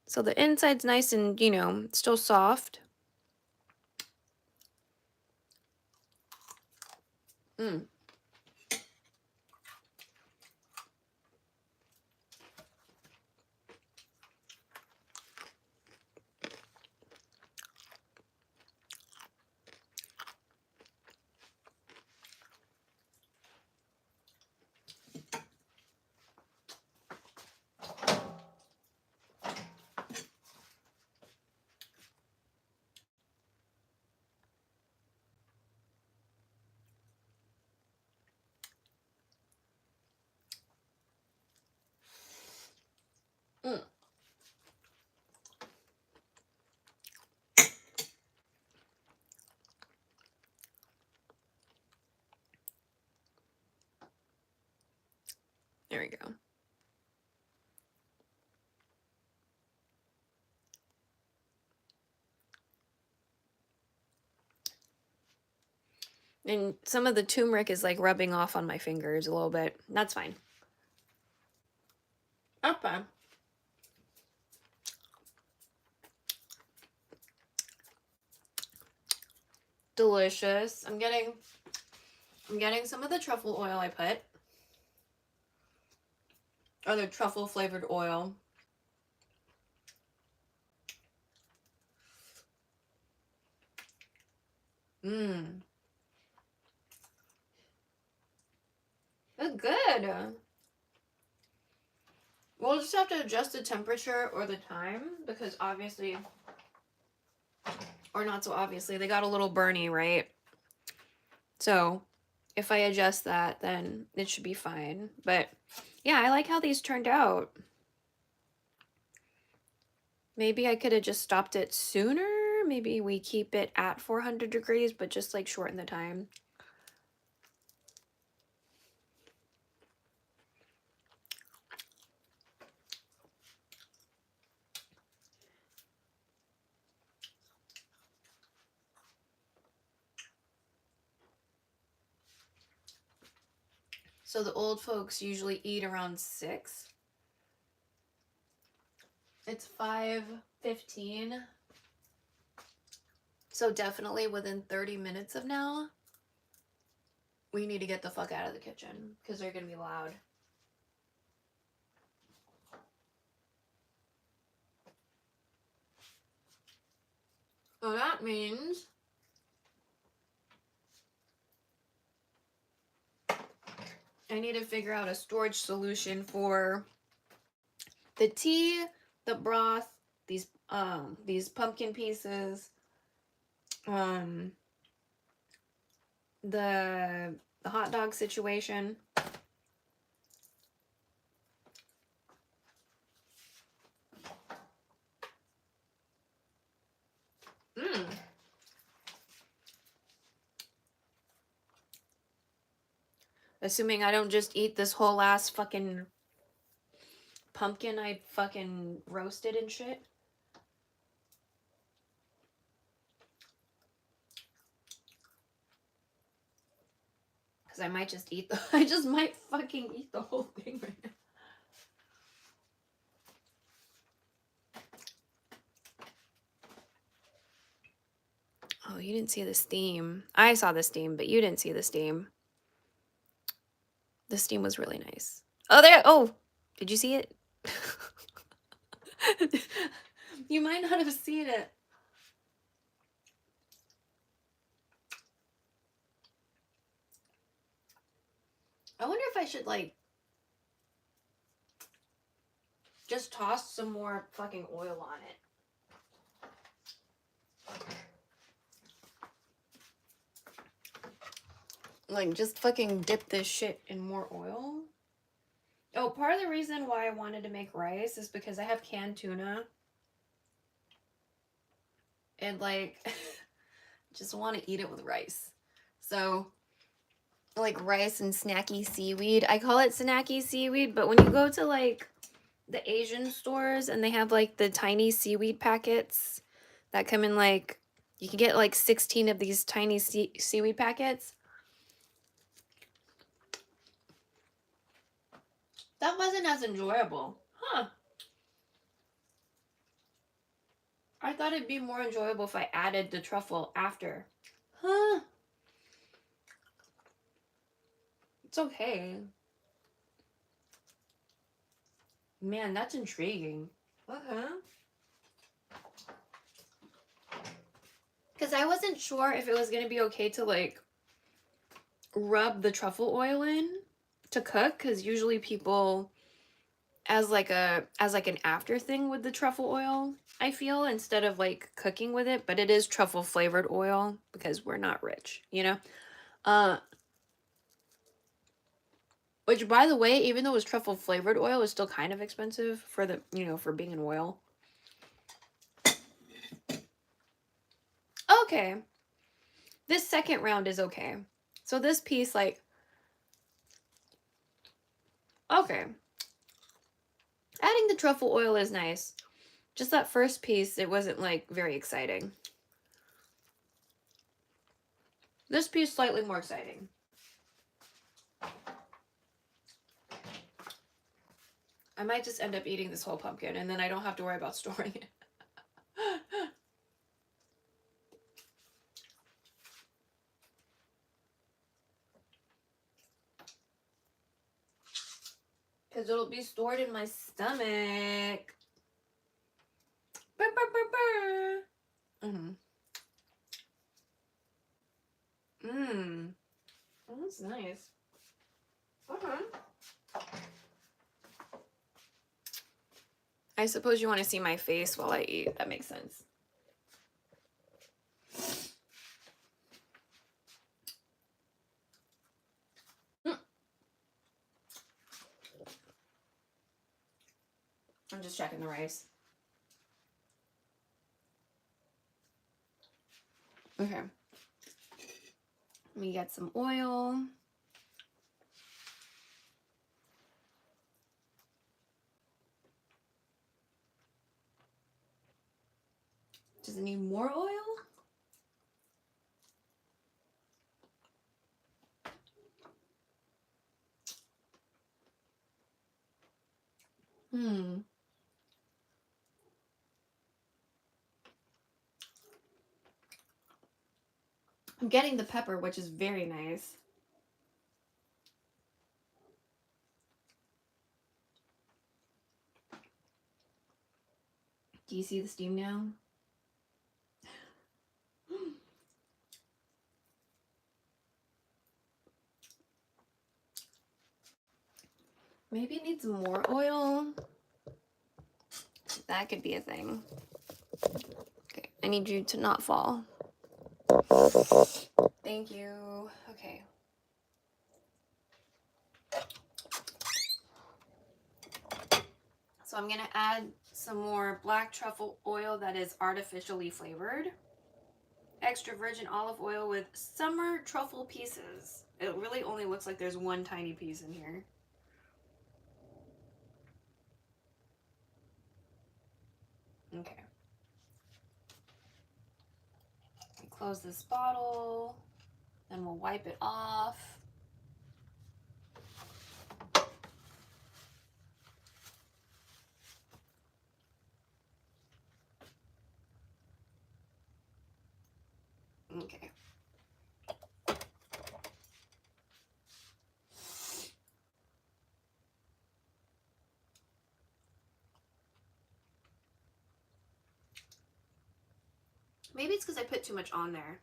So the inside's nice and, you know, still soft. There we go. And some of the turmeric is like rubbing off on my fingers a little bit. That's fine. Okay. Delicious. I'm getting some of the truffle oil I put. Or the truffle flavored oil. Mmm. That's good. We'll just have to adjust the temperature or the time because obviously, or not so obviously, they got a little burny, right? So if I adjust that, then it should be fine. But yeah, I like how these turned out. Maybe I could have just stopped it sooner. Maybe we keep it at 400 degrees, but just like shorten the time. So the old folks usually eat around 6. It's 5:15. So definitely within 30 minutes of now, we need to get the fuck out of the kitchen because they're going to be loud. So that means I need to figure out a storage solution for the tea, the broth, these pumpkin pieces, the hot dog situation. Assuming I don't just eat this whole ass fucking pumpkin I fucking roasted and shit. Because I might just eat I just might fucking eat the whole thing right now. Oh, you didn't see the steam. I saw the steam, but you didn't see the steam. The steam was really nice. Oh, there. Oh, did you see it? You might not have seen it. I wonder if I should, like, just toss some more fucking oil on it. Like, just fucking dip this shit in more oil. Oh, part of the reason why I wanted to make rice is because I have canned tuna. And, like, just want to eat it with rice. So, like, rice and snacky seaweed. I call it snacky seaweed, but when you go to, like, the Asian stores and they have, like, the tiny seaweed packets that come in, like, you can get, like, 16 of these tiny seaweed packets. That wasn't as enjoyable. Huh. I thought it'd be more enjoyable if I added the truffle after. Huh. It's okay. Man, that's intriguing. Okay. Because I wasn't sure if it was going to be okay to, like, rub the truffle oil in to cook. Because usually people, as like an after thing with the truffle oil, I feel, instead of, like, cooking with it. But it is truffle flavored oil because we're not rich, you know? Which, by the way, even though it was truffle flavored oil, is still kind of expensive for the, you know, for being an oil. Okay. This second round is okay. So this piece, like, okay. Adding the truffle oil is nice. Just that first piece, it wasn't, like, very exciting. This piece slightly more exciting. I might just end up eating this whole pumpkin and then I don't have to worry about storing it. Because it'll be stored in my stomach. Burr, burr, burr, burr. Oh, that's nice. Okay. I suppose you want to see my face while I eat. That makes sense. I'm just checking the rice. Okay. Let me get some oil. Does it need more oil? I'm getting the pepper, which is very nice. Do you see the steam now? Maybe it needs more oil. That could be a thing. Okay, I need you to not fall. Thank you. Okay. So I'm gonna add some more black truffle oil that is artificially flavored. Extra virgin olive oil with summer truffle pieces. It really only looks like there's one tiny piece in here. Okay. Close this bottle, then we'll wipe it off. Okay. Maybe it's because I put too much on there.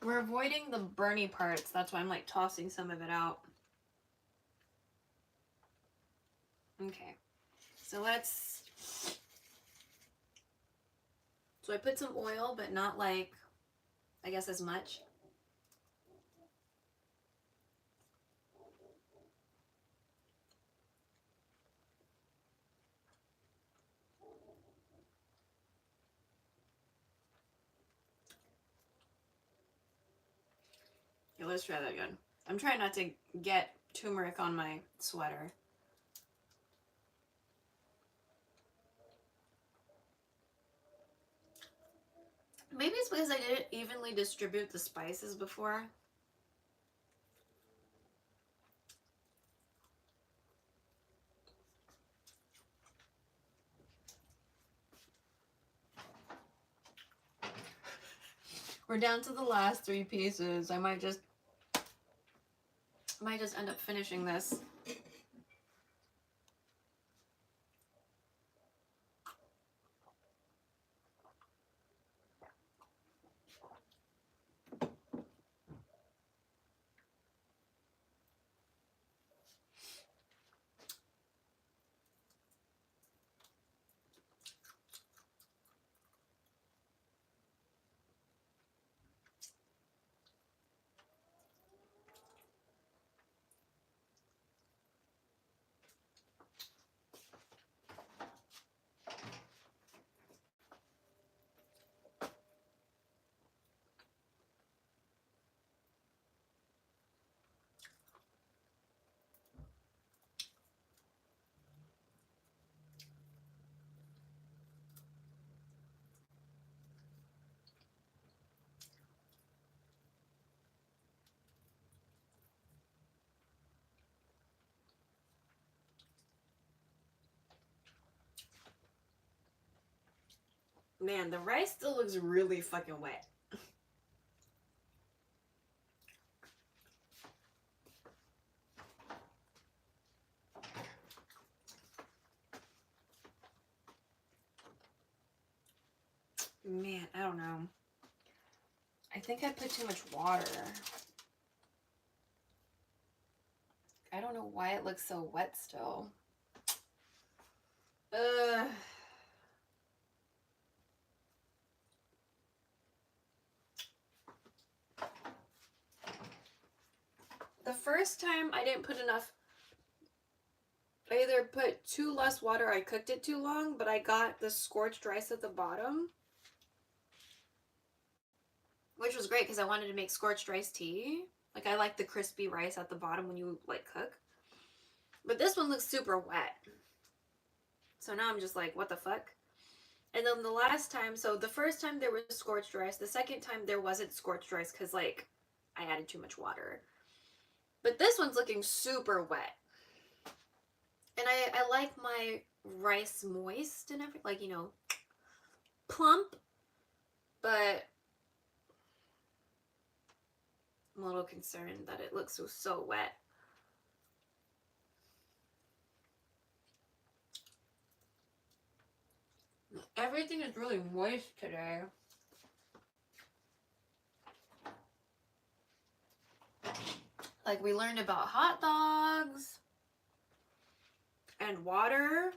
We're avoiding the burny parts. That's why I'm like tossing some of it out. Okay. So let's... So I put some oil, but not like, I guess as much. Okay, let's try that again. I'm trying not to get turmeric on my sweater. Maybe it's because I didn't evenly distribute the spices before. We're down to the last 3 pieces. I might just end up finishing this. Man, the rice still looks really fucking wet. Man, I don't know. I think I put too much water. I don't know why it looks so wet still. Ugh. The first time I didn't put enough. I either put too less water or I cooked it too long, but I got the scorched rice at the bottom. Which was great because I wanted to make scorched rice tea. Like, I like the crispy rice at the bottom when you, like, cook. But this one looks super wet. So now I'm just like, what the fuck? And then the last time, so the first time there was scorched rice. The second time there wasn't scorched rice because, like, I added too much water. But this one's looking super wet. And I like my rice moist and everything. Like, you know, plump. But I'm a little concerned that it looks so wet. Everything is really moist today. Like, we learned about hot dogs and water.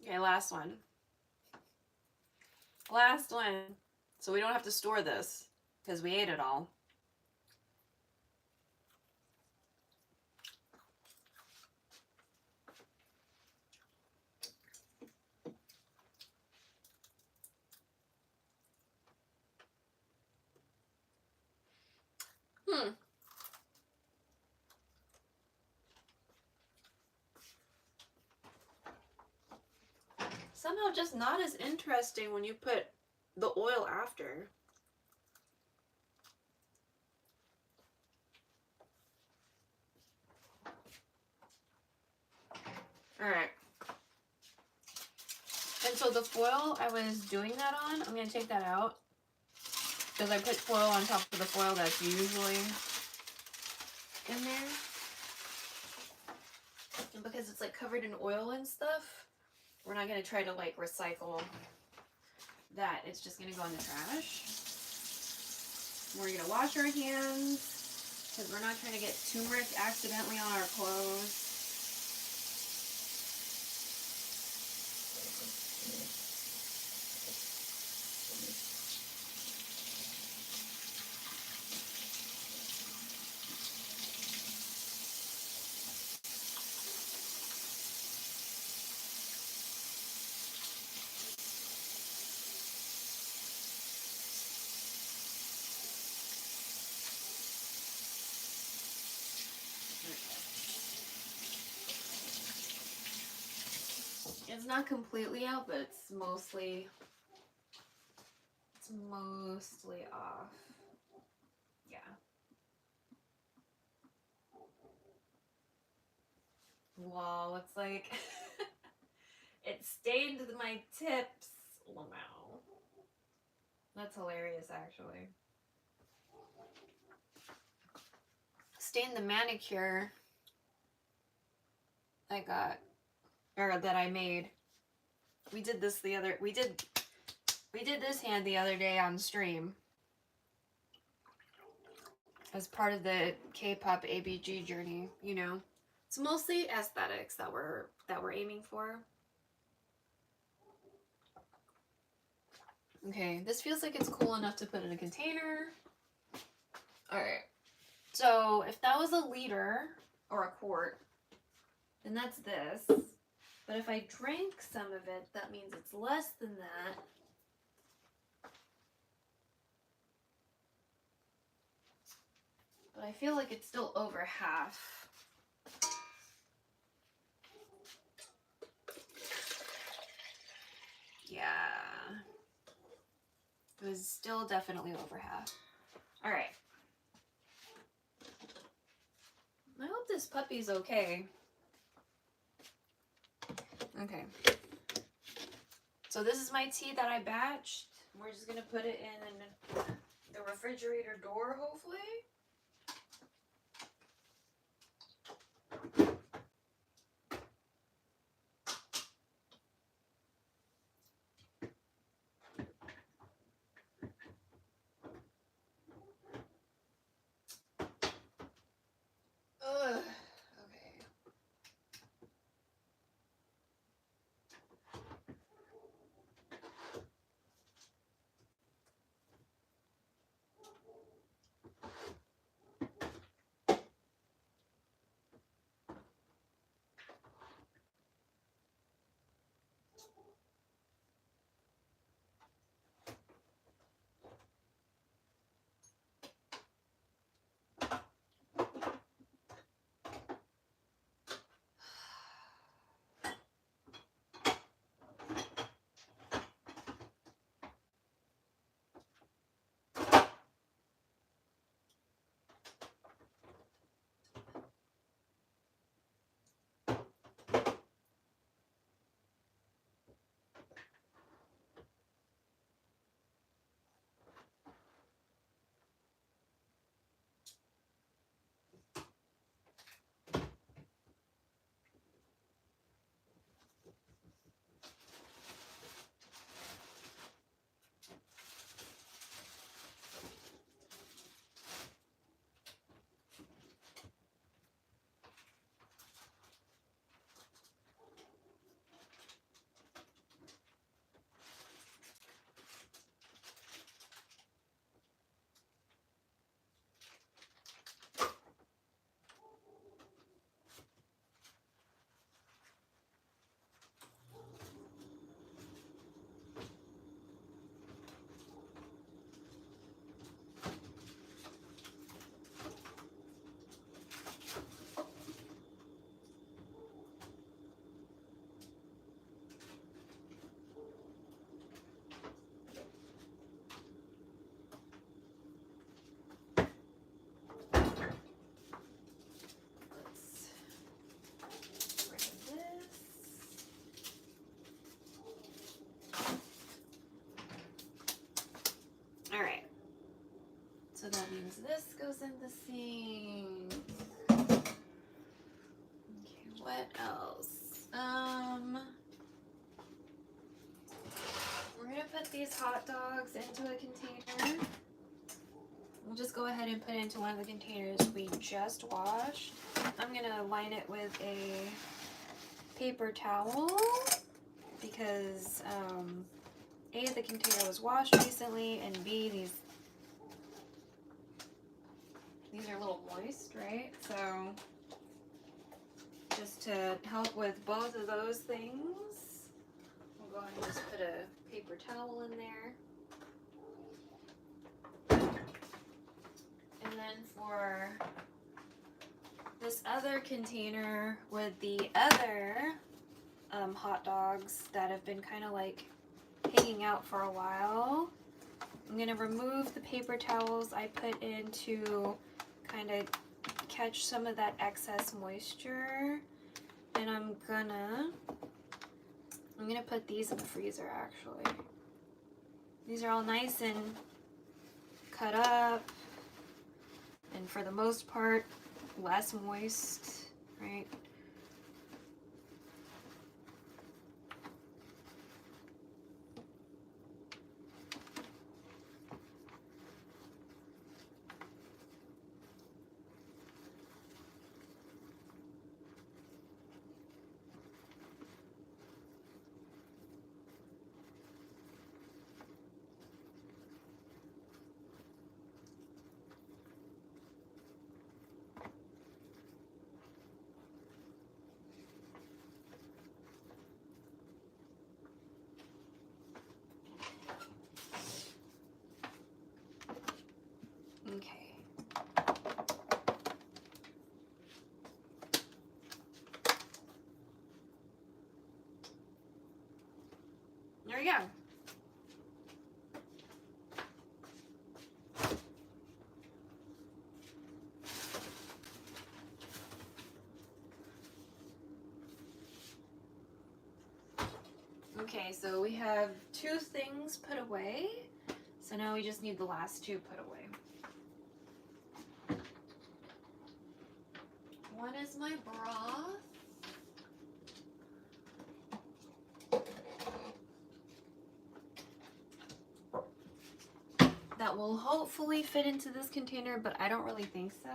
Okay, last one. Last one. So we don't have to store this because we ate it all. Somehow just not as interesting when you put the oil after. Alright. And so the foil I was doing that on, I'm going to take that out. Because I put foil on top of the foil that's usually in there. And because it's like covered in oil and stuff, we're not going to try to like recycle that. It's just going to go in the trash. We're going to wash our hands because we're not trying to get turmeric accidentally on our clothes. It's not completely out, but it's mostly off. Yeah. Wow, looks like it stained my tips. Wow. That's hilarious, actually. Stained the manicure I got, or that I made. We did this we did this hand the other day on stream as part of the K-pop ABG journey, you know. It's mostly aesthetics that we're aiming for. Okay, this feels like it's cool enough to put in a container. Alright. So if that was a liter or a quart, then that's this. But if I drank some of it, that means it's less than that. But I feel like it's still over half. Yeah. It was still definitely over half. All right. I hope this puppy's okay. Okay. So this is my tea that I batched. We're just gonna put it in the refrigerator door, hopefully. Ugh. Okay. Alright. So that means this goes in the sink. Okay, what else? We're gonna put these hot dogs into a container. We'll just go ahead and put it into one of the containers we just washed. I'm gonna line it with a paper towel because A, the container was washed recently, and B, these are a little moist, right? So just to help with both of those things, we'll go ahead and just put a paper towel in there. And then for this other container with the other hot dogs that have been kind of like hanging out for a while, I'm gonna remove the paper towels I put in to kind of catch some of that excess moisture, and I'm gonna put these in the freezer. Actually, these are all nice and cut up, and for the most part less moist, right? Okay. There we go. Okay, so we have 2 things put away. So now we just need the last 2 put away. One is my broth. That will hopefully fit into this container, but I don't really think so.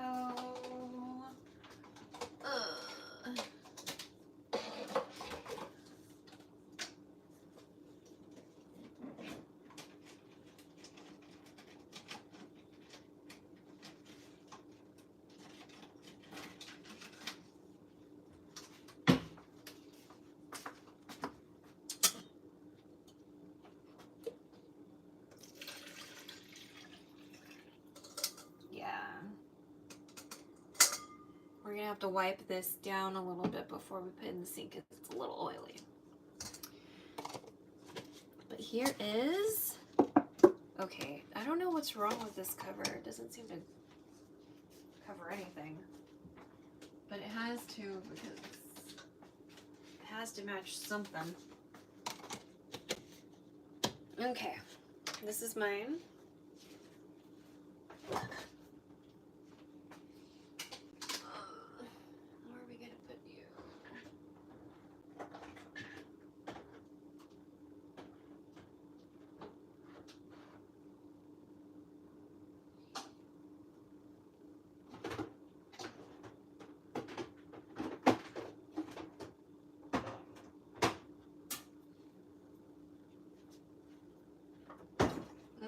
Ugh. We're gonna have to wipe this down a little bit before we put it in the sink because it's a little oily. But here is, okay, I don't know what's wrong with this cover. It doesn't seem to cover anything. But it has to, because it has to match something. Okay, this is mine.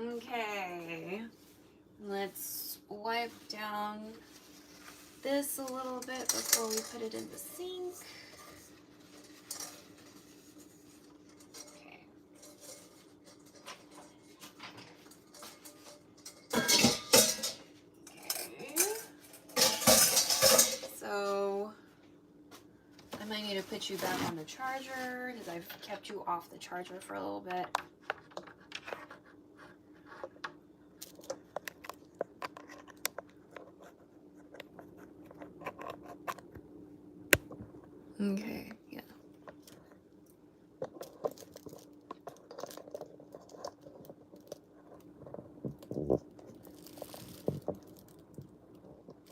Okay, let's wipe down this a little bit before we put it in the sink. Okay. So I might need to put you back on the charger because I've kept you off the charger for a little bit. Okay, yeah.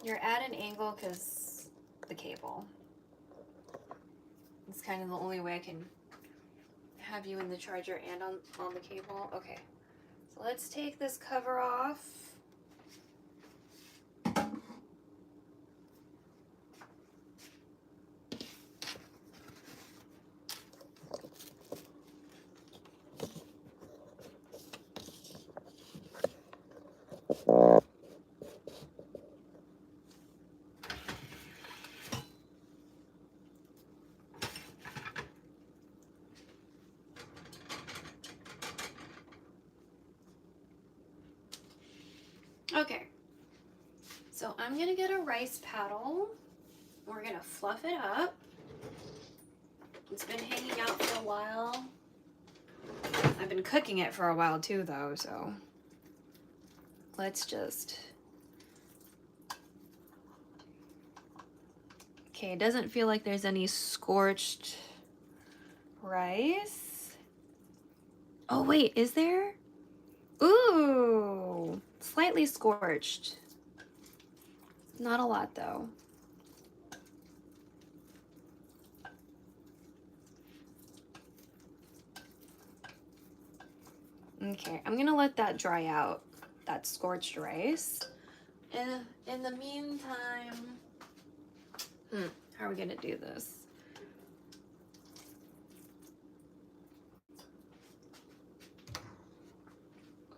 You're at an angle because the cable. It's kind of the only way I can have you in the charger and on the cable. Okay, so let's take this cover off. Okay, so I'm gonna get a rice paddle. We're gonna fluff it up. It's been hanging out for a while. I've been cooking it for a while too though, so let's just... Okay, it doesn't feel like there's any scorched rice. Oh wait, is there? Ooh, slightly scorched. Not a lot though. Okay, I'm gonna let that dry out, that scorched rice. In the meantime, how are we gonna do this?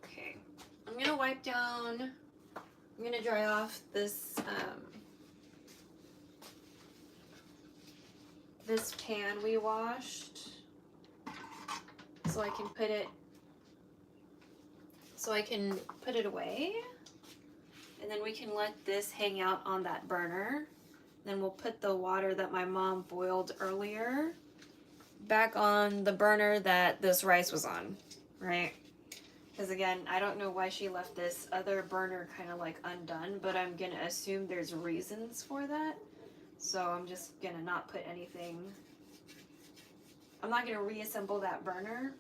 Okay, I'm gonna wipe down, I'm gonna dry off this, this pan we washed so I can put it away. we can let this hang out on that burner. Then we'll put the water that my mom boiled earlier back on the burner that this rice was on, right? Because again, I don't know why she left this other burner kind of like undone, but I'm gonna assume there's reasons for that. So I'm just gonna not put anything. I'm not gonna reassemble that burner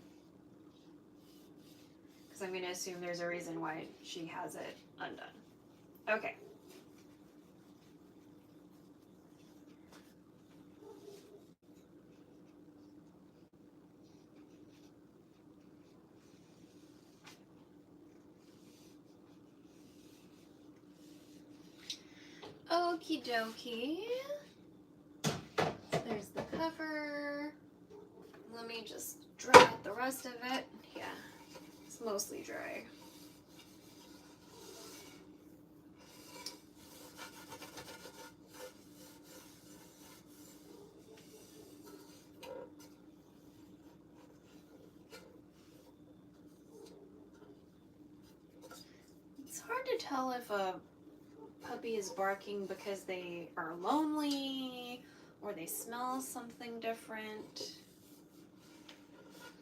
because I'm gonna assume there's a reason why she has it undone. Okay. Okie dokie. There's the cover. Let me just dry out the rest of it. Yeah, it's mostly dry. It's hard to tell if a puppy is barking because they are lonely or they smell something different.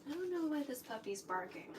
I don't know why this puppy's barking.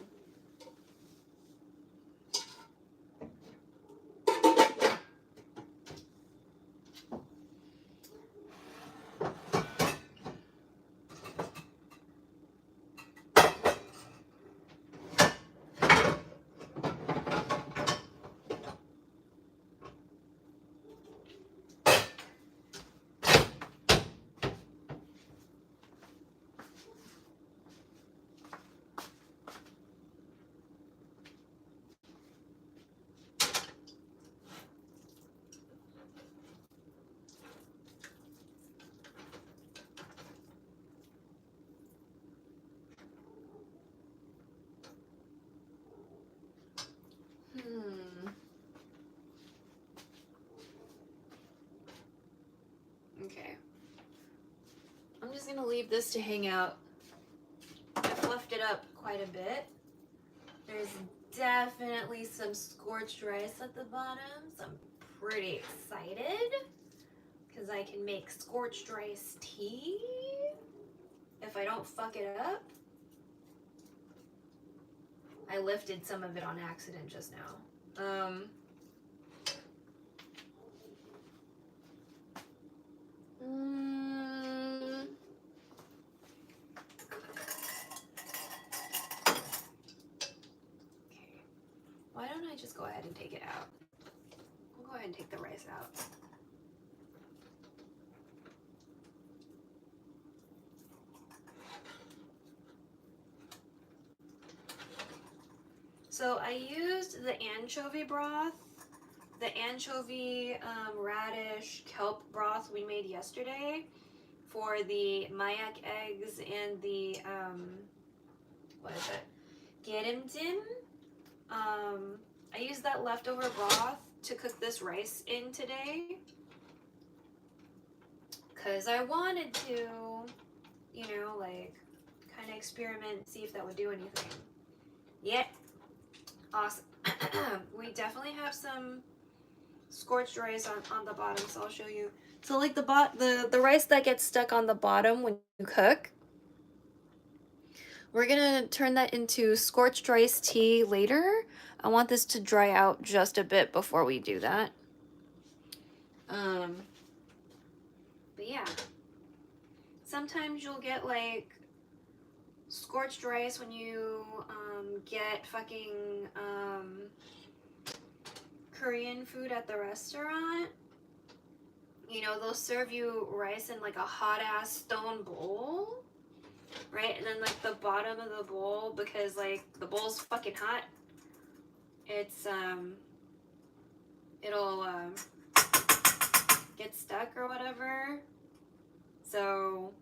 Okay. I'm just gonna leave this to hang out. I fluffed it up quite a bit. There's definitely some scorched rice at the bottom, so I'm pretty excited because I can make scorched rice tea if I don't fuck it up. I lifted some of it on accident just now. Okay. Why don't I just go ahead and take it out? I'll go ahead and take the rice out. So I used the anchovy broth, the anchovy radish kelp broth we made yesterday for the mayak eggs and the, what is it, gerimdim. I used that leftover broth to cook this rice in today because I wanted to, you know, like kind of experiment, see if that would do anything. Yeah. Awesome. We definitely have some scorched rice on the bottom, so I'll show you. So like the rice that gets stuck on the bottom when you cook, we're gonna turn that into scorched rice tea later. I want this to dry out just a bit before we do that. But yeah, sometimes you'll get like scorched rice when you get fucking Korean food at the restaurant. You know, they'll serve you rice in like a hot ass stone bowl, right? And then like the bottom of the bowl, because like the bowl's fucking hot, it's it'll get stuck or whatever. So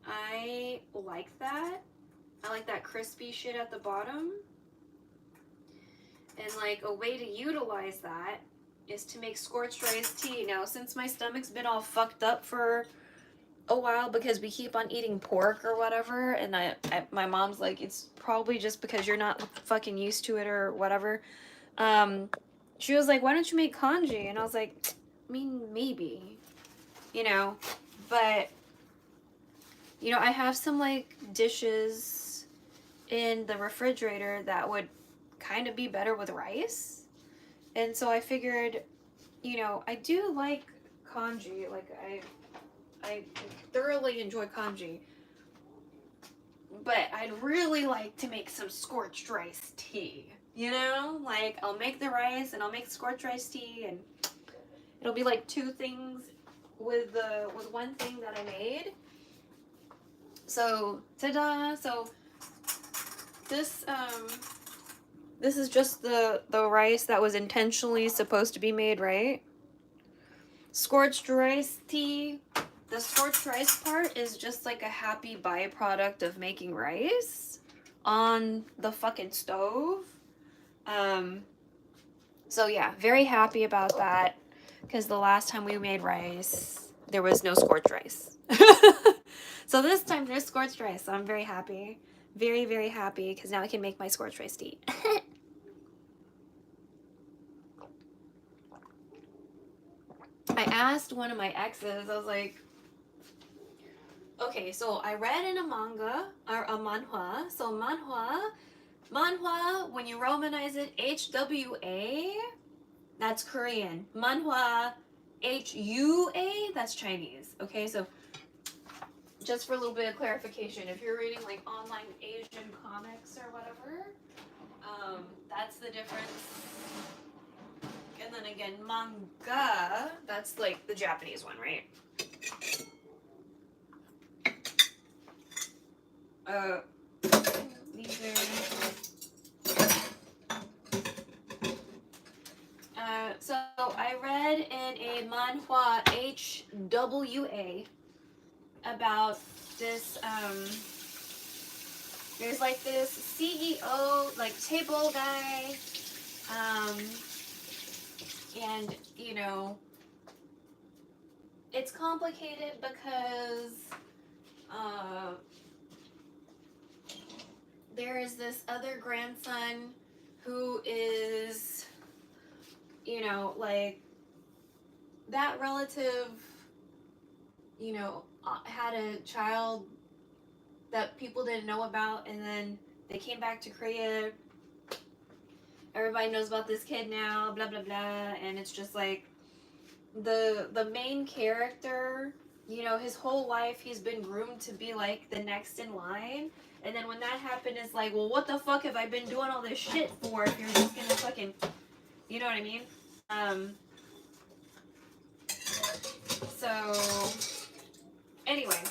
I like that. I like that crispy shit at the bottom. And like a way to utilize that is to make scorched rice tea. Now, since my stomach's been all fucked up for a while because we keep on eating pork or whatever, and my mom's like, it's probably just because you're not fucking used to it or whatever. She was like, why don't you make congee? And I was like, I mean, maybe, you know, but, you know, I have some, like, dishes in the refrigerator that would kind of be better with rice. And so I figured, you know, I do like congee. Like, I thoroughly enjoy congee. But I'd really like to make some scorched rice tea. You know? Like, I'll make the rice and I'll make scorched rice tea, and it'll be like two things with one thing that I made. So, ta-da! So, this is just the rice that was intentionally supposed to be made, right? Scorched rice tea. The scorched rice part is just like a happy byproduct of making rice on the fucking stove. So yeah, very happy about that, because the last time we made rice, there was no scorched rice. So this time there's scorched rice, so I'm very happy. Very, very happy, because now I can make my scorched rice tea. I asked one of my exes, I was like, okay, so I read in a manga, or a manhwa, so manhwa, when you romanize it, HWA, that's Korean. Manhwa, HUA, that's Chinese. Okay, so just for a little bit of clarification, if you're reading like online Asian comics or whatever, that's the difference. And then again, manga, that's like the Japanese one, right? These are... so I read in a manhwa HWA about this, there's like this CEO, like table guy, and, you know, it's complicated because, there is this other grandson who is, you know, like, that relative, you know, had a child that people didn't know about, and then they came back to Korea. Everybody knows about this kid now, blah, blah, blah, and it's just like, the main character, you know, his whole life he's been groomed to be like the next in line, and then when that happened, it's like, well, what the fuck have I been doing all this shit for if you're just gonna fucking, you know what I mean? So anyway,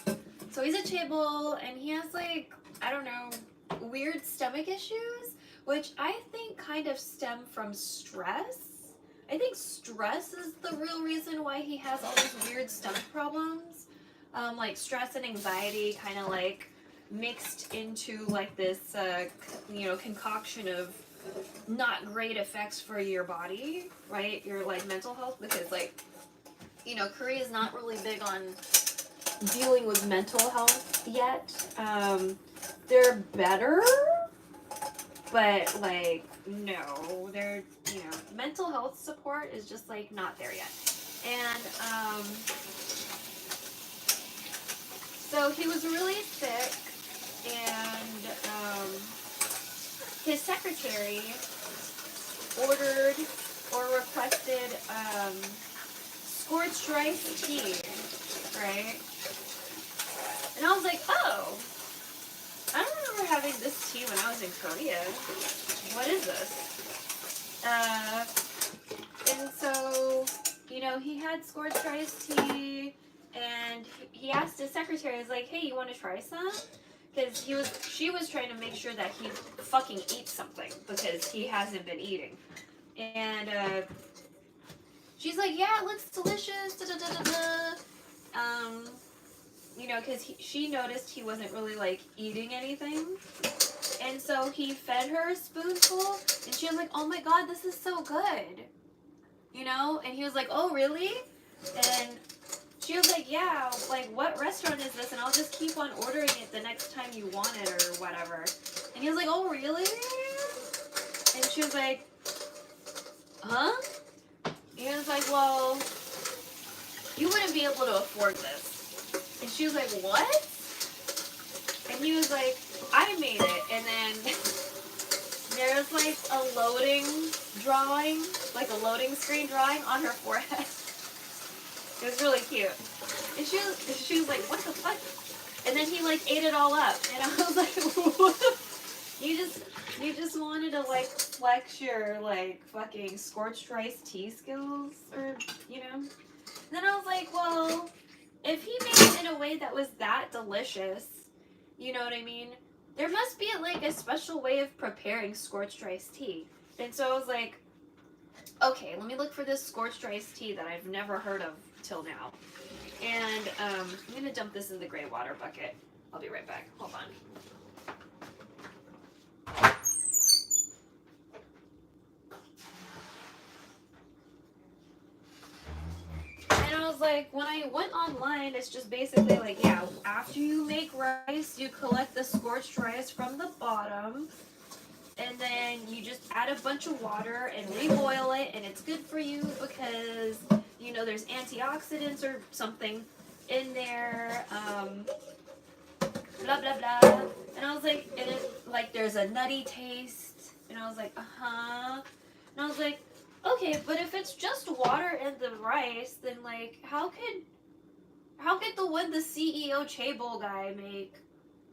so he's a table, and he has like, I don't know, weird stomach issues, which I think kind of stem from stress. I think stress is the real reason why he has all these weird stomach problems. Like stress and anxiety kind of like mixed into like this, you know, concoction of not great effects for your body, right? Your like mental health, because like, you know, Korea is not really big on dealing with mental health yet. They're better, but like, no, they're, you know, mental health support is just like not there yet. And so he was really sick, and his secretary ordered or requested scorched rice tea, right? And I was like, oh, I don't remember having this tea when I was in Korea. What is this? And so, you know, he had scorched rice tea, and he asked his secretary, he's like, hey, you want to try some? Because she was trying to make sure that he fucking eats something, because he hasn't been eating. And she's like, yeah, it looks delicious, da-da-da-da-da. You know, because she noticed he wasn't really, like, eating anything. And so he fed her a spoonful, and she was like, oh my god, this is so good. You know? And he was like, oh, really? And she was like, yeah, like, what restaurant is this? And I'll just keep on ordering it the next time you want it or whatever. And he was like, oh, really? And she was like, huh? He was like, well, you wouldn't be able to afford this. And she was like, what? And he was like, I made it. And then there's like a loading drawing, like a loading screen drawing on her forehead. It was really cute. And she was like, what the fuck? And then he like ate it all up. And I was like, what the you just wanted to like flex your like fucking scorched rice tea skills, or you know? And then I was like, well, if he made it in a way that was that delicious, you know what I mean? There must be like a special way of preparing scorched rice tea. And so I was like, okay, let me look for this scorched rice tea that I've never heard of till now. And I'm gonna dump this in the gray water bucket. I'll be right back. Hold on. And I was like, when I went online, it's just basically like, yeah, after you make rice, you collect the scorched rice from the bottom, and then you just add a bunch of water and reboil it, and it's good for you because, you know, there's antioxidants or something in there, blah, blah, blah. And I was like, and it, like, there's a nutty taste, and I was like, uh-huh. And I was like, okay, but if it's just water and the rice, then like how could the one the CEO Chaebol guy make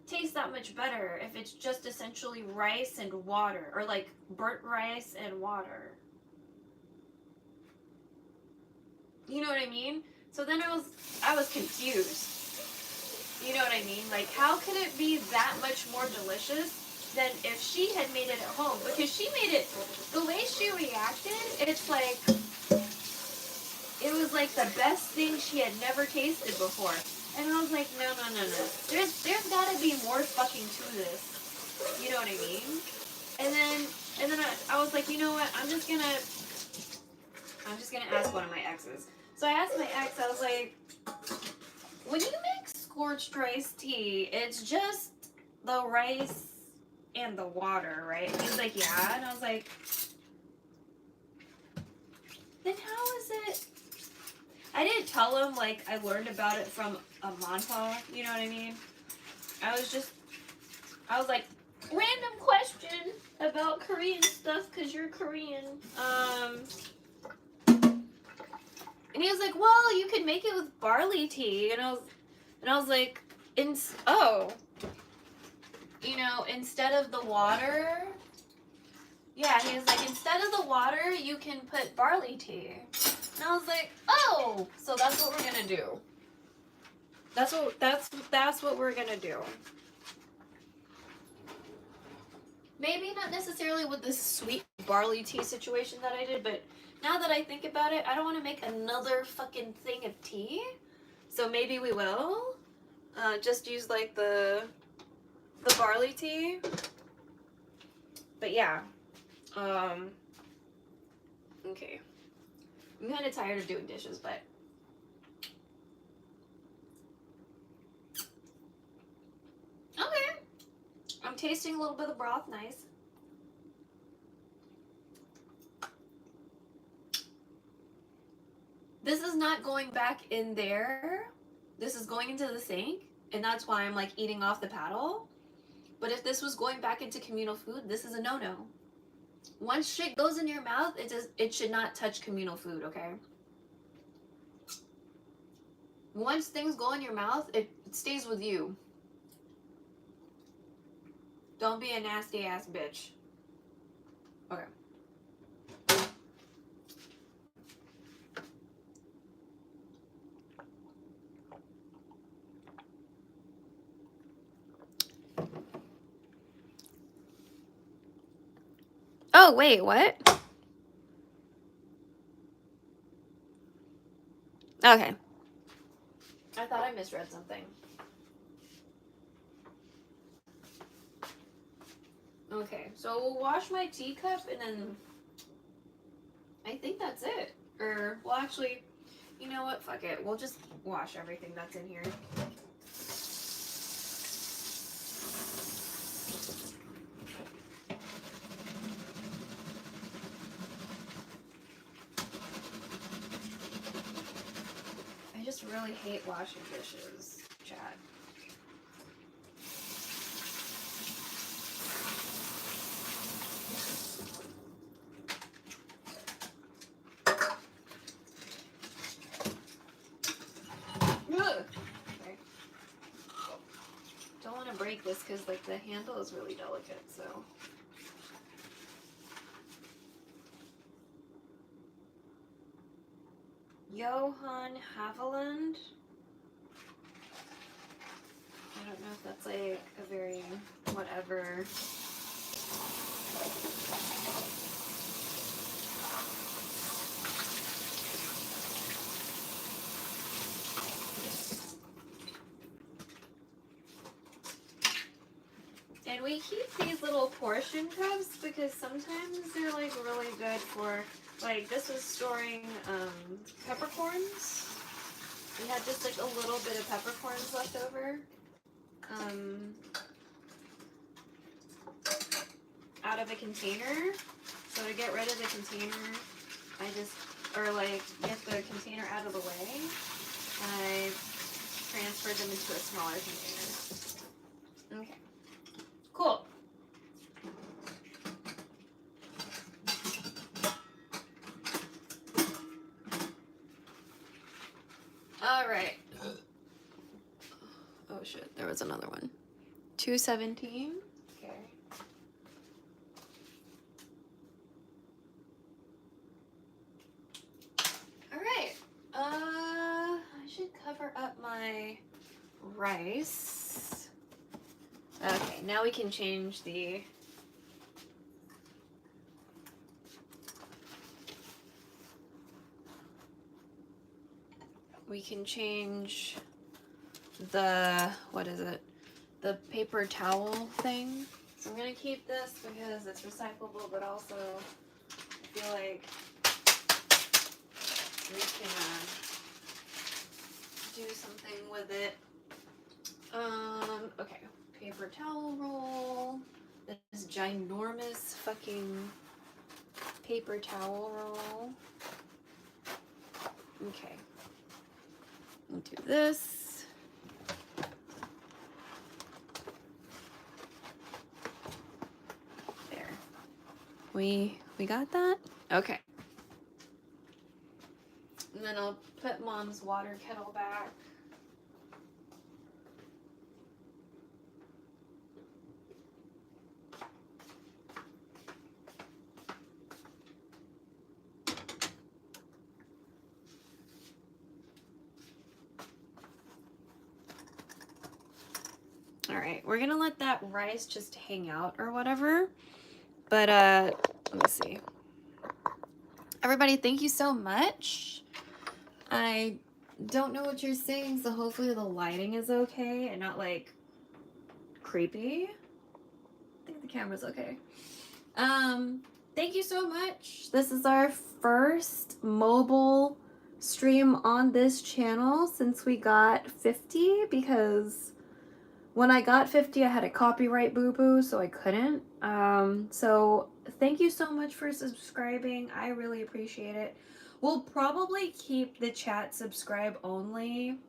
taste that much better if it's just essentially rice and water, or like burnt rice and water? You know what I mean? So then I was confused. You know what I mean? Like, how could it be that much more delicious than if she had made it at home? Because she made it, the way she reacted, it's like, it was like the best thing she had never tasted before. And I was like, no. There's gotta be more fucking to this. You know what I mean? And then I was like, you know what? I'm just gonna ask one of my exes. So I asked my ex, I was like, when you make scorched rice tea, it's just the rice and the water, right? And he's like, yeah. And I was like, then how is it? I didn't tell him, like, I learned about it from a manhwa, you know what I mean? I was like, random question about Korean stuff, because you're Korean. And he was like, well, you could make it with barley tea. And I was like, you know, instead of the water, yeah, he was like, instead of the water, you can put barley tea. And I was like, oh, so that's what we're gonna do. That's what we're gonna do. Maybe not necessarily with this sweet barley tea situation that I did, but now that I think about it, I don't want to make another fucking thing of tea. So maybe we will. Just use like the barley tea. But yeah. Okay. I'm kind of tired of doing dishes, but okay. I'm tasting a little bit of broth, nice. This is not going back in there. This is going into the sink, and that's why I'm like eating off the paddle. But if this was going back into communal food, this is a no-no. Once shit goes in your mouth, it should not touch communal food, okay? Once things go in your mouth, it stays with you. Don't be a nasty ass bitch. Okay. Oh, wait, what? Okay. I thought I misread something. Okay, so we'll wash my teacup and then I think that's it. Or, well, actually, you know what? Fuck it. We'll just wash everything that's in here. really hate washing dishes, chat. Okay. Don't want to break this because like the handle is really delicate, so. Johan Haviland. I don't know if that's like a very whatever. And we keep these little portion cups because sometimes they're like really good for, like this was storing peppercorns. We had just like a little bit of peppercorns left over. Out of a container. So to get rid of the container, I just, or like get the container out of the way, I transferred them into a smaller container. Okay. Cool. All right. Oh shit, there was another one. 217. Okay. All right. I should cover up my rice. Okay, now we can change the what is it? The paper towel thing. So I'm gonna keep this because it's recyclable, but also I feel like we can do something with it. Okay. Paper towel roll. This ginormous fucking paper towel roll. Okay. We'll do this. There. We got that? Okay. And then I'll put Mom's water kettle back. All right, we're gonna let that rice just hang out or whatever. But let me see. Everybody, thank you so much. I don't know what you're saying, so hopefully the lighting is okay and not like creepy. I think the camera's okay. Thank you so much. This is our first mobile stream on this channel since we got 50, because when I got 50, I had a copyright boo-boo, so I couldn't. So thank you so much for subscribing. I really appreciate it. We'll probably keep the chat subscribe only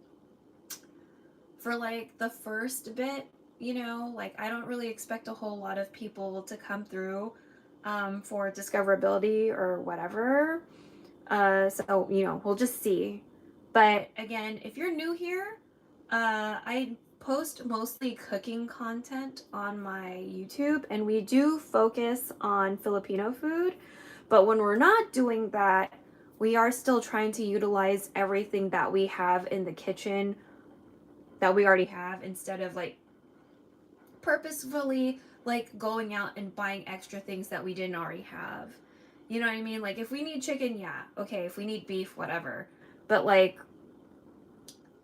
for like the first bit, you know, like I don't really expect a whole lot of people to come through for discoverability or whatever. So, you know, we'll just see. But again, if you're new here, I post mostly cooking content on my YouTube, and we do focus on Filipino food. But when we're not doing that, we are still trying to utilize everything that we have in the kitchen that we already have, instead of like purposefully like going out and buying extra things that we didn't already have. You know what I mean? Like if we need chicken, yeah, okay. If we need beef, whatever. But like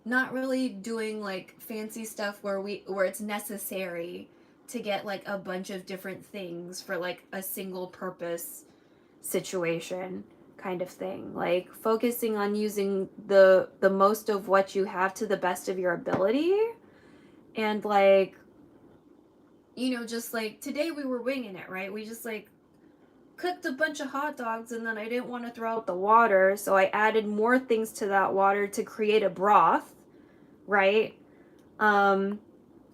not really doing like fancy stuff where it's necessary to get like a bunch of different things for like a single purpose situation kind of thing. Like focusing on using the most of what you have to the best of your ability. And like, you know, just like today we were winging it, right? We just like cooked a bunch of hot dogs and then I didn't want to throw out the water, so I added more things to that water to create a broth, right? And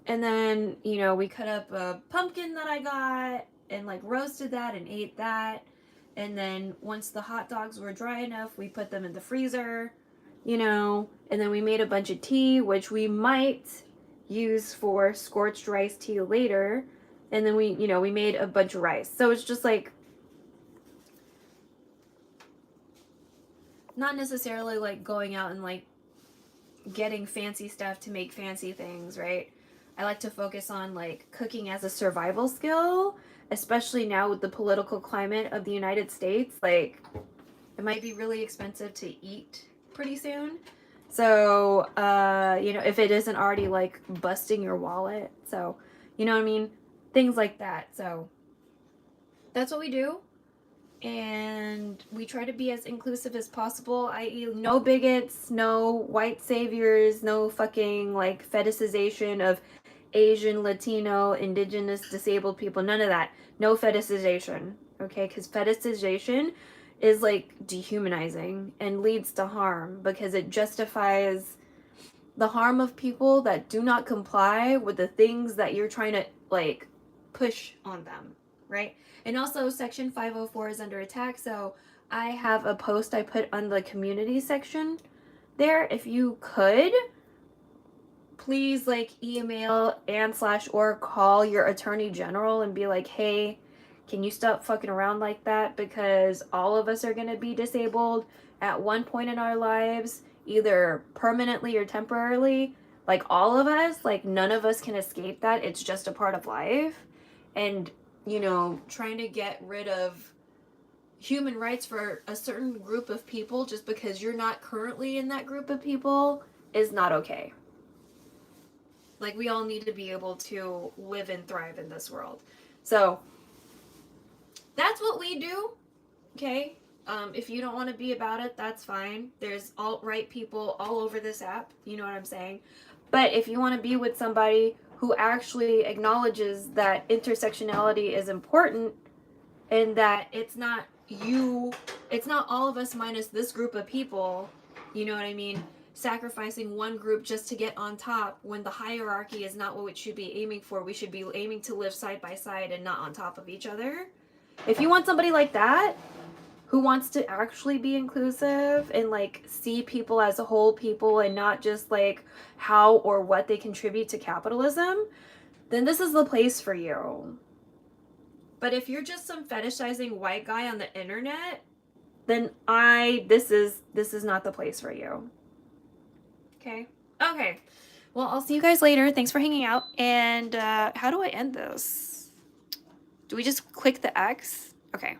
then, you know, we cut up a pumpkin that I got and like roasted that and ate that. And then once the hot dogs were dry enough, we put them in the freezer, you know, and then we made a bunch of tea, which we might use for scorched rice tea later. And then we, you know, we made a bunch of rice. So it's just like, not necessarily like going out and like getting fancy stuff to make fancy things, right? I like to focus on like cooking as a survival skill, especially now with the political climate of the United States. Like, it might be really expensive to eat pretty soon. So, you know, if it isn't already like busting your wallet. So, you know what I mean? Things like that. So, that's what we do. And we try to be as inclusive as possible, i.e. no bigots, no white saviors, no fucking like fetishization of Asian, Latino, indigenous, disabled people, none of that. No fetishization, okay? Because fetishization is like dehumanizing and leads to harm because it justifies the harm of people that do not comply with the things that you're trying to like push on them, right? And also section 504 is under attack, so I have a post I put on the community section there. If you could, please like email and/or call your attorney general and be like, hey, can you stop fucking around like that? Because all of us are going to be disabled at one point in our lives, either permanently or temporarily. Like all of us, like none of us can escape that. It's just a part of life. And, you know, trying to get rid of human rights for a certain group of people just because you're not currently in that group of people is not okay. Like, we all need to be able to live and thrive in this world. So, that's what we do, okay? If you don't want to be about it, that's fine. There's alt-right people all over this app, you know what I'm saying? But if you want to be with somebody who actually acknowledges that intersectionality is important and that it's not all of us minus this group of people, you know what I mean? Sacrificing one group just to get on top when the hierarchy is not what we should be aiming for. We should be aiming to live side by side and not on top of each other. If you want somebody like that, who wants to actually be inclusive and like see people as a whole people and not just like how or what they contribute to capitalism, then this is the place for you. But if you're just some fetishizing white guy on the internet, then this is not the place for you. Okay. Well, I'll see you guys later. Thanks for hanging out. And how do I end this? Do we just click the X? Okay.